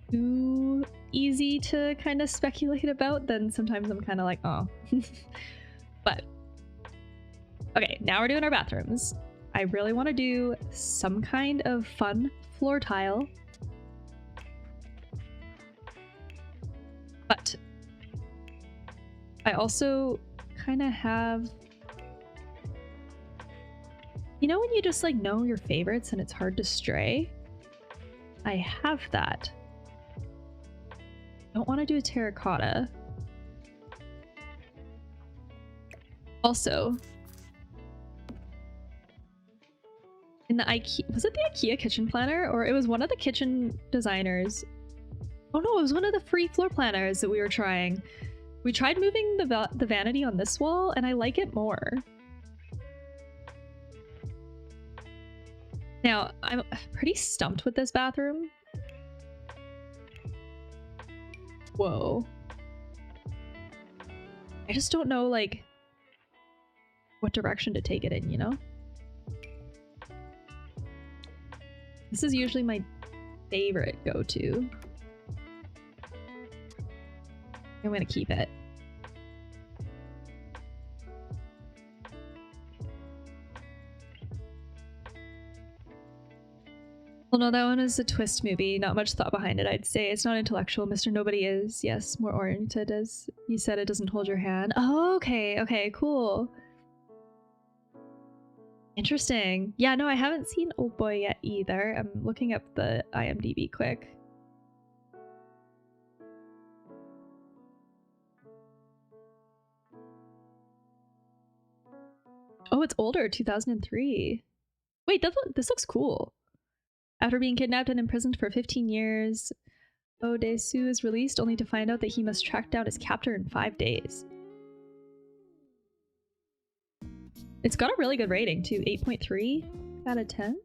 too easy to kind of speculate about, then sometimes I'm kind of like, oh. But, okay, now we're doing our bathrooms. I really want to do some kind of fun floor tile. But I also kind of have... You know when you just, like, know your favorites and it's hard to stray? I have that. Don't want to do a terracotta. Also, in the IKEA... Was it the IKEA kitchen planner? Or it was one of the kitchen designers... Oh no, it was one of the free floor planners that we were trying. We tried moving the vanity on this wall, and I like it more. Now, I'm pretty stumped with this bathroom. Whoa. I just don't know, like, what direction to take it in, you know? This is usually my favorite go-to. I'm gonna keep it. Well, no, that one is a twist movie. Not much thought behind it, I'd say. It's not intellectual. Mr. Nobody is, yes, more oriented, as you said. It doesn't hold your hand. Oh, okay, okay, cool. Interesting. Yeah, no, I haven't seen Old Boy yet either. I'm looking up the IMDb quick. Oh, it's older, 2003. Wait, this looks cool. After being kidnapped and imprisoned for 15 years, Odesu is released only to find out that he must track down his captor in 5 days. It's got a really good rating too, 8.3 out of 10.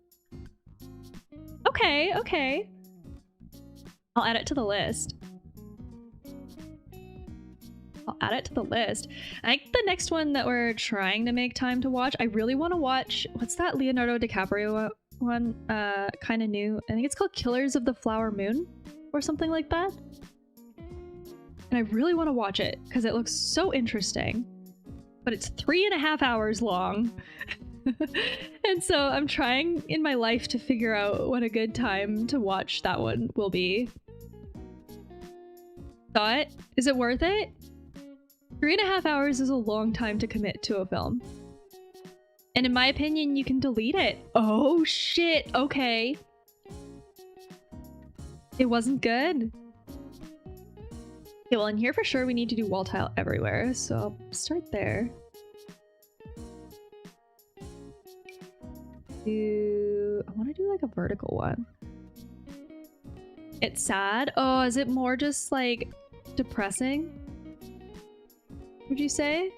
Okay, okay. I'll add it to the list. I think the next one that we're trying to make time to watch, I really want to watch, what's that Leonardo DiCaprio one? Kind of new. I think it's called Killers of the Flower Moon or something like that. And I really want to watch it because it looks so interesting. But it's 3.5 hours long. And so I'm trying in my life to figure out what a good time to watch that one will be. Thought? Is it worth it? 3.5 hours is a long time to commit to a film. And in my opinion, you can delete it. Oh shit, okay. It wasn't good. Okay, well in here for sure we need to do wall tile everywhere, so I'll start there. I want to do like a vertical one. It's sad. Oh, is it more just like depressing? Would you say?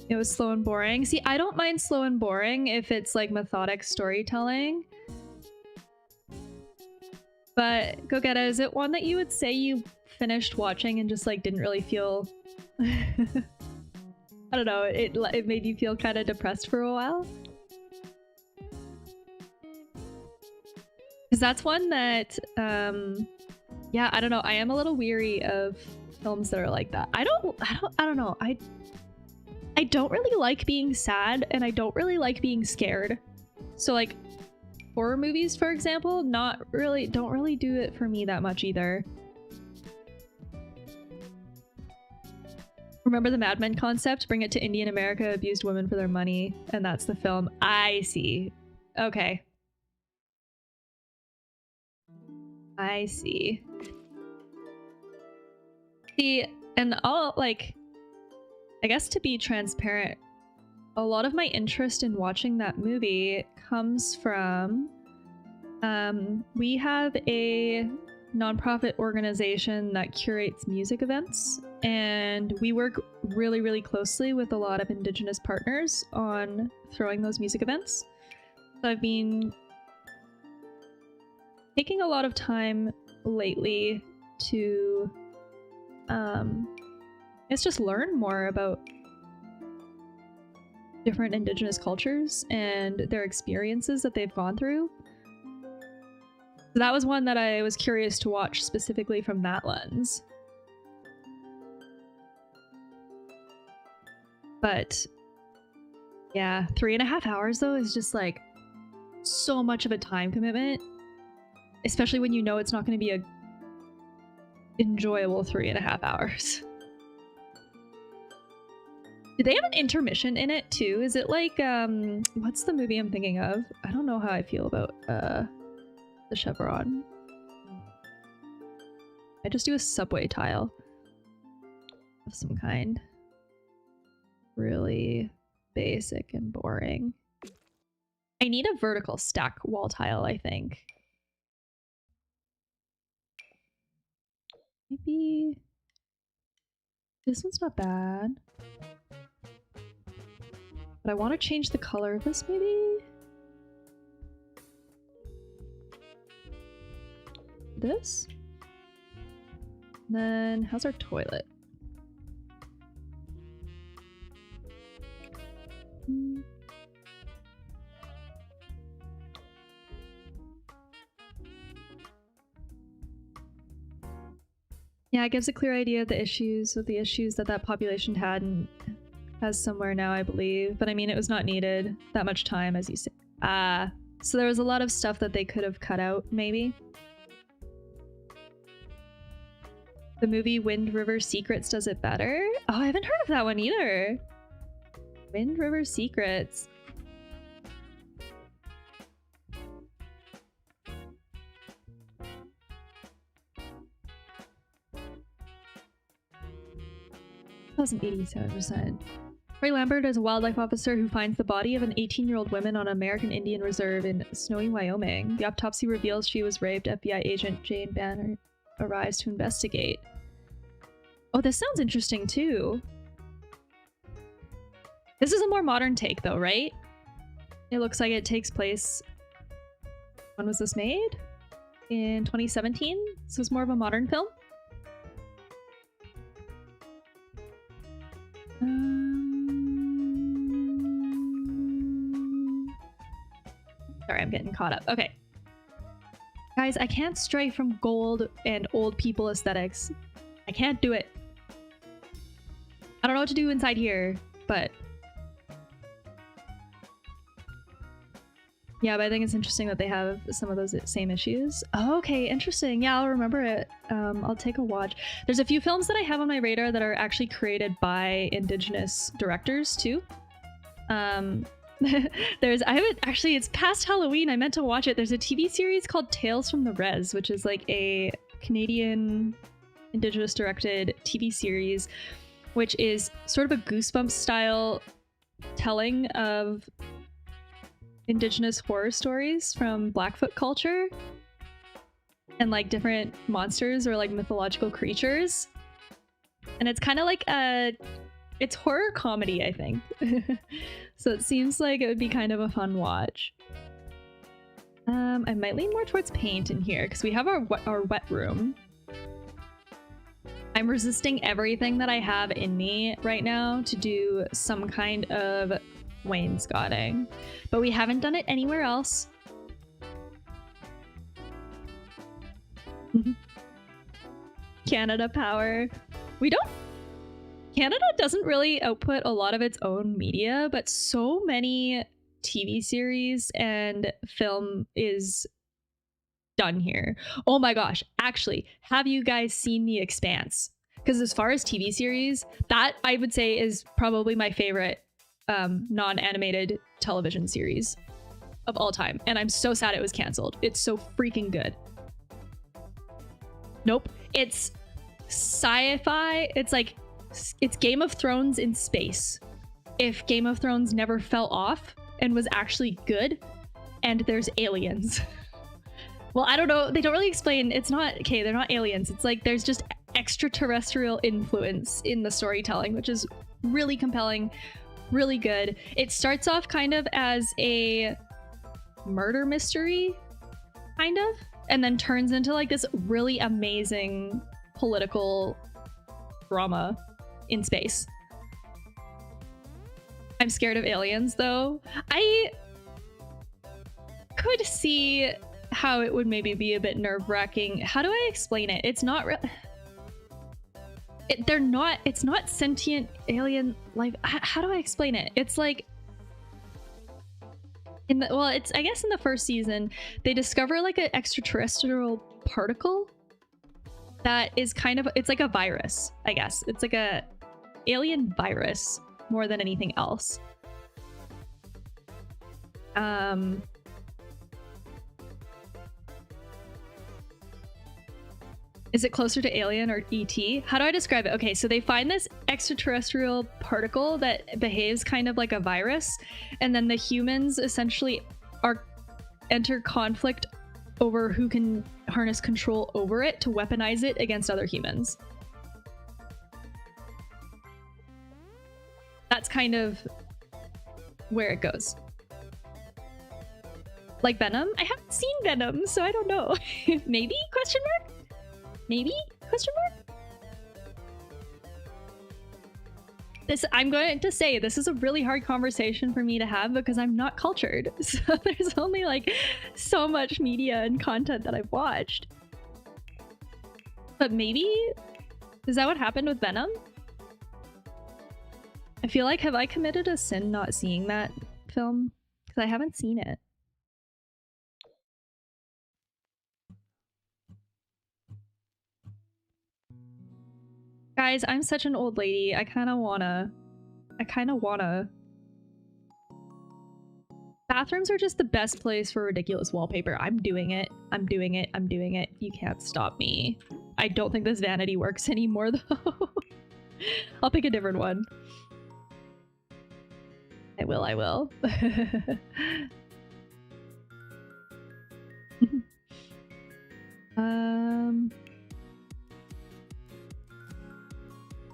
It was slow and boring. See, I don't mind slow and boring if it's like methodic storytelling. But Gogeta, is it one that you would say you finished watching and just like didn't really feel... I don't know, it made you feel kind of depressed for a while? Because that's one that, yeah, I don't know. I am a little weary of films that are like that. I don't know. I don't really like being sad, and I don't really like being scared. So like horror movies, for example, don't really do it for me that much either. Remember the Mad Men concept? Bring it to Indian America, abused women for their money, and that's the film. I see. Okay. I see. See, and all like, I guess to be transparent, a lot of my interest in watching that movie comes from, we have a nonprofit organization that curates music events, and we work really, really closely with a lot of Indigenous partners on throwing those music events. So I've been taking a lot of time lately to it's just learn more about different Indigenous cultures and their experiences that they've gone through. So that was one that I was curious to watch specifically from that lens. But yeah, 3.5 hours though is just like so much of a time commitment, especially when you know it's not going to be a enjoyable 3.5 hours. Do they have an intermission in it too? Is it like, what's the movie I'm thinking of? I don't know how I feel about the chevron. I just do a subway tile of some kind. Really basic and boring. I need a vertical stack wall tile, I think. Maybe this one's not bad. But I want to change the color of this, maybe? This? And then, how's our toilet? Yeah, it gives a clear idea of the issues that that population had and has somewhere now, I believe. But I mean, it was not needed that much time, as you say. So there was a lot of stuff that they could have cut out, maybe. The movie Wind River Secrets does it better. Oh, I haven't heard of that one either. Wind River Secrets. 87%. Ray Lambert is a wildlife officer who finds the body of an 18-year-old woman on an American Indian reserve in snowy Wyoming. The autopsy reveals she was raped. FBI agent Jane Banner arrives to investigate. Oh, this sounds interesting too. This is a more modern take though, right? It looks like it takes place... When was this made? In 2017? So it's more of a modern film? Sorry, I'm getting caught up. Okay. Guys, I can't stray from gold and old people aesthetics. I can't do it. I don't know what to do inside here, but... Yeah, but I think it's interesting that they have some of those same issues. Oh, okay, interesting. Yeah, I'll remember it. I'll take a watch. There's a few films that I have on my radar that are actually created by Indigenous directors, too. It's past Halloween. I meant to watch it. There's a TV series called Tales from the Res, which is like a Canadian Indigenous directed TV series, which is sort of a Goosebumps style telling of Indigenous horror stories from Blackfoot culture and like different monsters or like mythological creatures. And it's kind of like it's horror comedy, I think. So it seems like it would be kind of a fun watch. I might lean more towards paint in here because we have our wet room. I'm resisting everything that I have in me right now to do some kind of wainscoting, but we haven't done it anywhere else. Canada Power. Canada doesn't really output a lot of its own media, but so many TV series and film is done here. Oh my gosh, actually, have you guys seen The Expanse? Because as far as TV series, that I would say is probably my favorite non-animated television series of all time, and I'm so sad it was canceled. It's so freaking good. Nope, it's sci-fi. It's Game of Thrones in space. If Game of Thrones never fell off and was actually good, and there's aliens. Well, I don't know. They don't really explain. It's not okay. They're not aliens. It's like there's just extraterrestrial influence in the storytelling, which is really compelling. Really good. It starts off kind of as a murder mystery, kind of, and then turns into like this really amazing political drama in space. I'm scared of aliens, though. I could see how it would maybe be a bit nerve-wracking. How do I explain it? It's not it's not sentient alien life. How do I explain it? It's like I guess in the first season they discover like an extraterrestrial particle that is kind of, it's like a virus, I guess. It's like a alien virus more than anything else. Is it closer to Alien or ET? How do I describe it? Okay, so they find this extraterrestrial particle that behaves kind of like a virus, and then the humans essentially enter conflict over who can harness control over it to weaponize it against other humans. That's kind of where it goes. Like Venom? I haven't seen Venom, so I don't know. Maybe? Question mark? Maybe? Question mark? I'm going to say this is a really hard conversation for me to have because I'm not cultured. So there's only like so much media and content that I've watched. But maybe? Is that what happened with Venom? I feel like, have I committed a sin not seeing that film? Because I haven't seen it. Guys, I'm such an old lady. I kind of wanna. Bathrooms are just the best place for ridiculous wallpaper. I'm doing it. I'm doing it. I'm doing it. You can't stop me. I don't think this vanity works anymore though. I'll pick a different one. I will.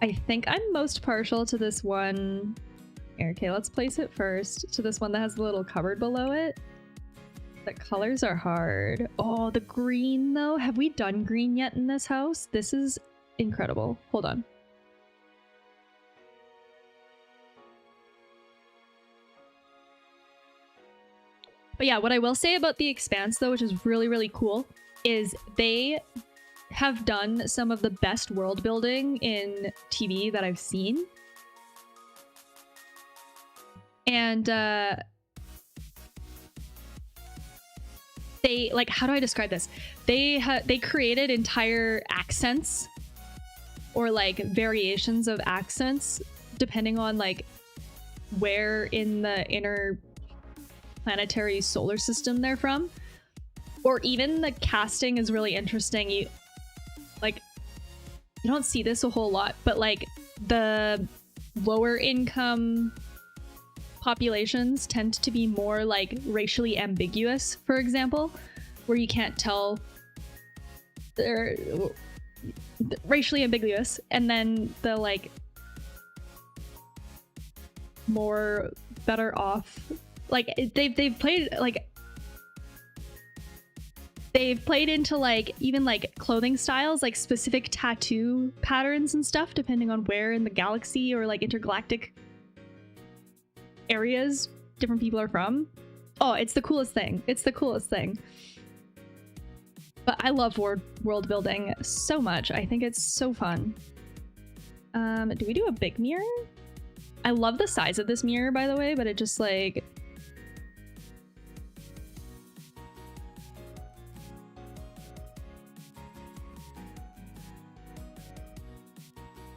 I think I'm most partial to this one. Okay, let's place it first. To this one that has the little cupboard below it. The colors are hard. Oh, the green though. Have we done green yet in this house? This is incredible. Hold on. But yeah, what I will say about The Expanse though, which is really, really cool, is they have done some of the best world building in TV that I've seen. And they, like, how do I describe this? They created entire accents or like variations of accents depending on like where in the interplanetary solar system they're from. Or even the casting is really interesting. You don't see this a whole lot, but like the lower income populations tend to be more like racially ambiguous, for example, where you can't tell they're racially ambiguous, and then the like more better off, like they've played like they've played into like even like clothing styles, like specific tattoo patterns and stuff depending on where in the galaxy or like intergalactic areas different people are from. Oh, it's the coolest thing. It's the coolest thing. But I love world building so much. I think it's so fun. Do we do a big mirror? I love the size of this mirror, by the way, but it just like...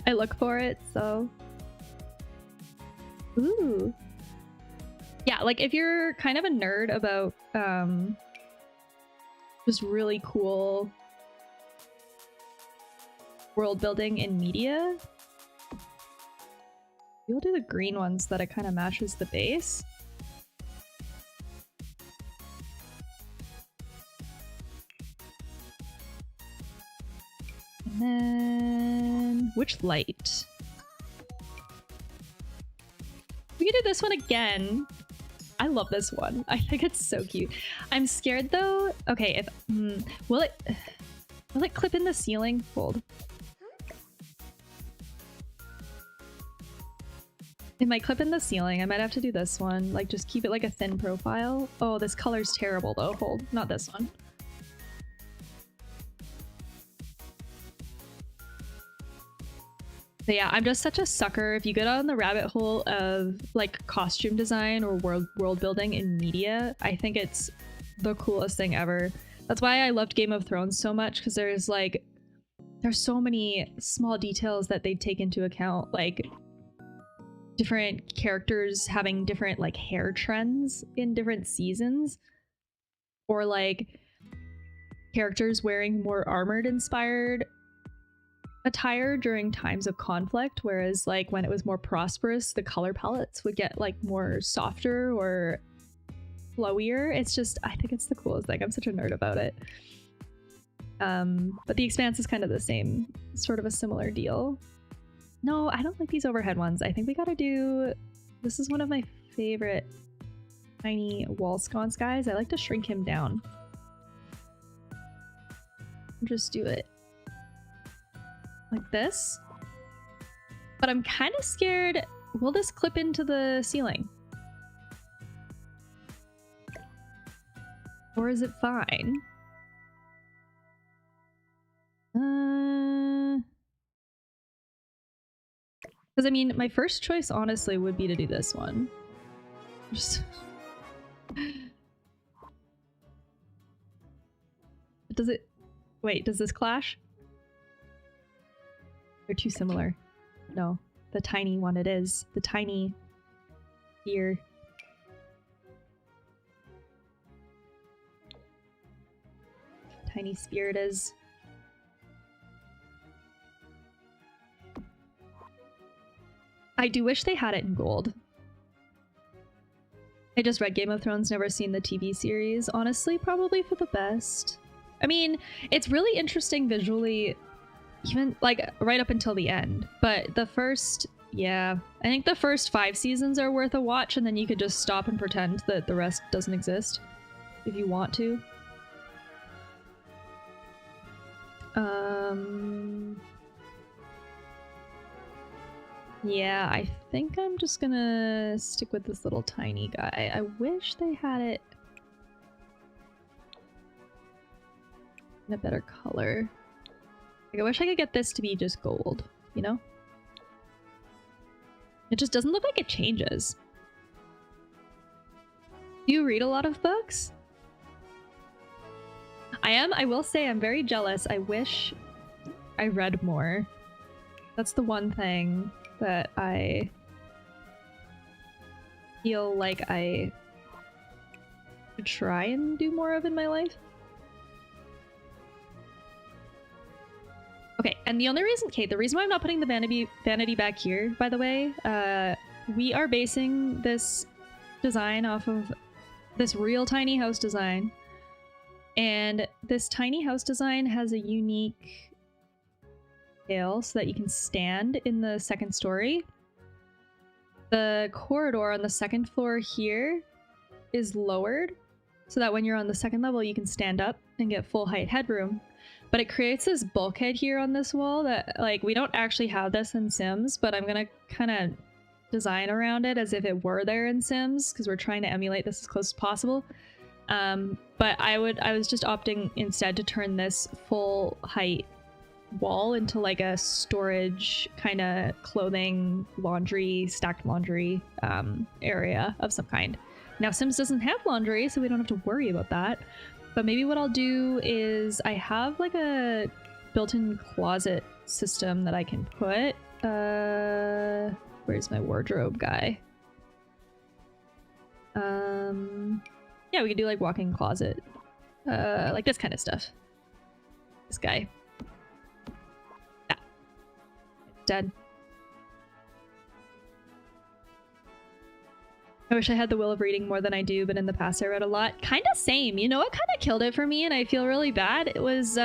I look for it, so... Ooh. Yeah, like if you're kind of a nerd about just really cool world building in media, you'll do the green ones that it kind of matches the base. And then which light? We can do this one again. I love this one. I think it's so cute. I'm scared though. Okay, if will it clip in the ceiling? Hold. It might clip in the ceiling. I might have to do this one. Like just keep it like a thin profile. Oh, this color's terrible though. Hold, not this one. But yeah, I'm just such a sucker. If you go down the rabbit hole of like costume design or world building in media, I think it's the coolest thing ever. That's why I loved Game of Thrones so much, because there's so many small details that they take into account, like different characters having different like hair trends in different seasons, or like characters wearing more armored inspired attire during times of conflict, whereas like when it was more prosperous, the color palettes would get like more softer or flowier. It's just, I think it's the coolest thing. I'm such a nerd about it. But the Expanse is kind of the same, sort of a similar deal. No, I don't like these overhead ones. I think we gotta do, this is one of my favorite tiny wall sconce guys. I like to shrink him down. Just do it like this. But I'm kind of scared, will this clip into the ceiling? Or is it fine? Because I mean, my first choice honestly would be to do this one. Just... Does it... Wait, does this clash? They're too similar. No, the tiny one it is. The tiny here. Tiny spear it is. I do wish they had it in gold. I just read Game of Thrones, never seen the TV series. Honestly, probably for the best. I mean, it's really interesting visually, even like right up until the end. But the first, yeah, I think the first 5 seasons are worth a watch, and then you could just stop and pretend that the rest doesn't exist if you want to. Yeah, I think I'm just gonna stick with this little tiny guy. I wish they had it in a better color. Like, I wish I could get this to be just gold, you know? It just doesn't look like it changes. Do you read a lot of books? I will say I'm very jealous. I wish I read more. That's the one thing that I feel like I should try and do more of in my life. Okay, and the only reason, Kate, the reason why I'm not putting the vanity back here, by the way, we are basing this design off of this real tiny house design. And this tiny house design has a unique so that you can stand in the second story. The corridor on the second floor here is lowered so that when you're on the second level you can stand up and get full height headroom. But it creates this bulkhead here on this wall that, like, we don't actually have this in Sims, but I'm gonna kind of design around it as if it were there in Sims because we're trying to emulate this as close as possible. But I was just opting instead to turn this full height wall into like a storage kind of clothing, laundry, stacked laundry area of some kind. Now Sims doesn't have laundry, so we don't have to worry about that. But maybe what I'll do is I have like a built-in closet system that I can put. Where's my wardrobe guy? Yeah, we could do like walk-in closet. Like this kind of stuff. This guy. Dead. I wish I had the will of reading more than I do, but in the past I read a lot. Kind of same. You know what kind of killed it for me and I feel really bad? It was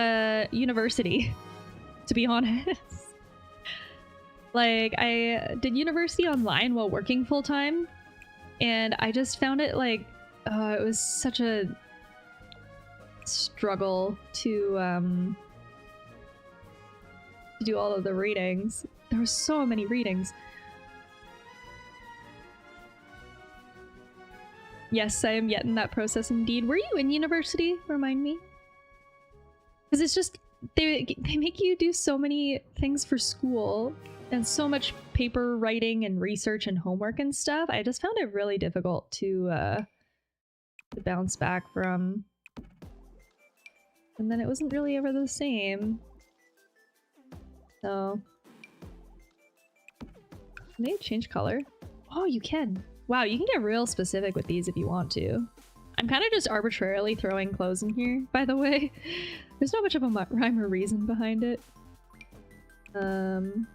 university, to be honest. Like, I did university online while working full-time, and I just found it like, it was such a struggle to do all of the readings. There were so many readings. Yes, I am yet in that process indeed. Were you in university? Remind me. Because it's just, they make you do so many things for school and so much paper writing and research and homework and stuff. I just found it really difficult to bounce back from. And then it wasn't really ever the same. So, can they change color? Oh, you can. Wow, you can get real specific with these if you want to. I'm kind of just arbitrarily throwing clothes in here, by the way. There's not much of a rhyme or reason behind it. We're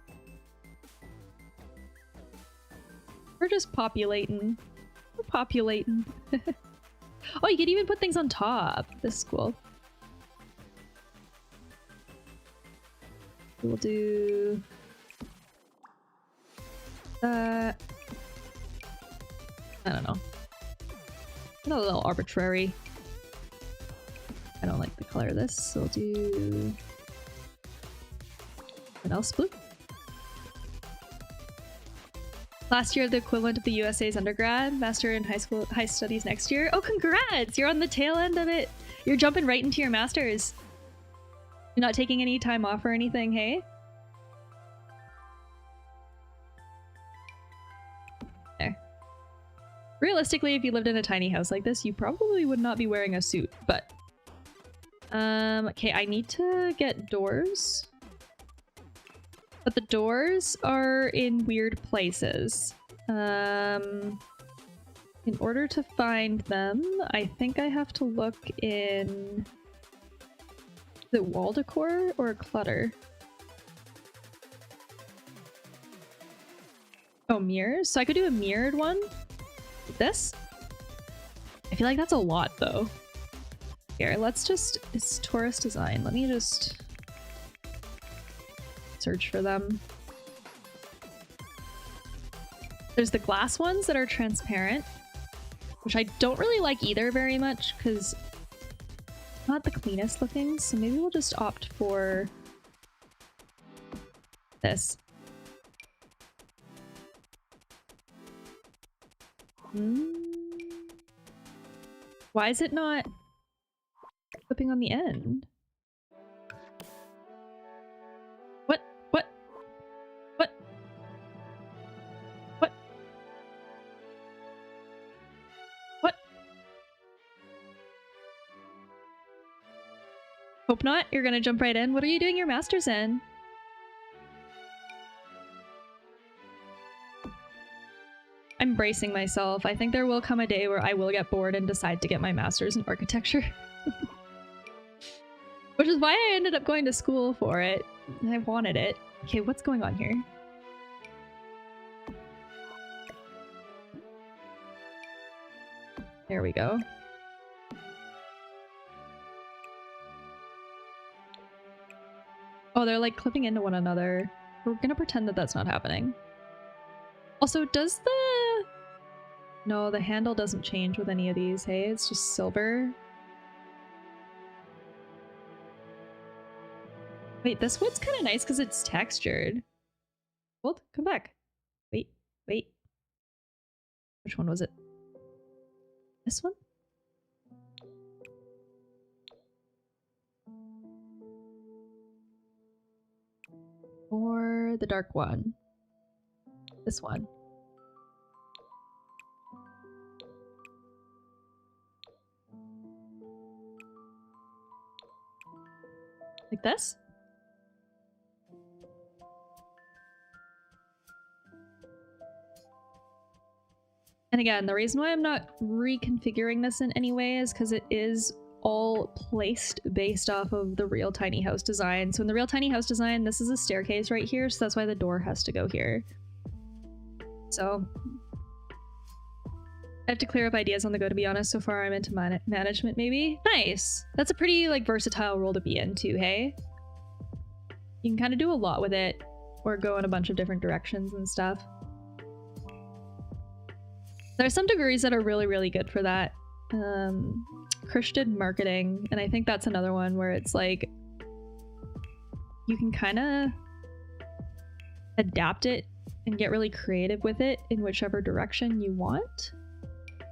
just populating. We're populating. Oh, you can even put things on top. This is cool. We'll do that. I don't know. A little arbitrary. I don't like the color of this, so we'll do what else? Blue. Last year, the equivalent of the USA's undergrad, master in high studies next year. Oh, congrats! You're on the tail end of it. You're jumping right into your master's. You're not taking any time off or anything, hey? There. Realistically, if you lived in a tiny house like this, you probably would not be wearing a suit, but... okay, I need to get doors. But the doors are in weird places. In order to find them, I think I have to look in... Is it wall decor or clutter? Oh, mirrors? So I could do a mirrored one. Like this? I feel like that's a lot, though. Here, let's just... It's tourist design. Let me just... search for them. There's the glass ones that are transparent, which I don't really like either very much, because not the cleanest looking, so maybe we'll just opt for this. Why is it not clipping on the end? What? What? What? What? What? Hope not. You're gonna jump right in. What are you doing your master's in? I'm bracing myself. I think there will come a day where I will get bored and decide to get my master's in architecture. Which is why I ended up going to school for it. I wanted it. Okay, what's going on here? There we go. Oh, they're like clipping into one another. We're gonna pretend that that's not happening. Also, does the... No, the handle doesn't change with any of these, hey? It's just silver. Wait, this wood's kind of nice because it's textured. Hold, come back. Wait, wait. Which one was it? This one? Or the dark one? This one. Like this? And again, the reason why I'm not reconfiguring this in any way is because it is all placed based off of the real tiny house design. So in the real tiny house design, this is a staircase right here, so that's why the door has to go here. So I have to clear up ideas on the go, to be honest. So far I'm into management, maybe. Nice! That's a pretty like versatile role to be in too, hey? You can kind of do a lot with it, or go in a bunch of different directions and stuff. There's some degrees that are really, really good for that. Krish did marketing, and I think that's another one where it's like you can kind of adapt it and get really creative with it in whichever direction you want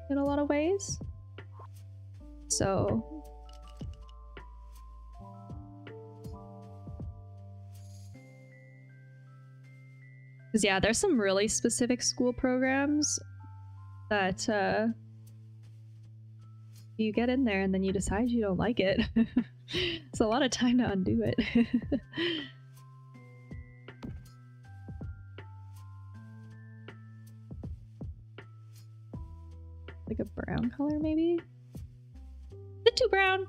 in a lot of ways. So because yeah, there's some really specific school programs that you get in there and then you decide you don't like it. It's a lot of time to undo it. Like a brown color, maybe? Is it too brown?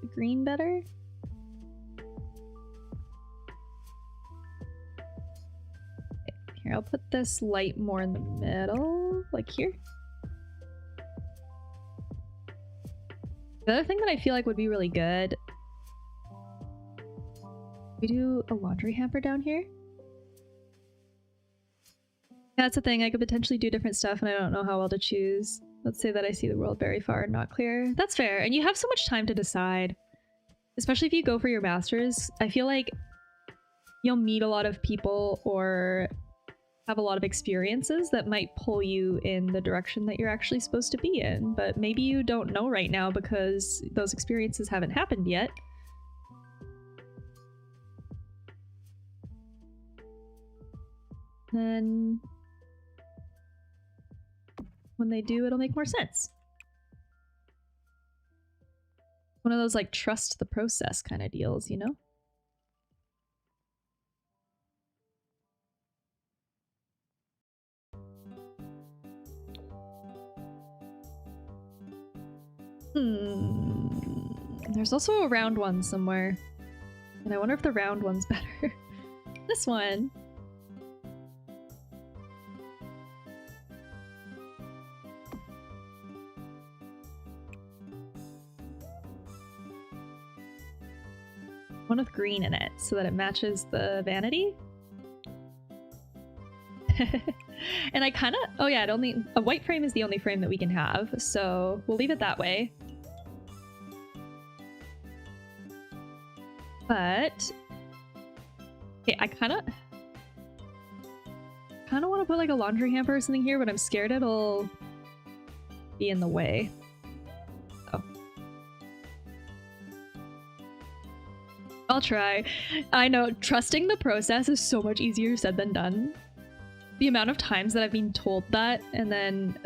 The green better? Here, I'll put this light more in the middle, like here. The other thing that I feel like would be really good, we do a laundry hamper down here. That's the thing, I could potentially do different stuff and I don't know how well to choose. Let's say that I see the world very far and not clear. That's fair, and you have so much time to decide. Especially if you go for your masters, I feel like you'll meet a lot of people or have a lot of experiences that might pull you in the direction that you're actually supposed to be in, but maybe you don't know right now because those experiences haven't happened yet. Then when they do, it'll make more sense. One of those like trust the process kind of deals, you know? There's also a round one somewhere. And I wonder if the round one's better. This one. One with green in it so that it matches the vanity. And I kind of, oh yeah, a white frame is the only frame that we can have, so we'll leave it that way. But okay, I kind of want to put like a laundry hamper or something here, but I'm scared it'll be in the way. Oh. I'll try. I know, trusting the process is so much easier said than done. The amount of times that I've been told that and then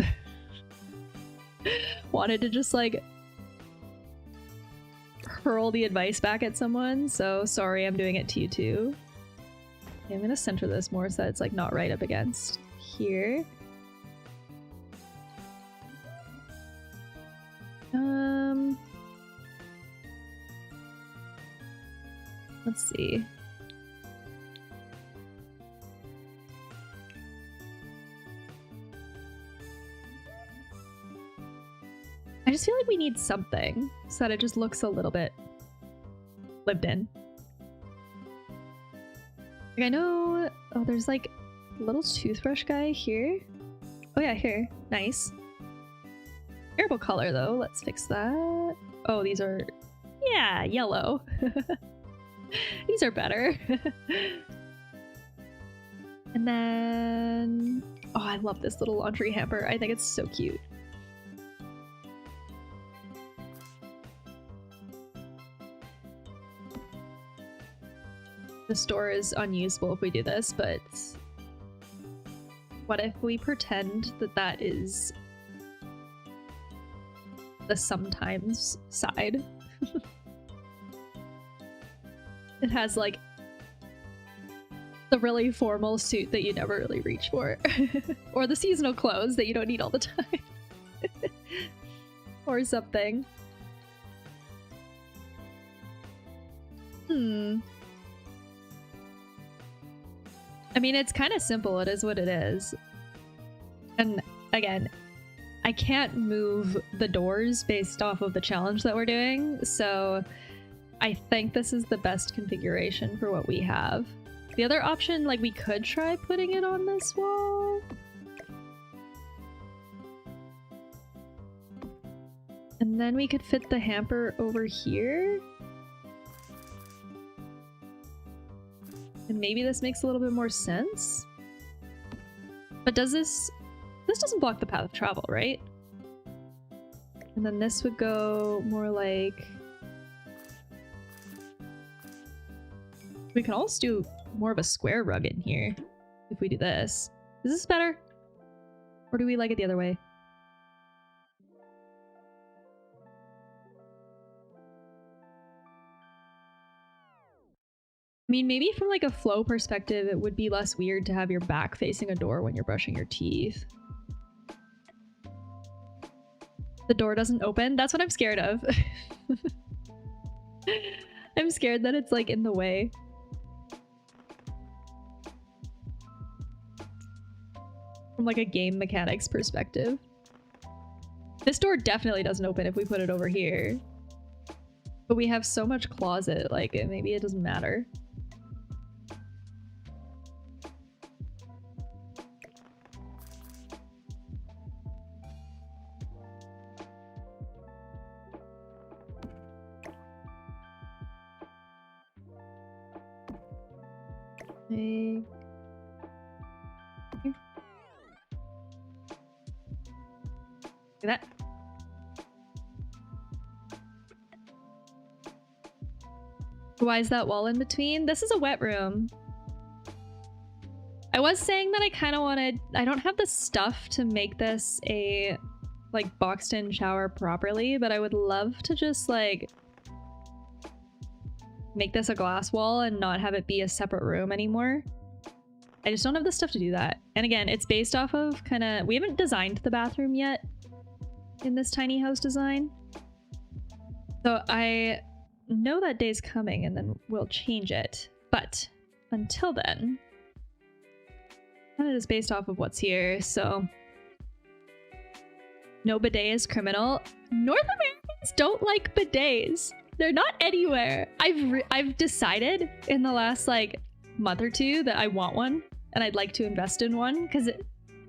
wanted to just like hurl the advice back at someone, so sorry, I'm doing it to you too. Okay, I'm gonna center this more so that it's like not right up against here. Let's see. I just feel like we need something so that it just looks a little bit lived in. Like I know, oh, there's like a little toothbrush guy here. Oh yeah, here, nice. Terrible color though, let's fix that. Oh, these are, yeah, yellow. These are better. And then, oh, I love this little laundry hamper. I think it's so cute. The store is unusable if we do this, but what if we pretend that that is the sometimes side? It has like the really formal suit that you never really reach for. Or the seasonal clothes that you don't need all the time. Or something. I mean, it's kind of simple. It is what it is. And again, I can't move the doors based off of the challenge that we're doing, so I think this is the best configuration for what we have. The other option, like, we could try putting it on this wall. And then we could fit the hamper over here. And maybe this makes a little bit more sense. But does this doesn't block the path of travel, right? And then this would go more like, we can also do more of a square rug in here if we do this. Is this better? Or do we like it the other way? I mean, maybe from like a flow perspective, it would be less weird to have your back facing a door when you're brushing your teeth. The door doesn't open? That's what I'm scared of. I'm scared that it's like in the way. From like a game mechanics perspective. This door definitely doesn't open if we put it over here. But we have so much closet, like maybe it doesn't matter. Look at that. Why is that wall in between? This is a wet room. I was saying that I kind of wanted... I don't have the stuff to make this a, like, boxed-in shower properly, but I would love to just, like, make this a glass wall and not have it be a separate room anymore. I just don't have the stuff to do that. And again, it's based off of kind of... We haven't designed the bathroom yet in this tiny house design. So I know that day's coming and then we'll change it. But until then, kind of is based off of what's here. So no bidet is criminal. North Americans don't like bidets. They're not anywhere. I've decided in the last like month or two that I want one and I'd like to invest in one because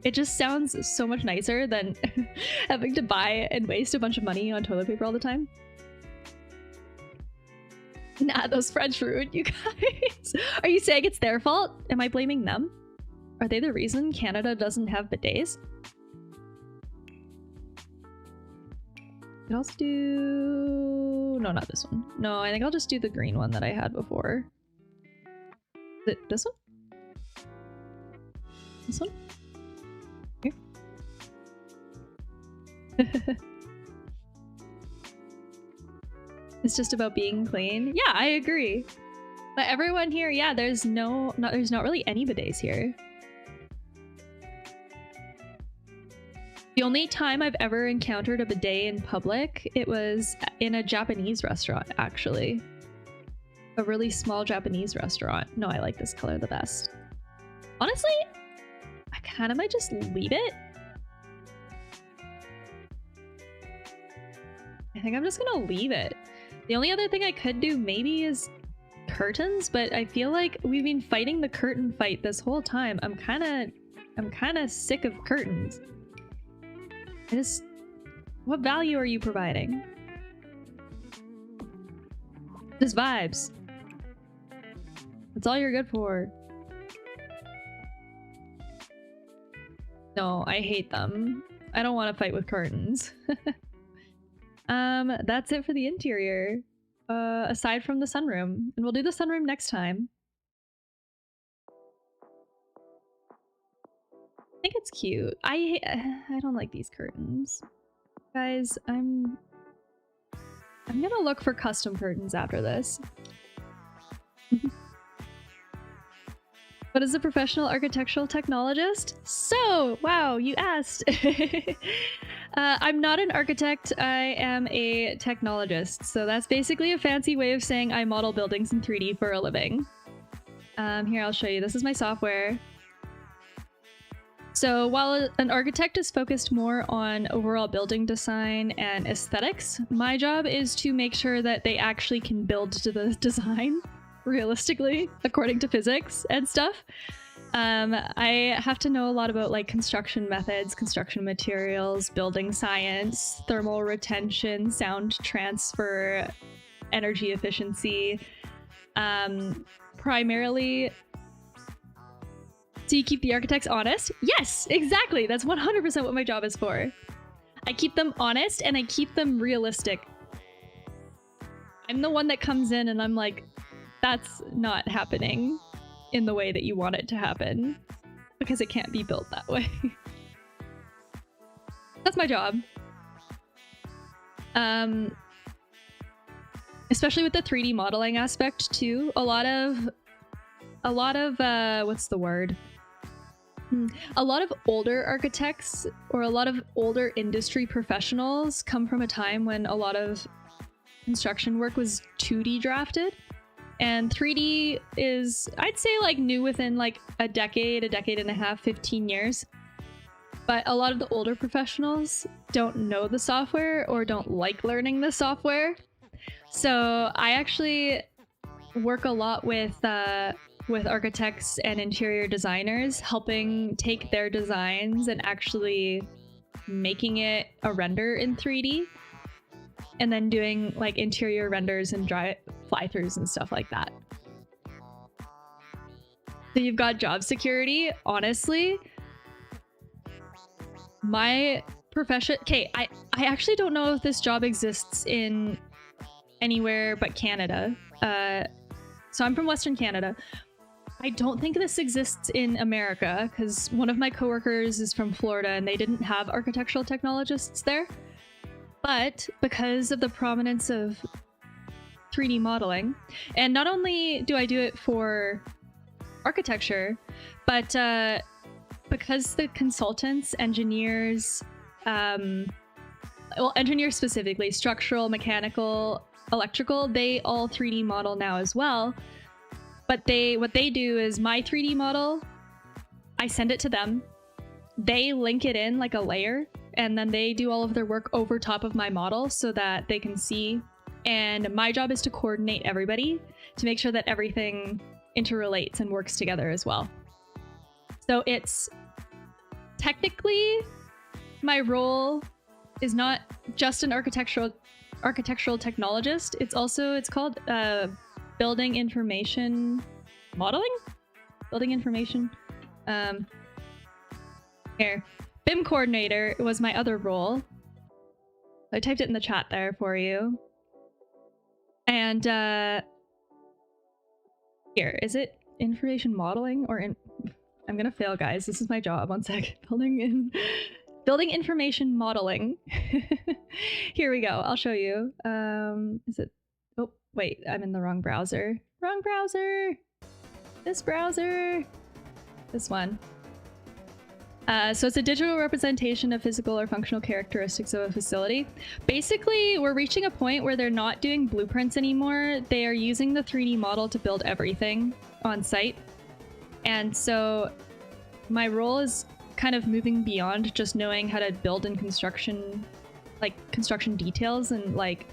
it just sounds so much nicer than having to buy and waste a bunch of money on toilet paper all the time. Nah, those French ruined you guys. Are you saying it's their fault? Am I blaming them? Are they the reason Canada doesn't have bidets? Could also do... No, not this one. No, I think I'll just do the green one that I had before. Is it this one? This one? Here. It's just about being clean. Yeah, I agree. But everyone here, yeah, there's not really any bidets here. The only time I've ever encountered a bidet in public, it was in a Japanese restaurant, actually. A really small Japanese restaurant. No, I like this color the best. Honestly, I kind of might just leave it. I think I'm just gonna leave it. The only other thing I could do maybe is curtains, but I feel like we've been fighting the curtain fight this whole time. I'm kind of sick of curtains. What value are you providing? Just vibes. That's all you're good for. No, I hate them. I don't want to fight with curtains. That's it for the interior. Aside from the sunroom. And we'll do the sunroom next time. I think it's cute. I don't like these curtains. Guys, I'm gonna look for custom curtains after this. What is a professional architectural technologist? So, wow, you asked. I'm not an architect, I am a technologist. So that's basically a fancy way of saying I model buildings in 3D for a living. Here, I'll show you. This is my software. So while an architect is focused more on overall building design and aesthetics, my job is to make sure that they actually can build to the design realistically, according to physics and stuff. I have to know a lot about like construction methods, construction materials, building science, thermal retention, sound transfer, energy efficiency. Primarily, so you keep the architects honest? Yes, exactly. That's 100% what my job is for. I keep them honest and I keep them realistic. I'm the one that comes in and I'm like, that's not happening in the way that you want it to happen because it can't be built that way. That's my job. Especially with the 3D modeling aspect too. A lot of what's the word? A lot of older architects or a lot of older industry professionals come from a time when a lot of construction work was 2D drafted. And 3D is, I'd say, like new within like a decade and a half, 15 years. But a lot of the older professionals don't know the software or don't like learning the software. So I actually work a lot with architects and interior designers, helping take their designs and actually making it a render in 3D, and then doing like interior renders and dry fly-throughs and stuff like that. So you've got job security. Honestly, my profession, okay, I actually don't know if this job exists in anywhere but Canada. So I'm from Western Canada. I don't think this exists in America because one of my coworkers is from Florida and they didn't have architectural technologists there. But because of the prominence of 3D modeling, and not only do I do it for architecture, but because the consultants, engineers, well, engineers specifically, structural, mechanical, electrical, they all 3D model now as well. But what they do is my 3D model, I send it to them, they link it in like a layer, and then they do all of their work over top of my model so that they can see. And my job is to coordinate everybody to make sure that everything interrelates and works together as well. So it's technically, my role is not just an architectural technologist. It's called building information modeling? Building information. Here. BIM coordinator was my other role. I typed it in the chat there for you. And here, is it information modeling or I'm gonna fail, guys. This is my job. One sec. Building information modeling. Here we go. I'll show you. Is it? Oh, wait. I'm in the wrong browser. Wrong browser. This browser. This one. So it's a digital representation of physical or functional characteristics of a facility. Basically, we're reaching a point where they're not doing blueprints anymore. They are using the 3D model to build everything on site. And so my role is kind of moving beyond just knowing how to build in construction, like construction details and like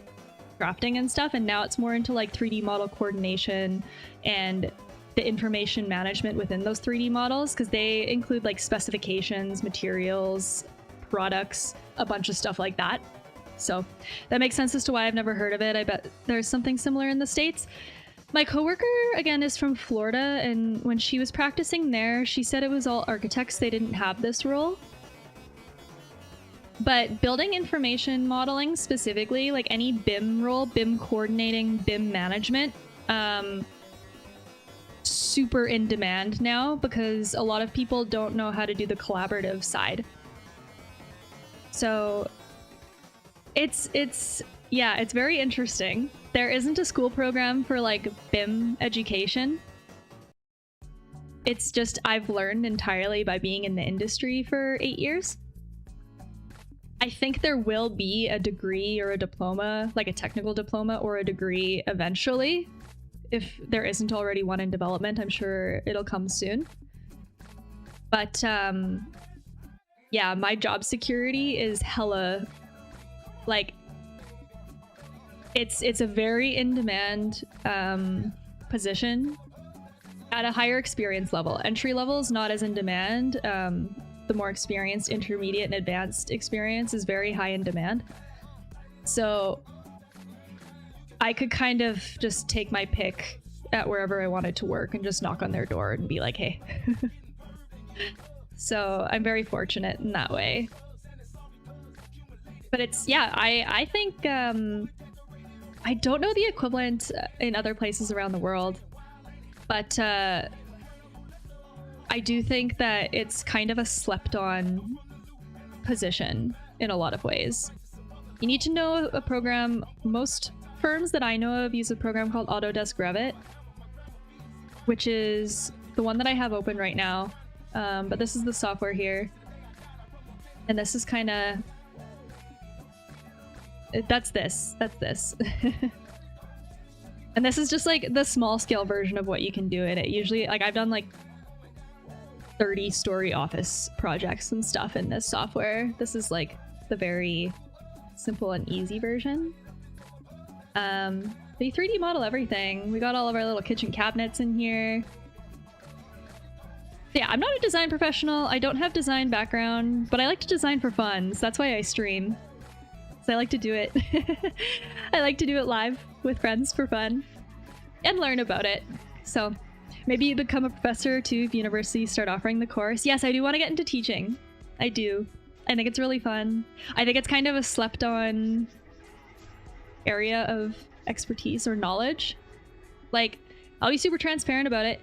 drafting and stuff. And now it's more into like 3D model coordination and the information management within those 3D models, because they include like specifications, materials, products, a bunch of stuff like that. So that makes sense as to why I've never heard of it. I bet there's something similar in the States. My coworker, again, is from Florida, and when she was practicing there, she said it was all architects. They didn't have this role. But building information modeling specifically, like any BIM role, BIM coordinating, BIM management, super in demand now because a lot of people don't know how to do the collaborative side. So it's very interesting. There isn't a school program for like BIM education. It's just I've learned entirely by being in the industry for 8 years. I think there will be a degree or a diploma, like a technical diploma or a degree eventually. If there isn't already one in development, I'm sure it'll come soon. But yeah, my job security is hella, like, it's a very in-demand position at a higher experience level. Entry level is not as in demand. The more experienced, intermediate, and advanced experience is very high in demand. So I could kind of just take my pick at wherever I wanted to work and just knock on their door and be like, hey. So I'm very fortunate in that way. But it's, yeah, I think, I don't know the equivalent in other places around the world, but I do think that it's kind of a slept-on position in a lot of ways. You need to know a program. Most firms that I know of use a program called Autodesk Revit, which is the one that I have open right now. But this is the software here. And this is kind of... That's this. And this is just like the small scale version of what you can do in it. Usually, like I've done like 30-story office projects and stuff in this software. This is like the very simple and easy version. They 3D model everything. We got all of our little kitchen cabinets in here. Yeah, I'm not a design professional. I don't have design background, but I like to design for fun. So that's why I stream. So I like to do it. I like to do it live with friends for fun and learn about it. So maybe you become a professor too if universities start offering the course. Yes, I do want to get into teaching. I do. I think it's really fun. I think it's kind of a slept on area of expertise or knowledge. Like, I'll be super transparent about it.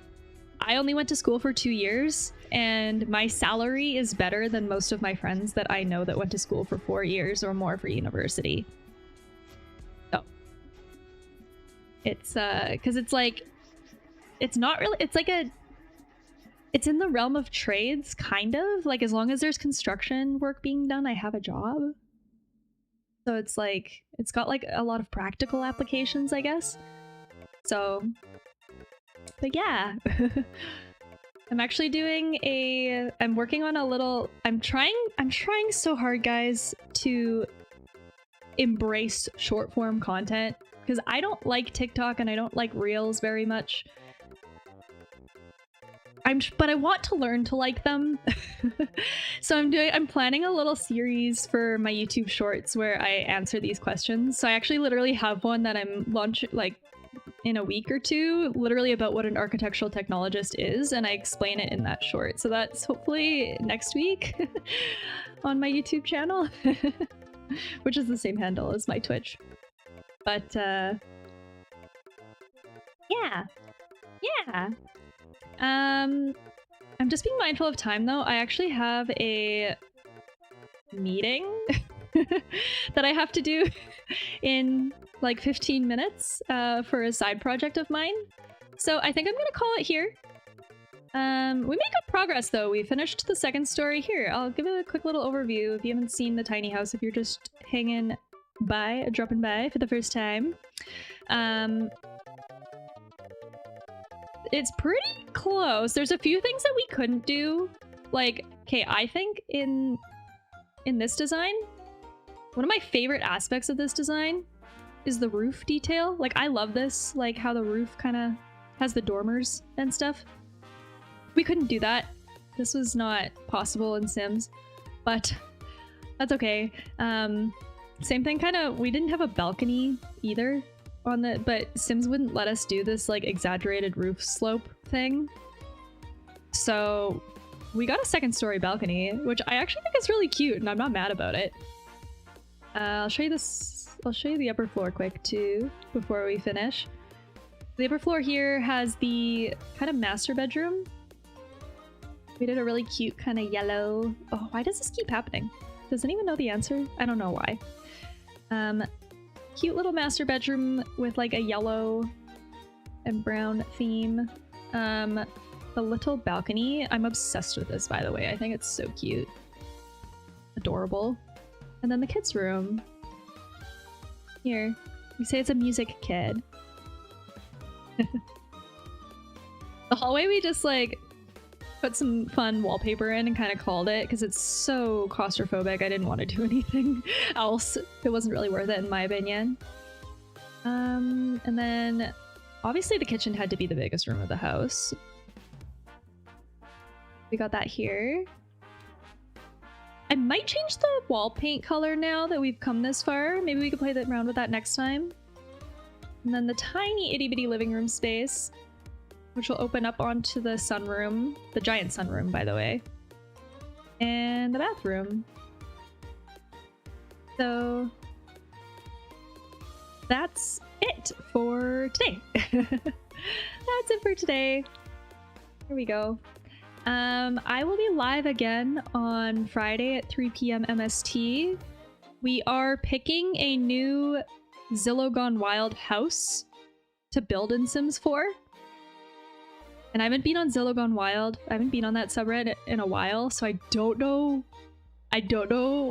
I only went to school for 2 years, and my salary is better than most of my friends that I know that went to school for 4 years or more for university. So it's because it's like, it's not really, it's like a, it's in the realm of trades, kind of. Like, as long as there's construction work being done, I have a job. So it's like, it's got like a lot of practical applications, I guess. So, but yeah. I'm actually doing I'm working on a little, I'm trying so hard, guys, to embrace short form content, because I don't like TikTok and I don't like Reels very much. But I want to learn to like them. So I'm planning a little series for my YouTube shorts where I answer these questions. So I actually literally have one that I'm launching like in a week or two, literally about what an architectural technologist is, and I explain it in that short. So that's hopefully next week on my YouTube channel, which is the same handle as my Twitch. But yeah. I'm just being mindful of time though. I actually have a meeting that I have to do in like 15 minutes for a side project of mine. So I think I'm gonna call it here. We made good progress though. We finished the second story here. I'll give it a quick little overview if you haven't seen the tiny house, if you're just hanging by, dropping by for the first time. It's pretty close. There's a few things that we couldn't do. Like, okay, I think in this design, one of my favorite aspects of this design is the roof detail. Like, I love this, like how the roof kind of has the dormers and stuff. We couldn't do that. This was not possible in Sims, but that's okay. Same thing, kind of, we didn't have a balcony either on the, but Sims wouldn't let us do this like exaggerated roof slope thing. So we got a second story balcony, which I actually think is really cute and I'm not mad about it. I'll show you this. I'll show you the upper floor quick too before we finish. The upper floor here has the kind of master bedroom. We did a really cute kind of yellow. Oh, why does this keep happening? Does anyone know the answer? I don't know why. Cute little master bedroom with like a yellow and brown theme. The little balcony. I'm obsessed with this, by the way. I think it's so cute. Adorable. And then the kids' room. Here. We say it's a music kid. The hallway we just like put some fun wallpaper in and kind of called it because it's so claustrophobic. I didn't want to do anything else. It wasn't really worth it in my opinion. And then obviously the kitchen had to be the biggest room of the house. We got that here. I might change the wall paint color now that we've come this far. Maybe we could play around with that next time. And then the tiny itty bitty living room space, which will open up onto the sunroom, the giant sunroom, by the way, and the bathroom. So that's it for today. That's it for today. Here we go. I will be live again on Friday at 3 p.m. MST. We are picking a new Zillow Gone Wild house to build in Sims 4. And I haven't been on Zillow Gone Wild. I haven't been on that subreddit in a while, so I don't know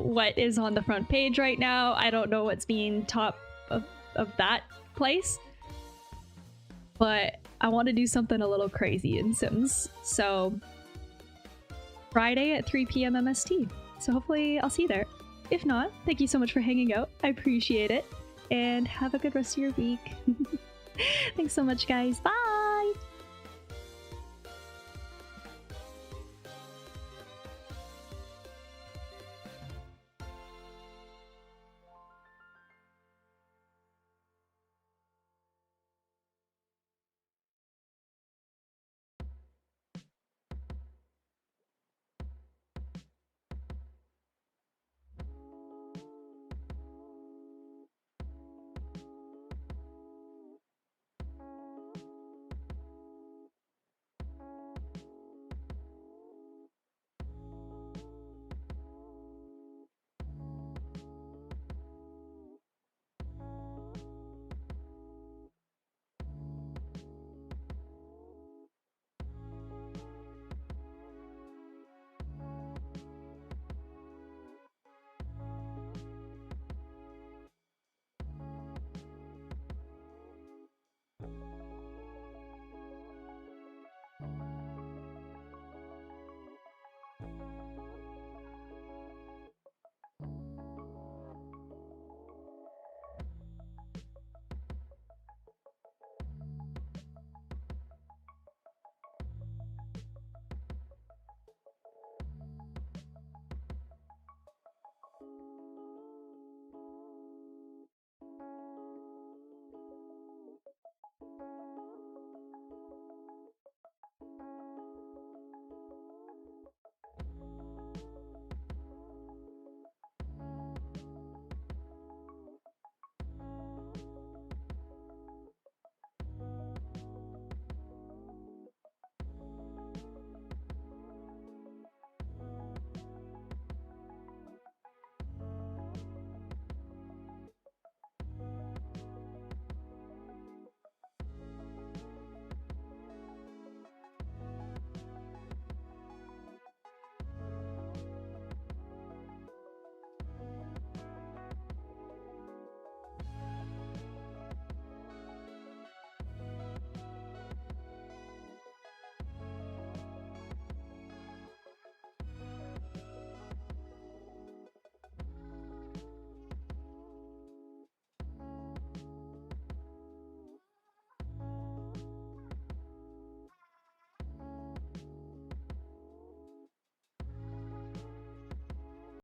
what is on the front page right now. I don't know what's being top of that place. But I want to do something a little crazy in Sims. So Friday at 3 p.m. MST. So hopefully I'll see you there. If not, thank you so much for hanging out. I appreciate it. and have a good rest of your week. Thanks so much, guys. Bye!